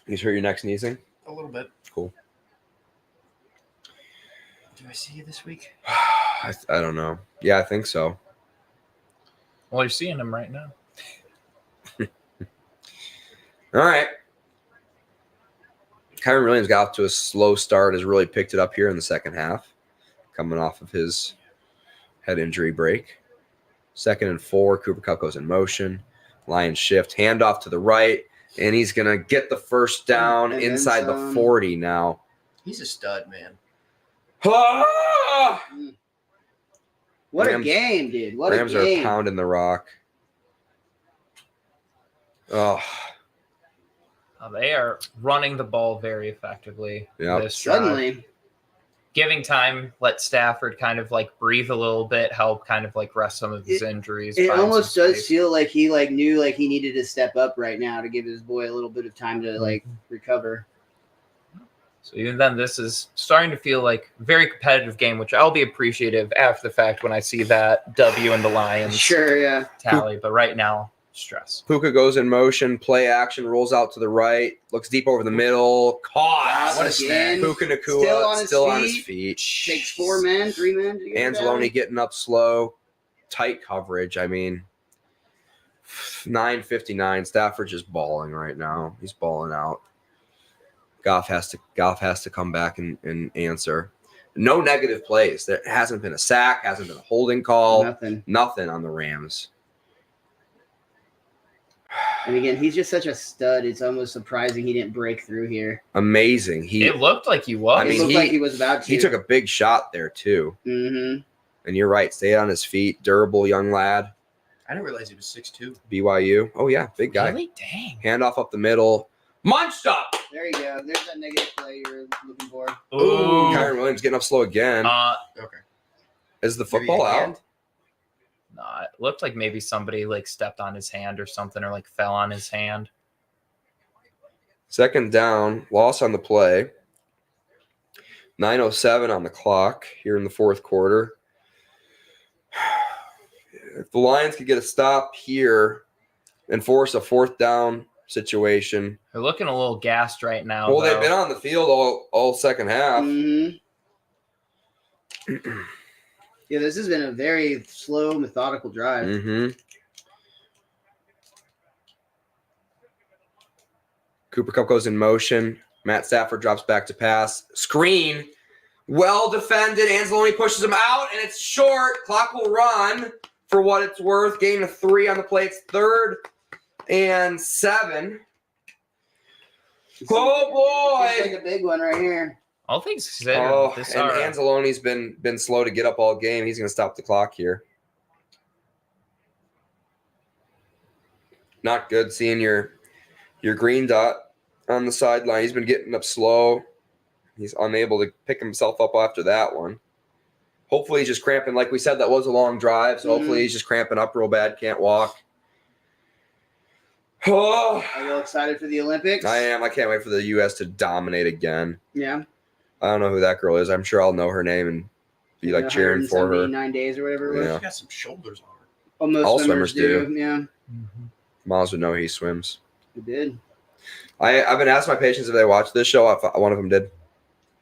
You hurt your neck sneezing? A little bit. Cool. Do I see you this week? I don't know. Yeah, I think so. Well, you're seeing him right now. All right. Kyron Williams got off to a slow start, has really picked it up here in the second half, coming off of his head injury break. 2nd and 4, Cooper Cup goes in motion. Lions shift, handoff to the right, and he's going to get the first down And then inside the some. 40 now. He's a stud, man. Ah! What Rams- a game, dude. What Rams a are game. pounding the rock. Oh, They are running the ball very effectively. Yep. This drive. Suddenly. Giving time, let Stafford kind of like breathe a little bit, help kind of like rest some of his injuries. It find almost some does space. feel like he like knew like he needed to step up right now to give his boy a little bit of time to like recover. So even then, this is starting to feel like a very competitive game, which I'll be appreciative after the fact when I see that W in the Lions Sure, yeah. tally. But right now, stress. Puka goes in motion, play action, rolls out to the right, looks deep over the middle, caught. What a Again, Puka Nakua still still, on on his his feet. Takes 4 men, 3 men to get it Anzalone down. getting up slow, tight coverage. I mean, 9:59. Stafford just balling right now. He's balling out. Goff has to come back and answer. No negative plays. There hasn't been a sack, hasn't been a holding call, Nothing. on the Rams. And again, he's just such a stud. It's almost surprising he didn't break through here. Amazing. It looked like he was. I It mean, looked he- like he was about to. He took a big shot there too. Mm-hmm. And you're right. Stayed on his feet. Durable young lad. I didn't realize he was 6'2". BYU. Oh yeah, big guy. Really? Dang. Handoff up the middle. Munched up. There you go. There's that negative play you're looking for. Ooh. Kyron Williams getting up slow again. Okay. Is the Maybe football a out? hand? Nah, it looked like maybe somebody like stepped on his hand or something, or like fell on his hand. 2nd down, loss on the play. 9:07 on the clock here in the fourth quarter. If the Lions could get a stop here and force a 4th down situation. They're looking a little gassed right now. Well, they've though. been on the field all second half. Mm-hmm. Yeah, this has been a very slow, methodical drive. Mm-hmm. Cooper Cup goes in motion. Matt Stafford drops back to pass. Screen. Well defended. Anzalone pushes him out, and it's short. Clock will run for what it's worth. Gain of 3 on the play. It's 3rd and 7. Oh, It's boy. like a big one right here. All things considered, Oh, this and are Anzalone's been slow to get up all game. He's going to stop the clock here. Not good seeing your green dot on the sideline. He's been getting up slow. He's unable to pick himself up after that one. Hopefully he's just cramping. Like we said, that was a long drive, so hopefully he's just cramping up real bad, can't walk. Oh, Are you excited for the Olympics? I am. I can't wait for the U.S. to dominate again. Yeah. I don't know who that girl is. I'm sure I'll know her name and be like cheering for her. 9 days or whatever it was. Yeah. She's got some shoulders on her. Well, most All swimmers swimmers do. Yeah, Miles would know he swims. he did. I've been asking my patients if they watch this show. One of them did.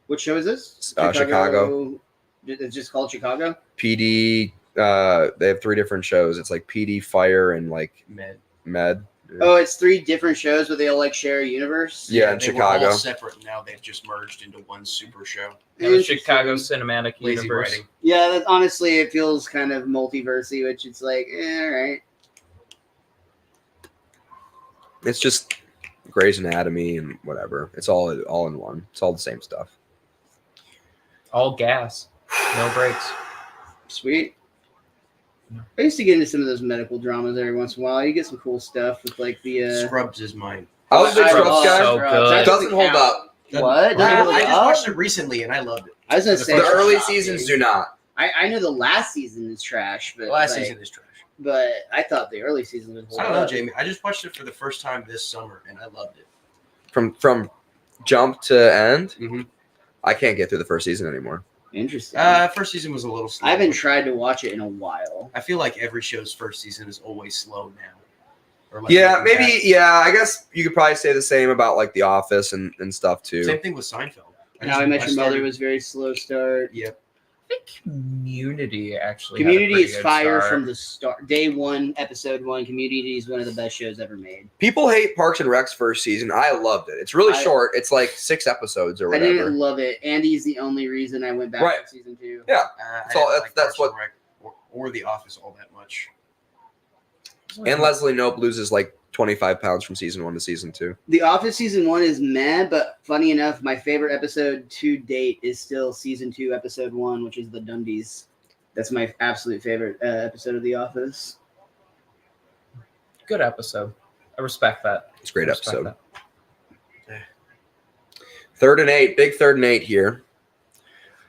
What show is this? Chicago. It's just called Chicago. PD. They have 3 different shows. It's like PD, Fire, and like Med. Oh, it's 3 different shows, but they all like share a universe. Yeah, in they were Chicago. all separate. Now they've just merged into one super show. The Chicago Cinematic Lazy Universe. writing. Yeah, that, honestly, it feels kind of multiversy, which it's like, all right. It's just Grey's Anatomy and whatever. It's all in one. It's all the same stuff. All gas, no brakes. Sweet. I used to get into some of those medical dramas every once in a while. You get some cool stuff with like the. Scrubs is mine. I was a big Scrubs guy. So good. That It doesn't hold up. What? I just watched it recently and I loved it. I was gonna say The early Stop, seasons dude. do not. I know the last season is trash, but The last like, season is trash. But I thought the early season was. I don't know, Jamie. I just watched it for the first time this summer and I loved it. From jump to end. Mhm. I can't get through the first season anymore. Interesting. First season was a little slow. I haven't tried to watch it in a while. I feel like every show's first season is always slow now. Or like Yeah, looking maybe. Yeah, I guess you could probably say the same about like The Office and stuff back. too. Same thing with Seinfeld. How I Met Your Mother was very slow start. Yep. I think Community actually. had a Community pretty is good fire start. from the start. Day 1, episode 1. Community is one of the best shows ever made. People hate Parks and Rec's first season. I loved it. It's really I- short. It's like 6 episodes or I whatever. didn't love it. Andy's the only reason I went back Right. to season 2. Yeah. I So didn't that's- like that's Parks and Rec or The Office all that much. And Leslie Knope loses like 25 pounds from season 1 to season 2. The Office season 1 is meh, but funny enough, my favorite episode to date is still season 2, episode 1, which is the Dundies. That's my absolute favorite episode of The Office. Good episode. I respect that. It's a great I respect episode. that. 3rd and 8. Big 3rd and 8 here.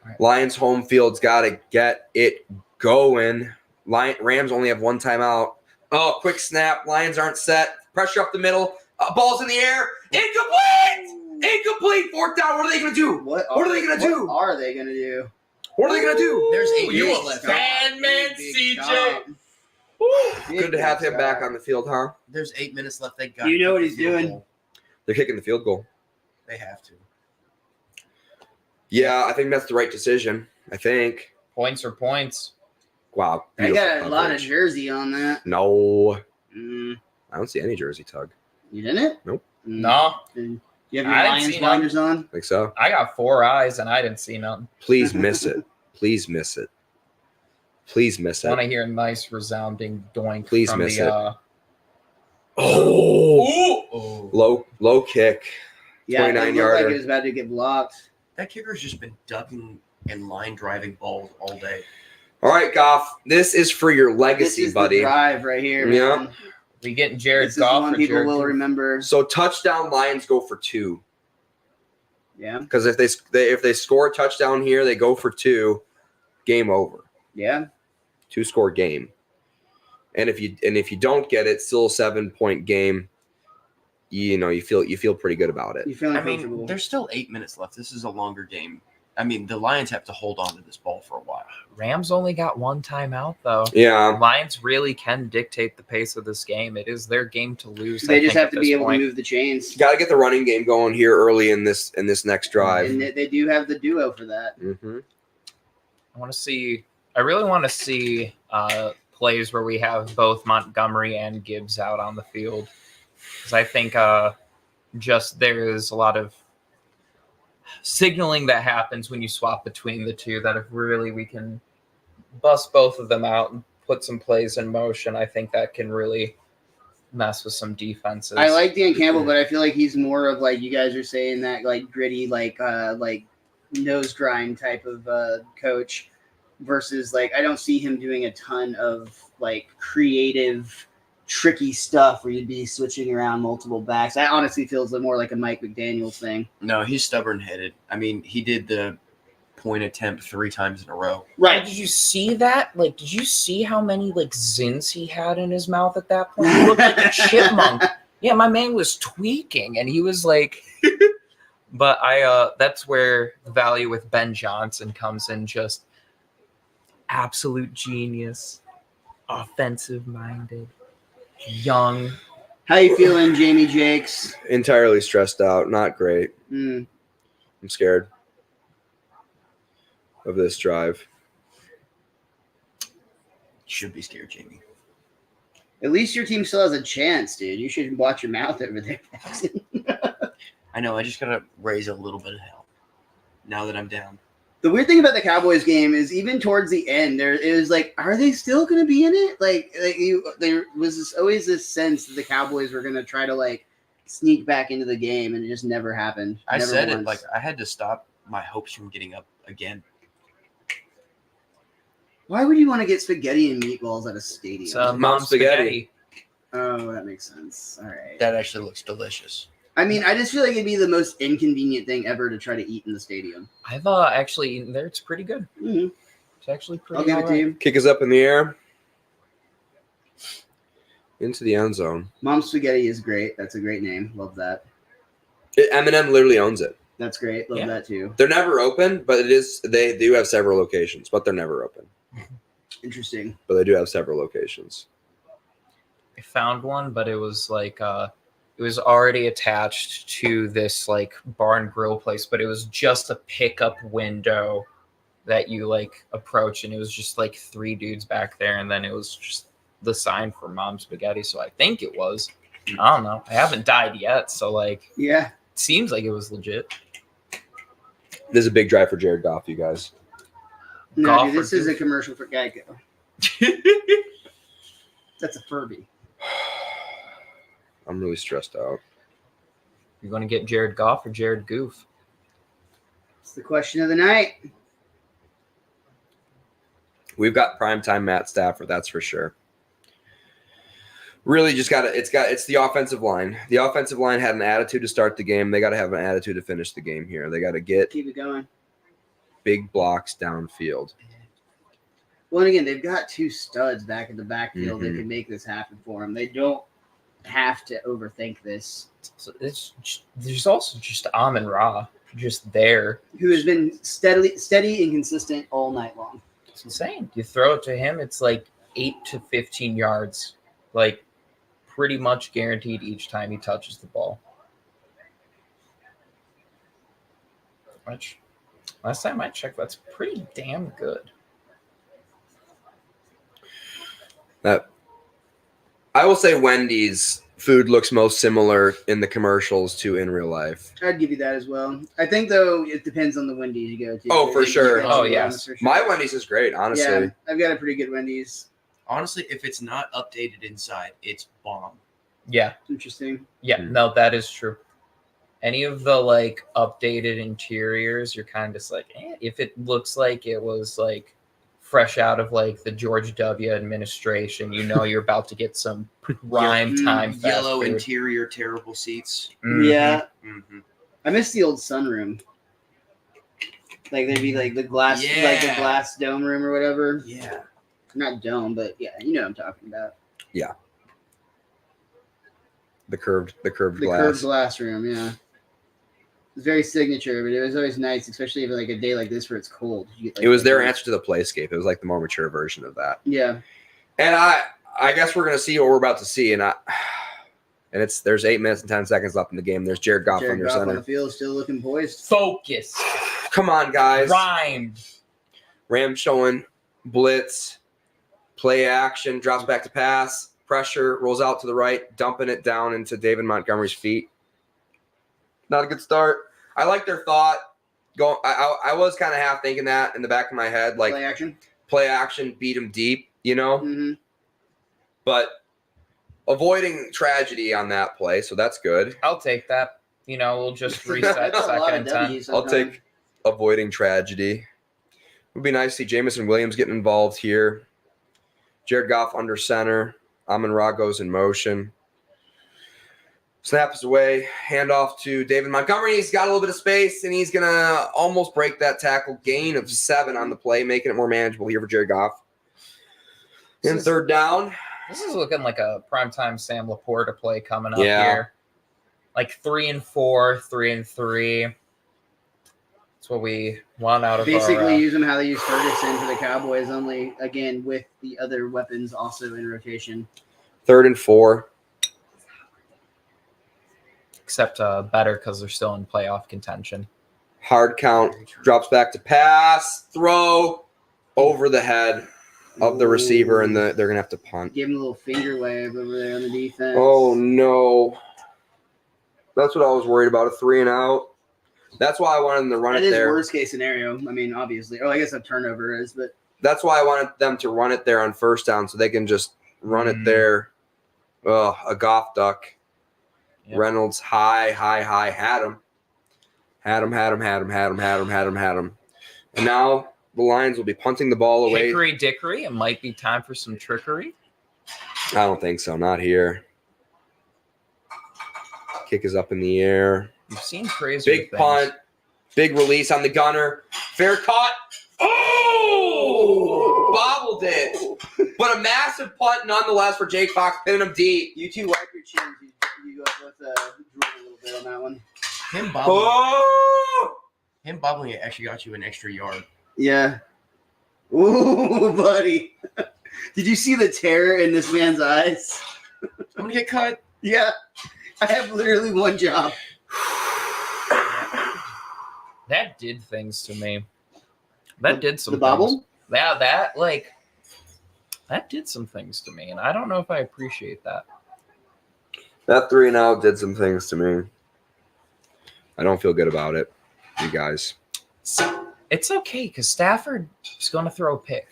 Right. Lions home field's got to get it going. Rams only have 1 timeout. Oh, quick snap. Lions aren't set. Pressure up the middle. Ball's in the air. Incomplete! Incomplete. 4th down. What are they going to do? What are they gonna do? What are they going to do? What are they going to do? There's Ooh, 8 you minutes a left. fan, man, Big CJ. shot. Good to have him back on the field, huh? There's 8 minutes left. They got You know to what kick he's the field doing. goal. They're kicking the field goal. They have to. Yeah, I think that's the right decision. I think. Points are points. Wow. I got a lot of coverage. jersey on that. No. Mm, I don't see any jersey tug. you didn't? Nope. Mm. No, You have your I didn't Lions see none. blinders on? Think so? I got 4 eyes and I didn't see nothing. Please miss it. Please miss it. Please miss Want to it. hear a nice resounding doink Please from miss the. it. Oh, Oh, low kick. Yeah, it 29 looked yarder. like it was about to get blocked. that kicker's just been ducking and line driving balls all day. All right, Goff. This is for your This legacy, is buddy. the drive right here. Yeah. Man. We getting Jared This is the Goff one or people Jared will Goff? remember. So touchdown Lions go for 2. Yeah, Because if they score a touchdown here, they go for 2. Game over. yeah. 2-score game. And if you don't get it, still a 7-point game. You feel pretty good about it. You feeling I mean, comfortable? there's still 8 minutes left. This is a longer game. I mean, the Lions have to hold on to this ball for a while. Rams only got 1 timeout though. Yeah. Lions really can dictate the pace of this game. It is their game to lose. They I just think, have at to this be able point. to move the chains. Got to get the running game going here early in this next drive. And they do have the duo for that. Hmm. I really want to see plays where we have both Montgomery and Gibbs out on the field. Because I think just there is a lot of signaling that happens when you swap between the two that if really we can bust both of them out and put some plays in motion, I think that can really mess with some defenses. I like Dan Campbell, but I feel like he's more of like you guys are saying that like gritty, like nose grind type of coach versus like I don't see him doing a ton of like creative, tricky stuff where you'd be switching around multiple backs. That honestly feels more like a Mike McDaniels thing. No, he's stubborn headed. I mean, he did the point attempt 3 times in a row. Right. Did you see that? Like, did you see how many like zins he had in his mouth at that point? He looked like a chipmunk. Yeah, my man was tweaking, and he was like. But that's where the value with Ben Johnson comes in. Just absolute genius, offensive minded, young, How you feeling, Jamie Jakes? Entirely stressed out. Not great. Mm. I'm scared of this drive. Should be scared, Jamie. At least your team still has a chance, dude. You should watch your mouth over there, Paxton. I know. I just gotta raise a little bit of hell now that I'm down. The weird thing about the Cowboys game is even towards the end, it was like, are they still going to be in it? There was always this sense that the Cowboys were going to try to like sneak back into the game, and it just never happened. I Never said once. it like I had to stop my hopes from getting up again. Why would you want to get spaghetti and meatballs at a stadium? It's Mom spaghetti. Oh, that makes sense. All right. That actually looks delicious. I mean, I just feel like it'd be the most inconvenient thing ever to try to eat in the stadium. I've actually eaten there. It's pretty good. Mm-hmm. It's actually pretty I'll give it to you. Kick is up in the air. Into the end zone. Mom Spaghetti is great. That's a great name. Love that. Eminem literally owns it. That's great. Love Yeah. that too. They're never open, but they do have several locations, but they're never open. Interesting. But they do have several locations. I found one, but it was like it was already attached to this like bar and grill place, but it was just a pickup window that you like approach, and it was just like 3 dudes back there, and then it was just the sign for Mom Spaghetti. So I think it was. I don't know. I haven't died yet, so like Yeah. it seems like it was legit. This is a big drive for Jared Goff, you guys. No, Golf dude, or this is a goof? commercial for Geico. That's a Furby. I'm really stressed out. You're going to get Jared Goff or Jared Goof? It's the question of the night. We've got primetime Matt Stafford, that's for sure. Really just it's the offensive line. The offensive line had an attitude to start the game. They got to have an attitude to finish the game here. They got to get Keep it going. big blocks downfield. Well, and again, they've got 2 studs back in the backfield that Mhm. can make this happen for them. They don't have to overthink this. So there's also just Amon Ra just there. Who has been steady and consistent all night long. It's insane. You throw it to him, it's like 8 to 15 yards, like pretty much guaranteed each time he touches the ball. Which last time I checked, that's pretty damn good. I will say Wendy's food looks most similar in the commercials to in real life. I'd give you that as well. I think, though, it depends on the Wendy's you go to. Oh, for It sure. depends Oh, on the yes. ones, for sure. My Wendy's is great, honestly. Yeah, I've got a pretty good Wendy's. Honestly, if it's not updated inside, it's bomb. Yeah, Interesting. yeah, no, that is true. Any of the like updated interiors, you're kind of just like, if it looks like it was like fresh out of like the George W. administration, you know you're about to get some prime time fast Yellow food. interior, terrible seats. Mhm. Yeah. Mm-hmm. I miss the old sunroom. Like there'd be like the glass, like the Yeah. glass dome room or whatever. Yeah. Not dome, but yeah, you know what I'm talking about. The curved The glass. curved glass room, yeah. It's very signature, but it was always nice, especially if like a day like this where it's cold. You get, like, It was their like- answer to the playscape. It was like the more mature version of that. Yeah. And I guess we're gonna see what we're about to see. And there's 8 minutes and 10 seconds left in the game. There's Jared Goff Jared under Goff on center. the field, still looking poised. Focus, Come on, guys. rhymed. Rams showing blitz, play action, drops back to pass, pressure, rolls out to the right, dumping it down into David Montgomery's feet. Not a good start. I like their thought. I was kind of half thinking that in the back of my head, like Play action. play action, beat him deep, you know, Mm-hmm. but avoiding tragedy on that play, so that's good. I'll take that. You know, we'll just reset That's a lot second of and 10. W's I'll sometimes. take avoiding tragedy. It would be nice to see Jamison Williams getting involved here. Jared Goff under center. Amon-Ra goes in motion. Snap is away. Handoff to David Montgomery. He's got a little bit of space, and he's going to almost break that tackle. Gain of 7 on the play, making it more manageable here for Jared Goff. And third down. This is looking like a primetime Sam Laporta play coming up Yeah. here. Like 3 and 4, 3 and 3. That's what we want out of Basically, our. use them how they use Ferguson for the Cowboys, only again with the other weapons also in rotation. 3rd and 4. except better because they're still in playoff contention. Hard count, drops back to pass, throw over the head of the receiver, and they're going to have to punt. Give him a little finger wave over there on the defense. Oh, no. That's what I was worried about, a 3-and-out. That's why I wanted them to run That it is there. worst case scenario. I mean, obviously. Oh, I guess a turnover is, but That's why I wanted them to run it there on first down so they can just run it there. Oh, a Goff duck. Yep. Reynolds high. Had him. And now the Lions will be punting the ball away. Hickory dickory, it might be time for some trickery. I don't think so. Not here. Kick is up in the air. You've seen crazy Big punt. Big release on the gunner. Fair caught. Oh! Bobbled it. But a massive punt nonetheless for Jake Fox, pinning him deep. you two wipe your chins. You both drool a little bit on that one. Him bobbling, Oh! him bobbling it actually got you an extra yard. Yeah. Ooh, buddy. Did you see the terror in this man's eyes? I'm gonna get cut. Yeah. I have literally one job. That did things to me. That did some The bobble? things. That did some things to me, and I don't know if I appreciate that. That 3-and-out did some things to me. I don't feel good about it, you guys. It's okay because Stafford is going to throw a pick.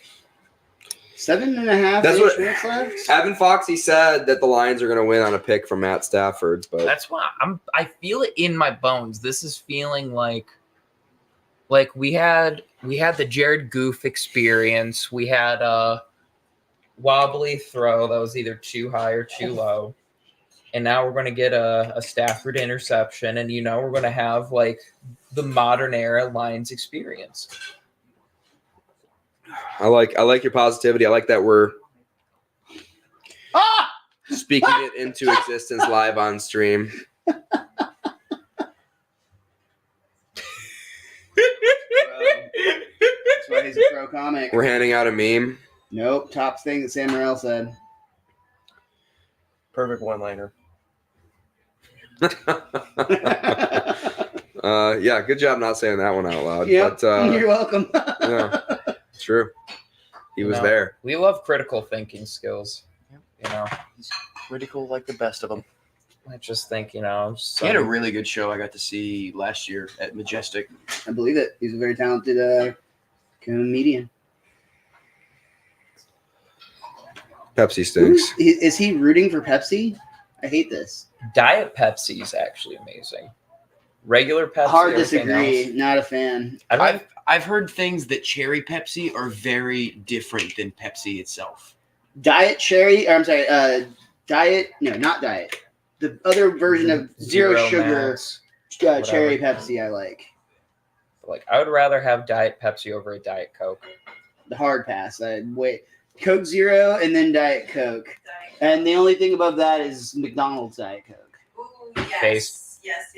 7.5 That's what- minutes left. Evan Foxy said that the Lions are going to win on a pick from Matt Stafford, but That's why I feel it in my bones. This is feeling like we had the Jared Goof experience. We had a wobbly throw that was either too high or too low. And now we're going to get a Stafford interception, and we're going to have like the modern era Lions experience. I like your positivity. I like that we're speaking it into existence live on stream. That's why he's a pro comic. We're handing out a meme. Nope. Top thing that Sam Morrell said. Perfect one-liner. Yeah, good job not saying that one out loud. Yep. But You're welcome. yeah, it's true. He was No. there. We love critical thinking skills. He's critical like the best of them. I just think, He had a really good show I got to see last year at Majestic. I believe it. He's a very talented comedian. Pepsi stinks. Is he rooting for Pepsi? I hate this. Diet Pepsi is actually amazing. Regular Pepsi. Hard everything disagree. else. Not a fan. I don't, I've heard things that cherry Pepsi are very different than Pepsi itself. Diet cherry. Or I'm sorry. Diet. No, not diet. The other version of zero sugar Max. cherry Pepsi. I like Like, I would rather have Diet Pepsi over a Diet Coke. the hard pass. Wait. Coke Zero and then Diet Coke. And the only thing above that is McDonald's Diet Coke. Ooh, Face. yes.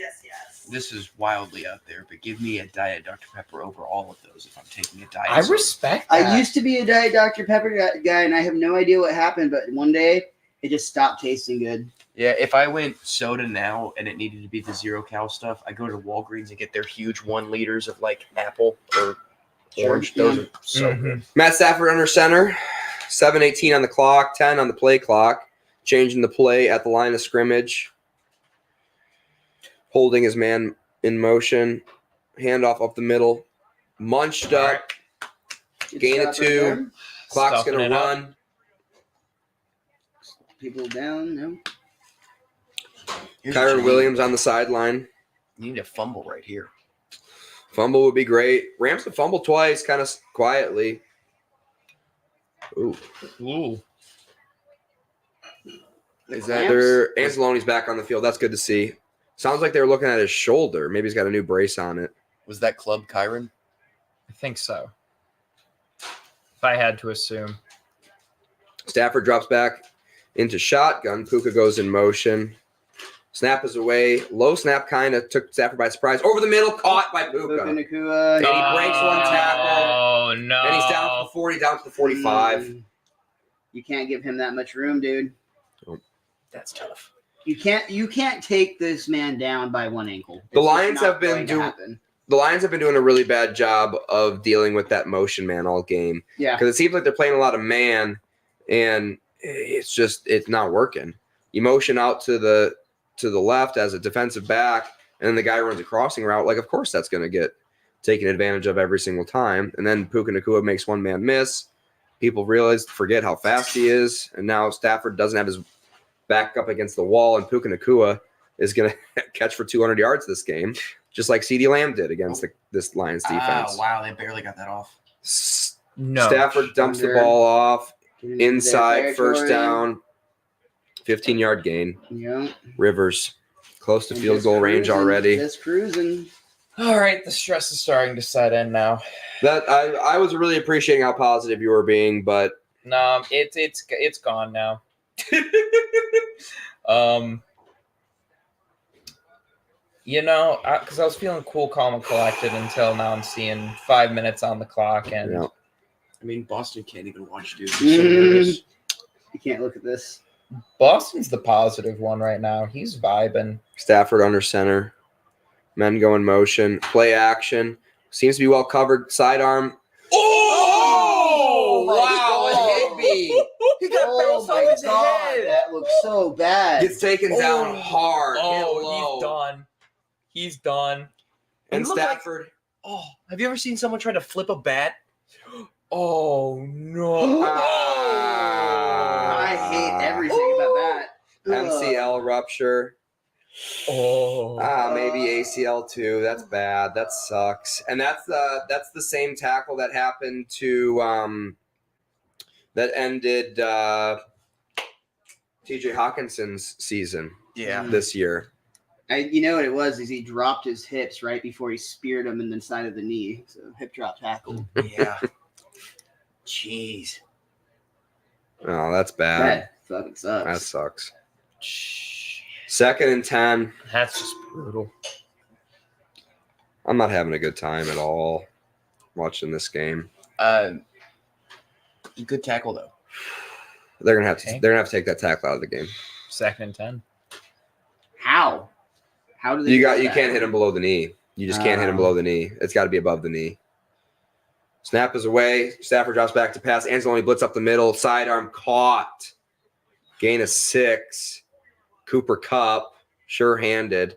This is wildly out there, but give me a Diet Dr. Pepper over all of those if I'm taking a diet. I soda. respect that. I used to be a Diet Dr. Pepper guy, and I have no idea what happened, but one day it just stopped tasting good. Yeah, if I went soda now and it needed to be the zero cal stuff, I go to Walgreens and get their huge 1 liters of like apple or orange. Sure, Those yeah. are so Mhm. good. Matt Stafford under center. 7:18 on the clock. 10 on the play clock. Changing the play at the line of scrimmage. Holding his man in motion. Handoff up the middle. Munched up. Good Gain of stop right 2. there. Clock's Stuffing going to it up. run. People down. No. Here's what you Kyron need. Williams on the sideline. You need a fumble right here. Fumble would be great. Rams to fumble twice, kind of quietly. Ooh. Ooh. Is that their Anzalone's back on the field? That's good to see. Sounds like they were looking at his shoulder. Maybe he's got a new brace on it. Was that Club Kyron? I think so. If I had to assume. Stafford drops back into shotgun. Puka goes in motion. Snap is away. Low snap kind of took Stafford by surprise. Over the middle, caught by Puka Puka. Nacua. And he breaks one tackle. Oh, no. And he's down to the 40, down to the 45. You can't give him that much room, dude. That's tough. You can't take this man down by one ankle. The It's just Lions not have been going to doing- happen. The Lions have been doing a really bad job of dealing with that motion man all game Yeah. because it seems like they're playing a lot of man, and it's not working. You motion out to the left as a defensive back, and then the guy runs a crossing route. Like, of course, that's going to get taken advantage of every single time. And then Puka Nacua makes one man miss. People forget how fast he is, and now Stafford doesn't have his back up against the wall, and Puka Nacua is going to catch for 200 yards this game, just like CeeDee Lamb did against this Lions defense. Wow, they barely got that off. No. Stafford dumps the Under. ball off Get into their inside, first territory. down, 15-yard gain. Yeah. Rivers close to And field just goal range cruising, already. Just cruising. All right, the stress is starting to set in now. That I was really appreciating how positive you were being, but No, it's gone now. Because I was feeling cool, calm, and collected until now. I'm seeing 5 minutes on the clock, and you know, I mean, Boston can't even watch, dude. They're so nervous. You can't look at this. Boston's the positive one right now. He's vibing. Stafford under center, men go in motion, play action, seems to be well covered. Sidearm. Oh, wow. Higby. He got Oh bounced my off his god, head. that looks so bad. Gets taken down Oh. hard. hit Oh, low. he's done. He's done. And He looked like- Stafford. Oh, have you ever seen someone try to flip a bat? Oh no. I hate everything about that. Ugh. MCL rupture. Oh. Maybe ACL too. That's bad. That sucks. And that's the same tackle that happened to that ended TJ Hawkinson's season this year. You know what it was is he dropped his hips right before he speared him in the side of the knee. So hip drop tackle. Yeah. Jeez. Oh, that's bad. That fucking sucks. That sucks. 2nd and 10. That's just brutal. I'm not having a good time at all watching this game. Good tackle though. They're gonna have to. Okay. They're gonna have to take that tackle out of the game. 2nd and 10. How? How do they? You do got. You that? can't hit him below the knee. You just can't hit him below the knee. It's got to be above the knee. Snap is away. Stafford drops back to pass. Anzalone blitz up the middle. Sidearm caught. Gain of 6. Cooper Kupp, sure-handed.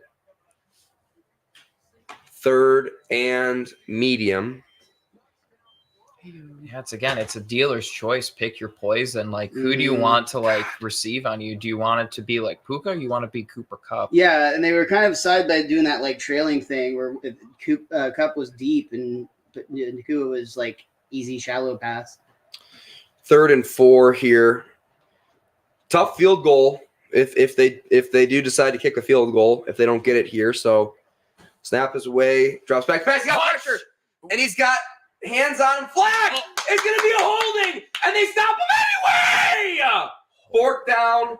3rd and medium. Yeah, it's a dealer's choice. Pick your poison. Like, who do you Mhm. want to receive on you? Do you want it to be like Puka? Or you want to be Cooper Kupp? Yeah, and they were kind of side by doing that trailing thing where Cup was deep and Nakua was easy shallow pass. 3rd and 4 here. Tough field goal if they do decide to kick a field goal if they don't get it here. So snap is away, drops back, pass, he got pressure, and he's got hands on him. Flag! It's gonna be a holding, and they stop him anyway. 4th down.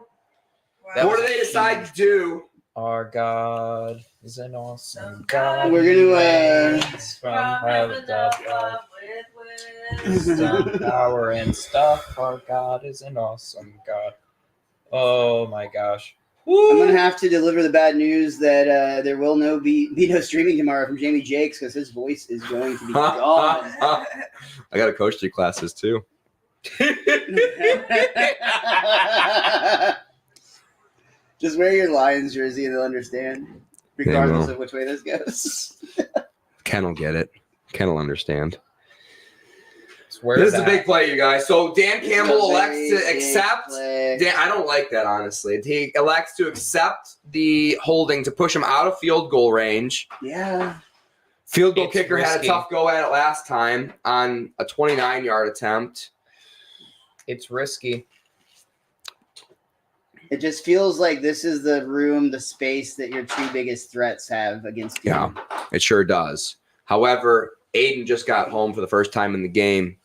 What do they decide to do? Our God is an awesome God. We're gonna, He reigns from heaven above. Wisdom, power, and stuff. Our God is an awesome God. Oh my gosh. I'm gonna have to deliver the bad news that there will be no streaming tomorrow from Jamie Jakes because his voice is going to be gone. I got to coach 3 classes too. Just wear your Lions jersey and they'll understand, regardless will. of which way this goes. Ken will get it. Ken will understand. Where This is a big play, you guys. So Dan Campbell elects to Basic accept. play. Dan, I don't like that, honestly. He elects to accept the holding to push him out of field goal range. Yeah. Field goal It's kicker had a risky. tough go at it last time on a 29-yard attempt. It's risky. It just feels like this is the space that your 2 biggest threats have against you. Yeah, it sure does. However, Aiden just got home for the first time in the game.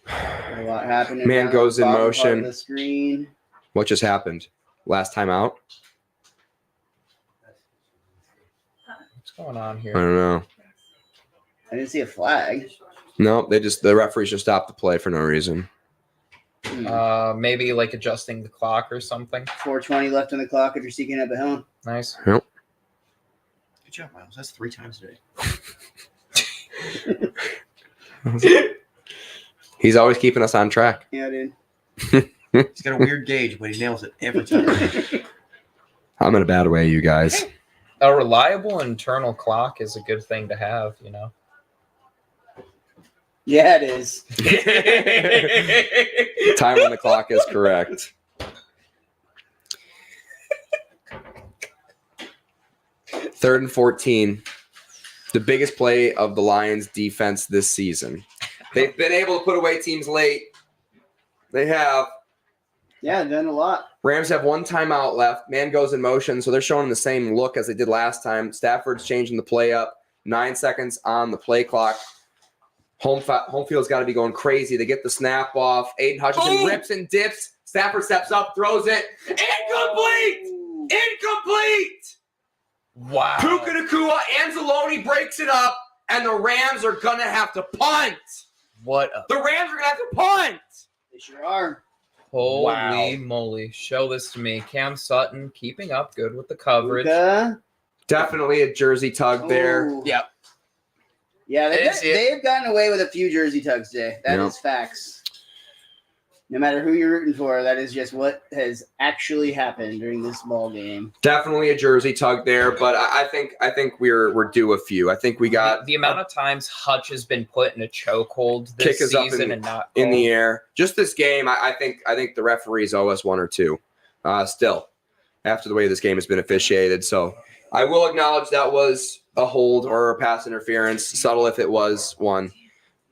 A lot happening. Man down goes the in bottom part motion. of the screen. What just happened? Last time out? What's going on I here? don't know. I didn't see a flag. No, the referees just stopped the play for no reason. Maybe like adjusting the clock or something. 4:20 left on the clock if you're seeking up at home. Nice. Good job, Miles. That's 3 times today. He's always keeping us on track. Yeah, dude. He's got a weird gauge, but he nails it every time. I'm in a bad way, you guys. A reliable internal clock is a good thing to have, you know. Yeah, it is. Time on the clock is correct. Third and 14. The biggest play of the Lions defense this season. They've been able to put away teams late. They have. Yeah, done a lot. Rams have 1 timeout left. Man goes in motion, so they're showing the same look as they did last time. Stafford's changing the play up. 9 seconds on the play clock. Home field's got to be going crazy. They get the snap off. Aiden Hutchinson rips and dips. Stafford steps up, throws it. Incomplete! Incomplete! Wow. Puka Nacua, Anzalone breaks it up, and the Rams are going to have to punt. What a The Rams are going to have to punt. They sure are. holy moly. Show this to me. Cam Sutton keeping up good with the coverage. Puka. Definitely a jersey tug there. Ooh. Yep. Yeah, Is it? they've gotten away with a few jersey tugs today. That is facts. No matter who you're rooting for, that is just what has actually happened during this ball game. Definitely a jersey tug there, but I think we're due a few. I think we got the amount of times Hutch has been put in a chokehold this Kick is up season and not in the called. air. Just this game, I think the referees owe us 1 or 2. Still, after the way this game has been officiated, so I will acknowledge that was a hold or a pass interference, subtle if it was one.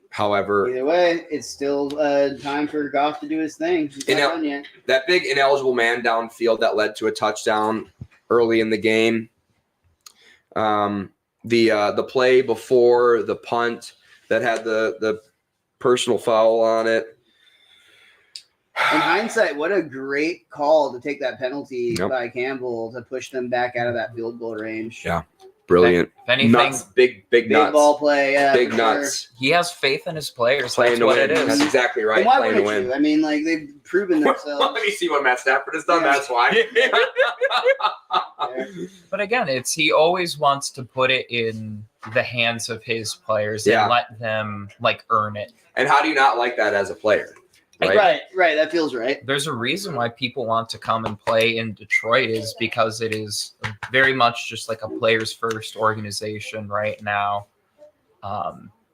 However, Either way, it's still time for Goff to do his thing. He's not done yet. that big ineligible man downfield that led to a touchdown early in the game. The play before the punt that had the personal foul on it. In hindsight, what a great call to take that penalty Yep. by Campbell to push them back out of that field goal range. Yeah. Brilliant. If anything, Nuts. Big Big nuts. ball play. Yeah, Big for sure. nuts. he has faith in his players. Playing That's to what win. it is. That's exactly right. And why Playing to wouldn't win. you? I mean, like, they've proven Let themselves. me see what Matt Stafford has done. Yeah. That's why. But again, he always wants to put it in the hands of his players Yeah. and let them earn it. And how do you not like that as a player? Right. Right. That feels right. There's a reason why people want to come and play in Detroit is because it is very much just like a players first organization right now.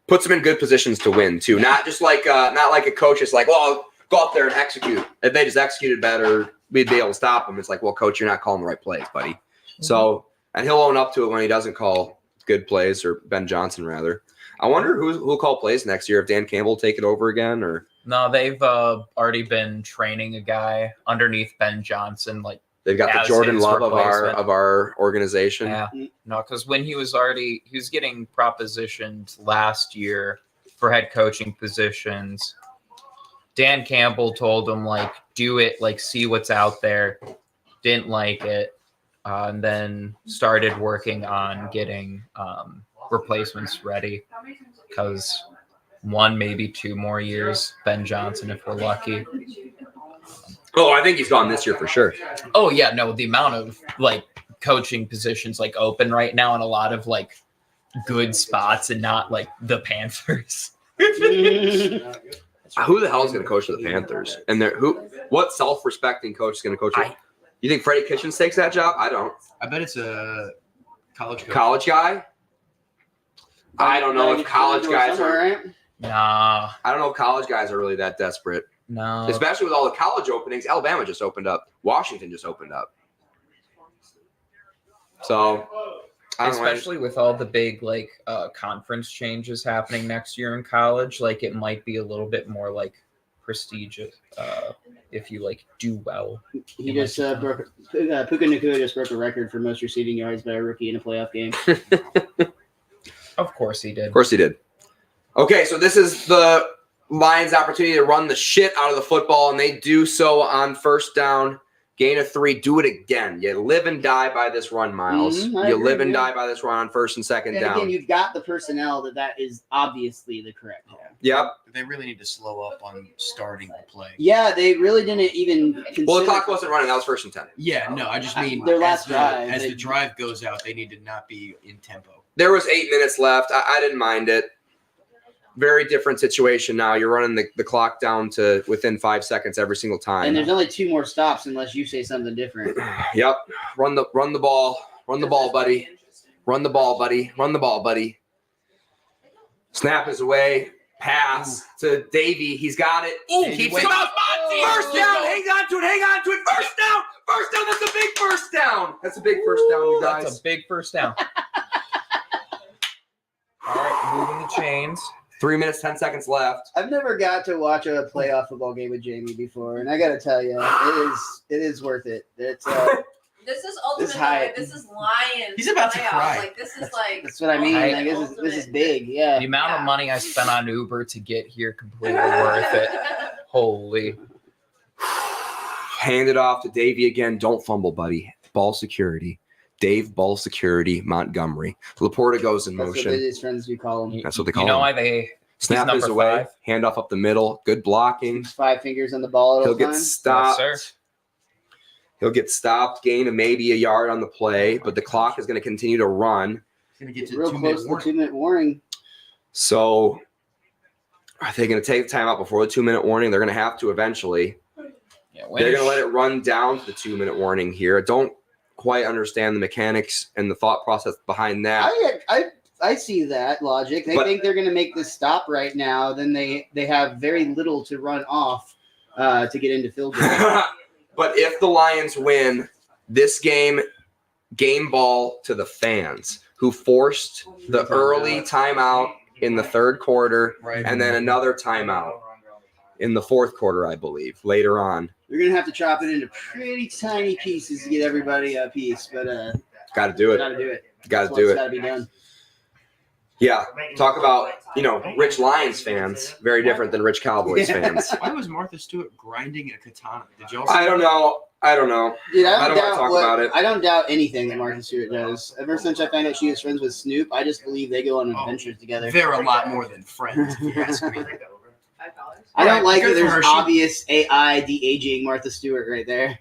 Puts them in good positions to win too. Not just like a coach is like, well, go out there and execute. If they just executed better, we'd be able to stop them. It's like, well, coach, you're not calling the right plays, buddy. So, and he'll own up to it when he doesn't call good plays, or Ben Johnson rather. I wonder who'll call plays next year, if Dan Campbell will take it over again, or No, they've already been training a guy underneath Ben Johnson. they've got the as Jordan his Love replacement. of our organization. Yeah, no, because when he was getting propositioned last year for head coaching positions, Dan Campbell told him do it, see what's out there. Didn't like it, and then started working on getting replacements ready because 1, maybe 2 more years, Ben Johnson, if we're lucky. Oh, I think he's gone this year for sure. Oh yeah, no, the amount of coaching positions open right now in a lot of good spots and not the Panthers. Who the hell is going to coach the Panthers? And what self-respecting coach is going to coach it? You think Freddie Kitchens takes that job? I don't. I bet it's a college coach. College guy? I don't know if college guys are. Right? Nah, I don't know if college guys are really that desperate, no. especially with all the college openings. Alabama just opened up. Washington just opened up. So, I don't know. Especially with all the big conference changes happening next year in college, it might be a little bit more prestigious if you do well. He just Puka Nacua just broke a record for most receiving yards by a rookie in a playoff game. Of course he did. Of course he did. Okay, so this is the Lions' opportunity to run the shit out of the football, and they do so on first down Gain of 3, do it again. You live and die by this run, Miles. I You agree, live and yeah. die by this run on first and second And down. again, you've got the personnel that is obviously the correct call. Yep. They really need to slow up on starting the play. Yeah, they really didn't even consider. Well, the clock wasn't running. That was first and 10. Yeah, no, I just mean Their last as the, drive, as they- the drive goes out, they need to not be in tempo. There was 8 minutes left. I didn't mind it. Very different situation now. You're running the clock down to within 5 seconds every single time. And there's only 2 more stops unless you say something different. Yep. Run the ball. Run the ball, buddy. Run the ball, buddy. Run the ball, buddy. Snap is away. Pass to Davey. He's got it. Ooh, Davey keeps wait. it up. First down. Hang on to it. Hang on to it. First down. First down. That's a big first down. That's a big first down, you guys. That's a big first down. All right, moving the chains. 3 minutes, 10 seconds left. I've never got to watch a playoff football game with Jamie before, and I got to tell you, it is worth it. It's This is ultimate. hype. This is Lions. He's about to playoff. cry. Like this is like. that's what I mean. Right. Like this is big. Yeah. The amount of money I spent on Uber to get here, completely worth it. Holy. Hand it off to Davey again. Don't fumble, buddy. Ball security. Dave, ball security, Montgomery. Laporta goes in That's what motion. his friends do call him. That's what they call You know him. why they Snap he's is number away. 5? Handoff up the middle. Good blocking. 5 fingers on the ball at He'll all get times. stopped. Yes, sir. He'll get stopped, gain of maybe a yard on the play, but the clock is going to continue to run. It's going to get to Real 2 close minute to the warning. 2-minute warning. So are they going to take the time out before the 2-minute warning? They're going to have to eventually. Yeah, They're going to let it run down to the 2-minute warning here. I don't quite understand the mechanics and the thought process behind that. I see that logic. They But- think they're going to make this stop right now. Then they have very little to run off to get into field goal. But if the Lions win this game ball to the fans who forced the early timeout in the third quarter Right. and then another timeout in the fourth quarter, I believe, later on. You're going to have to chop it into pretty tiny pieces to get everybody a piece, but Got to do it. got to do it. Got That's to do what's it. got to be done. Yeah. Talk about, rich Lions fans, very different than rich Cowboys Yeah. fans. Why was Martha Stewart grinding a katana? Did y'all? I don't know. Dude, I don't wanna doubt talk about it. I don't doubt anything that Martha Stewart does. Ever since I found out she was friends with Snoop, I just believe they go on adventures together. They're a lot more than friends, if you ask me. $5. I don't Right, like good that for there's her. She- obvious AI de-aging Martha Stewart right there.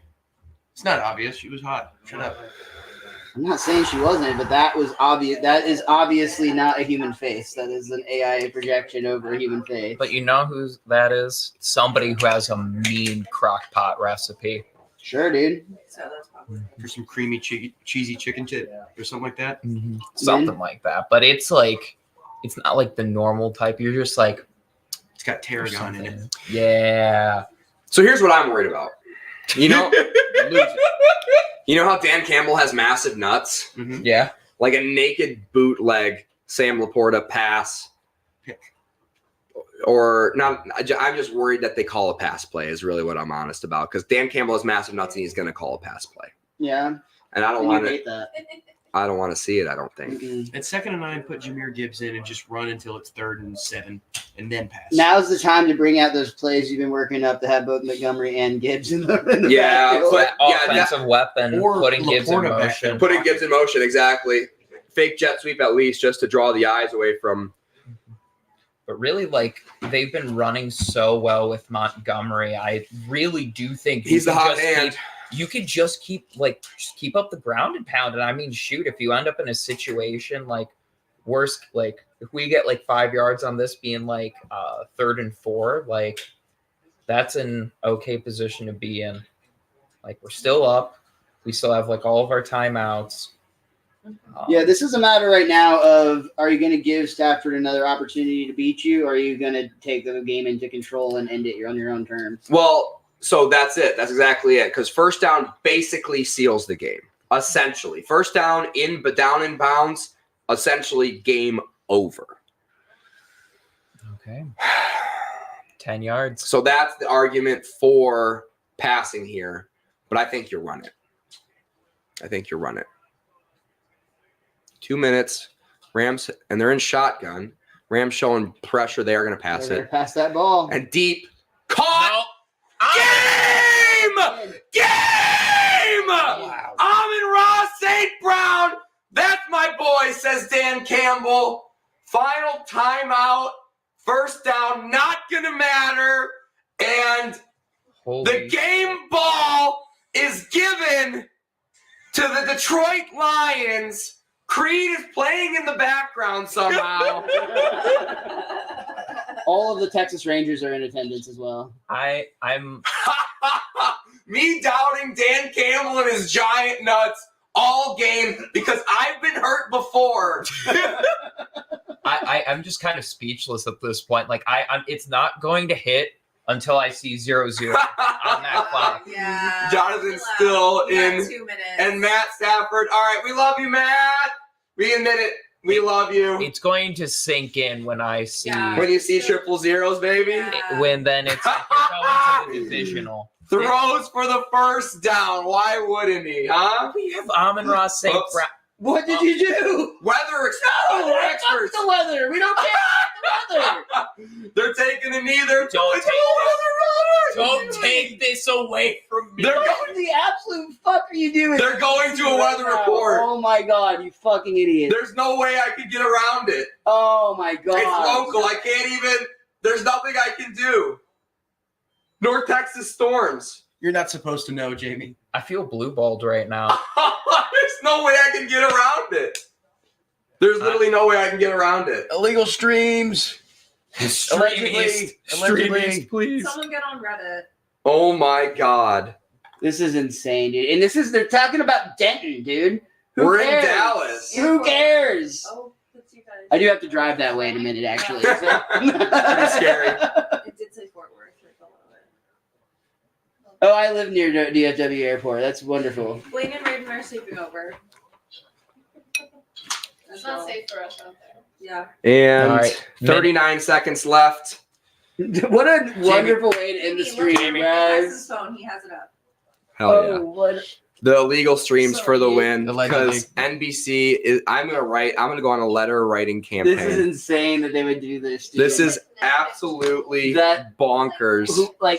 It's not obvious. She was hot. Shut up. I'm not saying she wasn't, but that was obvious. That is obviously not a human face. That is an AI projection over a human face. But you know who that is? Somebody who has a mean crock pot recipe. Sure, dude. So that's probably. For some creamy, cheesy chicken tip or something like that. Something like that. But it's like, it's not like the normal type. You're just like, It's got tarragon in it. something. Yeah. So here's what I'm worried about. You know how Dan Campbell has massive nuts? Yeah. Like a naked bootleg Sam Laporta pass. Or not. I'm just worried that they call a pass play is really what I'm honest about. Because Dan Campbell has massive nuts and he's going to call a pass play. Yeah. And I don't And want you to. hate that. I don't want to see it. I don't think. Mm-mm. At 2nd and 9, put Jahmyr Gibbs in and just run until it's 3rd and 7, and then pass. Now's the time to bring out those plays you've been working up to have both Montgomery and Gibbs in the Yeah, backfield. but yeah, Offensive weapon, Or putting Gibbs in Laporta back motion. there. putting Gibbs in motion exactly. Fake jet sweep at least just to draw the eyes away from. But really, like, they've been running so well with Montgomery. I really do think He's the can hot just hand. you could just keep up the ground and pound it. I mean, shoot, if you end up in a situation like worst, like if we get like 5 yards on this being like 3rd and 4, like that's an okay position to be in. Like we're still up. We still have like all of our timeouts. Yeah, this is a matter right now of are you going to give Stafford another opportunity to beat you, or are you going to take the game into control and end it on your own terms? Well, so that's it. That's exactly it. Because first down basically seals the game. Essentially, first down down in bounds. Essentially, game over. Okay. 10 yards. So that's the argument for passing here. But I think you run it. 2 minutes. Rams, and they're in shotgun. Rams showing pressure. They are going to pass They're it. gonna pass that ball. And deep. Caught. No. Game! says Dan Campbell. Final timeout. First down, not going to matter. And the game ball is given to the Detroit Lions. Creed is playing in the background somehow. All of the Texas Rangers are in attendance as well. I'm Me doubting Dan Campbell and his giant nuts all game because I've been hurt before. I'm just kind of speechless at this point. Like I'm it's not going to hit until I see 0-0 on that clock. Yeah. Jonathan's still We got in. 2 minutes. And Matt Stafford. All right, we love you, Matt. We admit it. We love you. It's going to sink in when I see Yeah. When you see triple zeros, baby. Yeah. when then it's like you're going to the divisional. Throws for the first down. Why wouldn't he, huh? We have Amon-Ra St. Oops. Brown. What did you do? Weather No, experts. fuck the weather. We don't care about the weather. They're taking a knee. They're Don't Don't take this away from me. They're What the absolute fuck are you doing? They're going to a weather report. Oh my god, you fucking idiot. There's no way I could get around it. Oh my god. It's local. I can't even. There's nothing I can do. North Texas storms. You're not supposed to know, Jamie. I feel blue-balled right now. There's no way I can get around it. There's literally no way I can get around it. Illegal streams. Allegedly, please. Someone get on Reddit. Oh my god. This is insane, dude. And they're talking about Denton, dude. Who We're cares? in Dallas. Who cares? Oh, that's you guys. I do have to drive that way in a minute, actually. So. Pretty scary. It did say Fort Worth right below it. Oh, I live near DFW Airport. That's wonderful. Blaine and Raiden are sleeping over. It's not safe for us out there. Yeah. And All right. 39 seconds left. What a wonderful way to end the stream, Jamie, look at his guys. phone. He has it up. Hell yeah. Oh, what? The illegal streams So for the you- win Allegedly. because NBC is. I'm gonna go on a letter writing campaign. This is insane that they would do this. Dude. This is absolutely That- bonkers.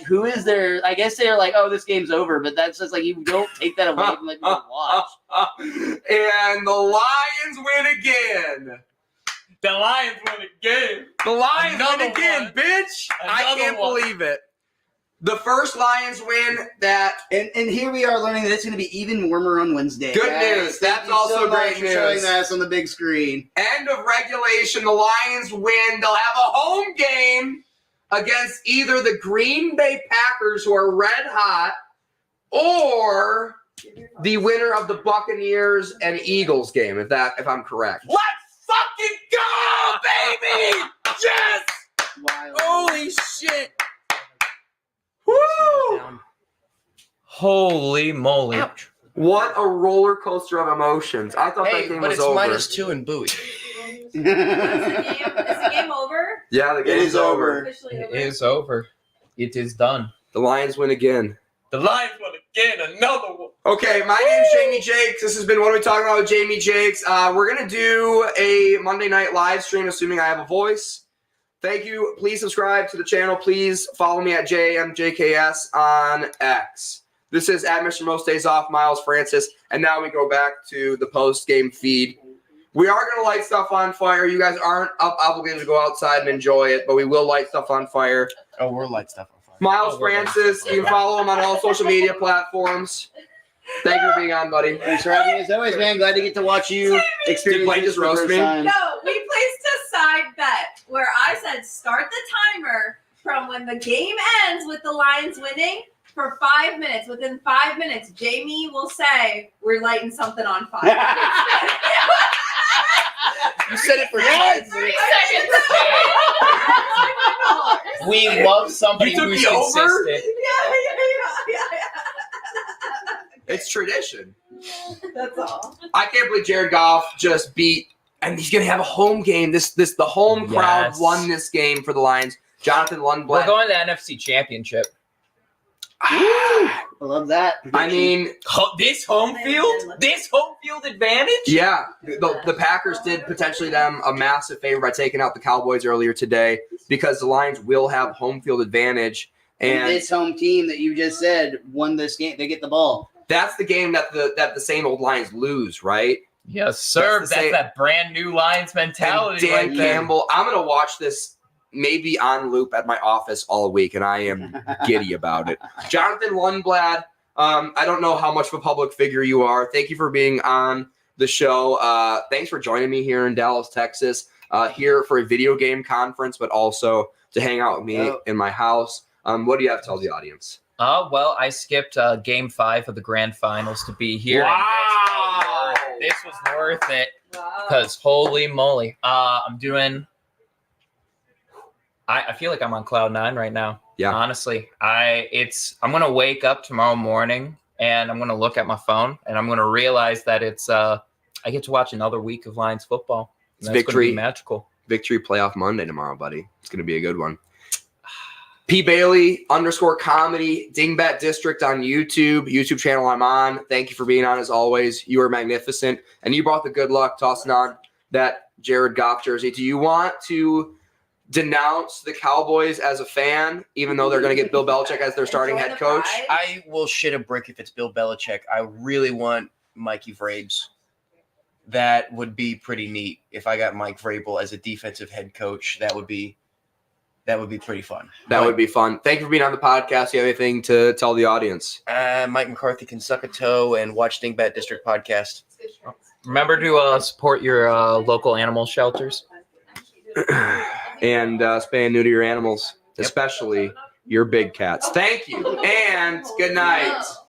who is there? I guess they're like, oh, this game's over, but that's just like you don't take that away from like the watch. And the Lions win again. The Lions win again. The Lions Another win again, one. bitch. I Another can't one. believe it. The first Lions win that. And here we are learning that it's going to be even warmer on Wednesday. Good Guys, news. thank That's you also so much great for showing news. us on the big screen. End of regulation. The Lions win. They'll have a home game against either the Green Bay Packers, who are red hot, or the winner of the Buccaneers and Eagles game. If I'm correct. Let's fucking go, baby! Yes! Wild. Holy shit! Woo! Holy moly. What a roller coaster of emotions. I thought that Hey, game but was it's over. -2 in Bowie. Is the game over? Yeah, the game It is is over. over. Officially It over? is over. It is done. The Lions win again. The Lions win again. Another one. Okay, my name's Jamie Jakes. This has been What Are We Talking About with Jamie Jakes. We're going to do a Monday night live stream, assuming I have a voice. Thank you. Please subscribe to the channel. Please follow me at JMJKS on X. This is at Mr. Most Days Off, Miles Francis. And now we go back to the post-game feed. We are going to light stuff on fire. You guys aren't obligated to go outside and enjoy it, but we will light stuff on fire. Oh, we're light stuff on fire. Miles Francis, you can follow him on all social media platforms. Thank you for being on, buddy. Thanks for having me as always, man. Glad to get to watch you experience Blaine this just for the roast first me? time. No, we placed a side bet where I said start the timer from when the game ends with the Lions winning for 5 minutes. Within 5 minutes, Jamie will say we're lighting something on fire. You said it for Yes. 5 minutes. We love somebody You took who's the over? consistent. It's tradition. That's all. I can't believe Jared Goff just beat, and he's gonna have a home game. The home crowd Yes. won this game for the Lions. Jonathan We're Lundblad. going to the NFC Championship. I love that. I mean, This home field advantage? yeah, the Packers did potentially them a massive favor by taking out the Cowboys earlier today because the Lions will have home field advantage, and and this home team that you just said won this game. They get the ball. that's the game that the same old Lions lose, right? Yes, sir. That's to That's say- that brand new Lions And mentality. Dan right there. Campbell, I'm going to watch this maybe on loop at my office all week, and I am giddy about it. Jonathan Lundblad, I don't know how much of a public figure you are. Thank you for being on the show. Thanks for joining me here in Dallas, Texas, here for a video game conference, but also to hang out with me in my house. What do you have to tell the audience? Well, I skipped Game 5 of the Grand Finals to be here. Wow. And this was worth it because holy moly, I'm doing. I feel like I'm on cloud 9 right now. Yeah. Honestly, I'm gonna wake up tomorrow morning and I'm gonna look at my phone and I'm gonna realize that it's I get to watch another week of Lions football. It's And that's gonna be victory. magical. Victory Playoff Monday tomorrow, buddy. It's going to be a good one. P. Bailey _comedy, Dingbat District on YouTube channel I'm on. Thank you for being on as always. You are magnificent. And you brought the good luck tossing on that Jared Goff jersey. Do you want to denounce the Cowboys as a fan, even though they're going to get Bill Belichick as their starting Enjoy head the coach? pride. I will shit a brick if it's Bill Belichick. I really want Mikey Vrabes. That would be pretty neat if I got Mike Vrabel as a defensive head coach. That would be pretty fun. That would be fun. Thank you for being on the podcast. Do you have anything to tell the audience? Mike McCarthy can suck a toe and watch Dingbat District podcast. Remember to support your local animal shelters. And spay and neuter your animals, especially your big cats. Thank you, and good night.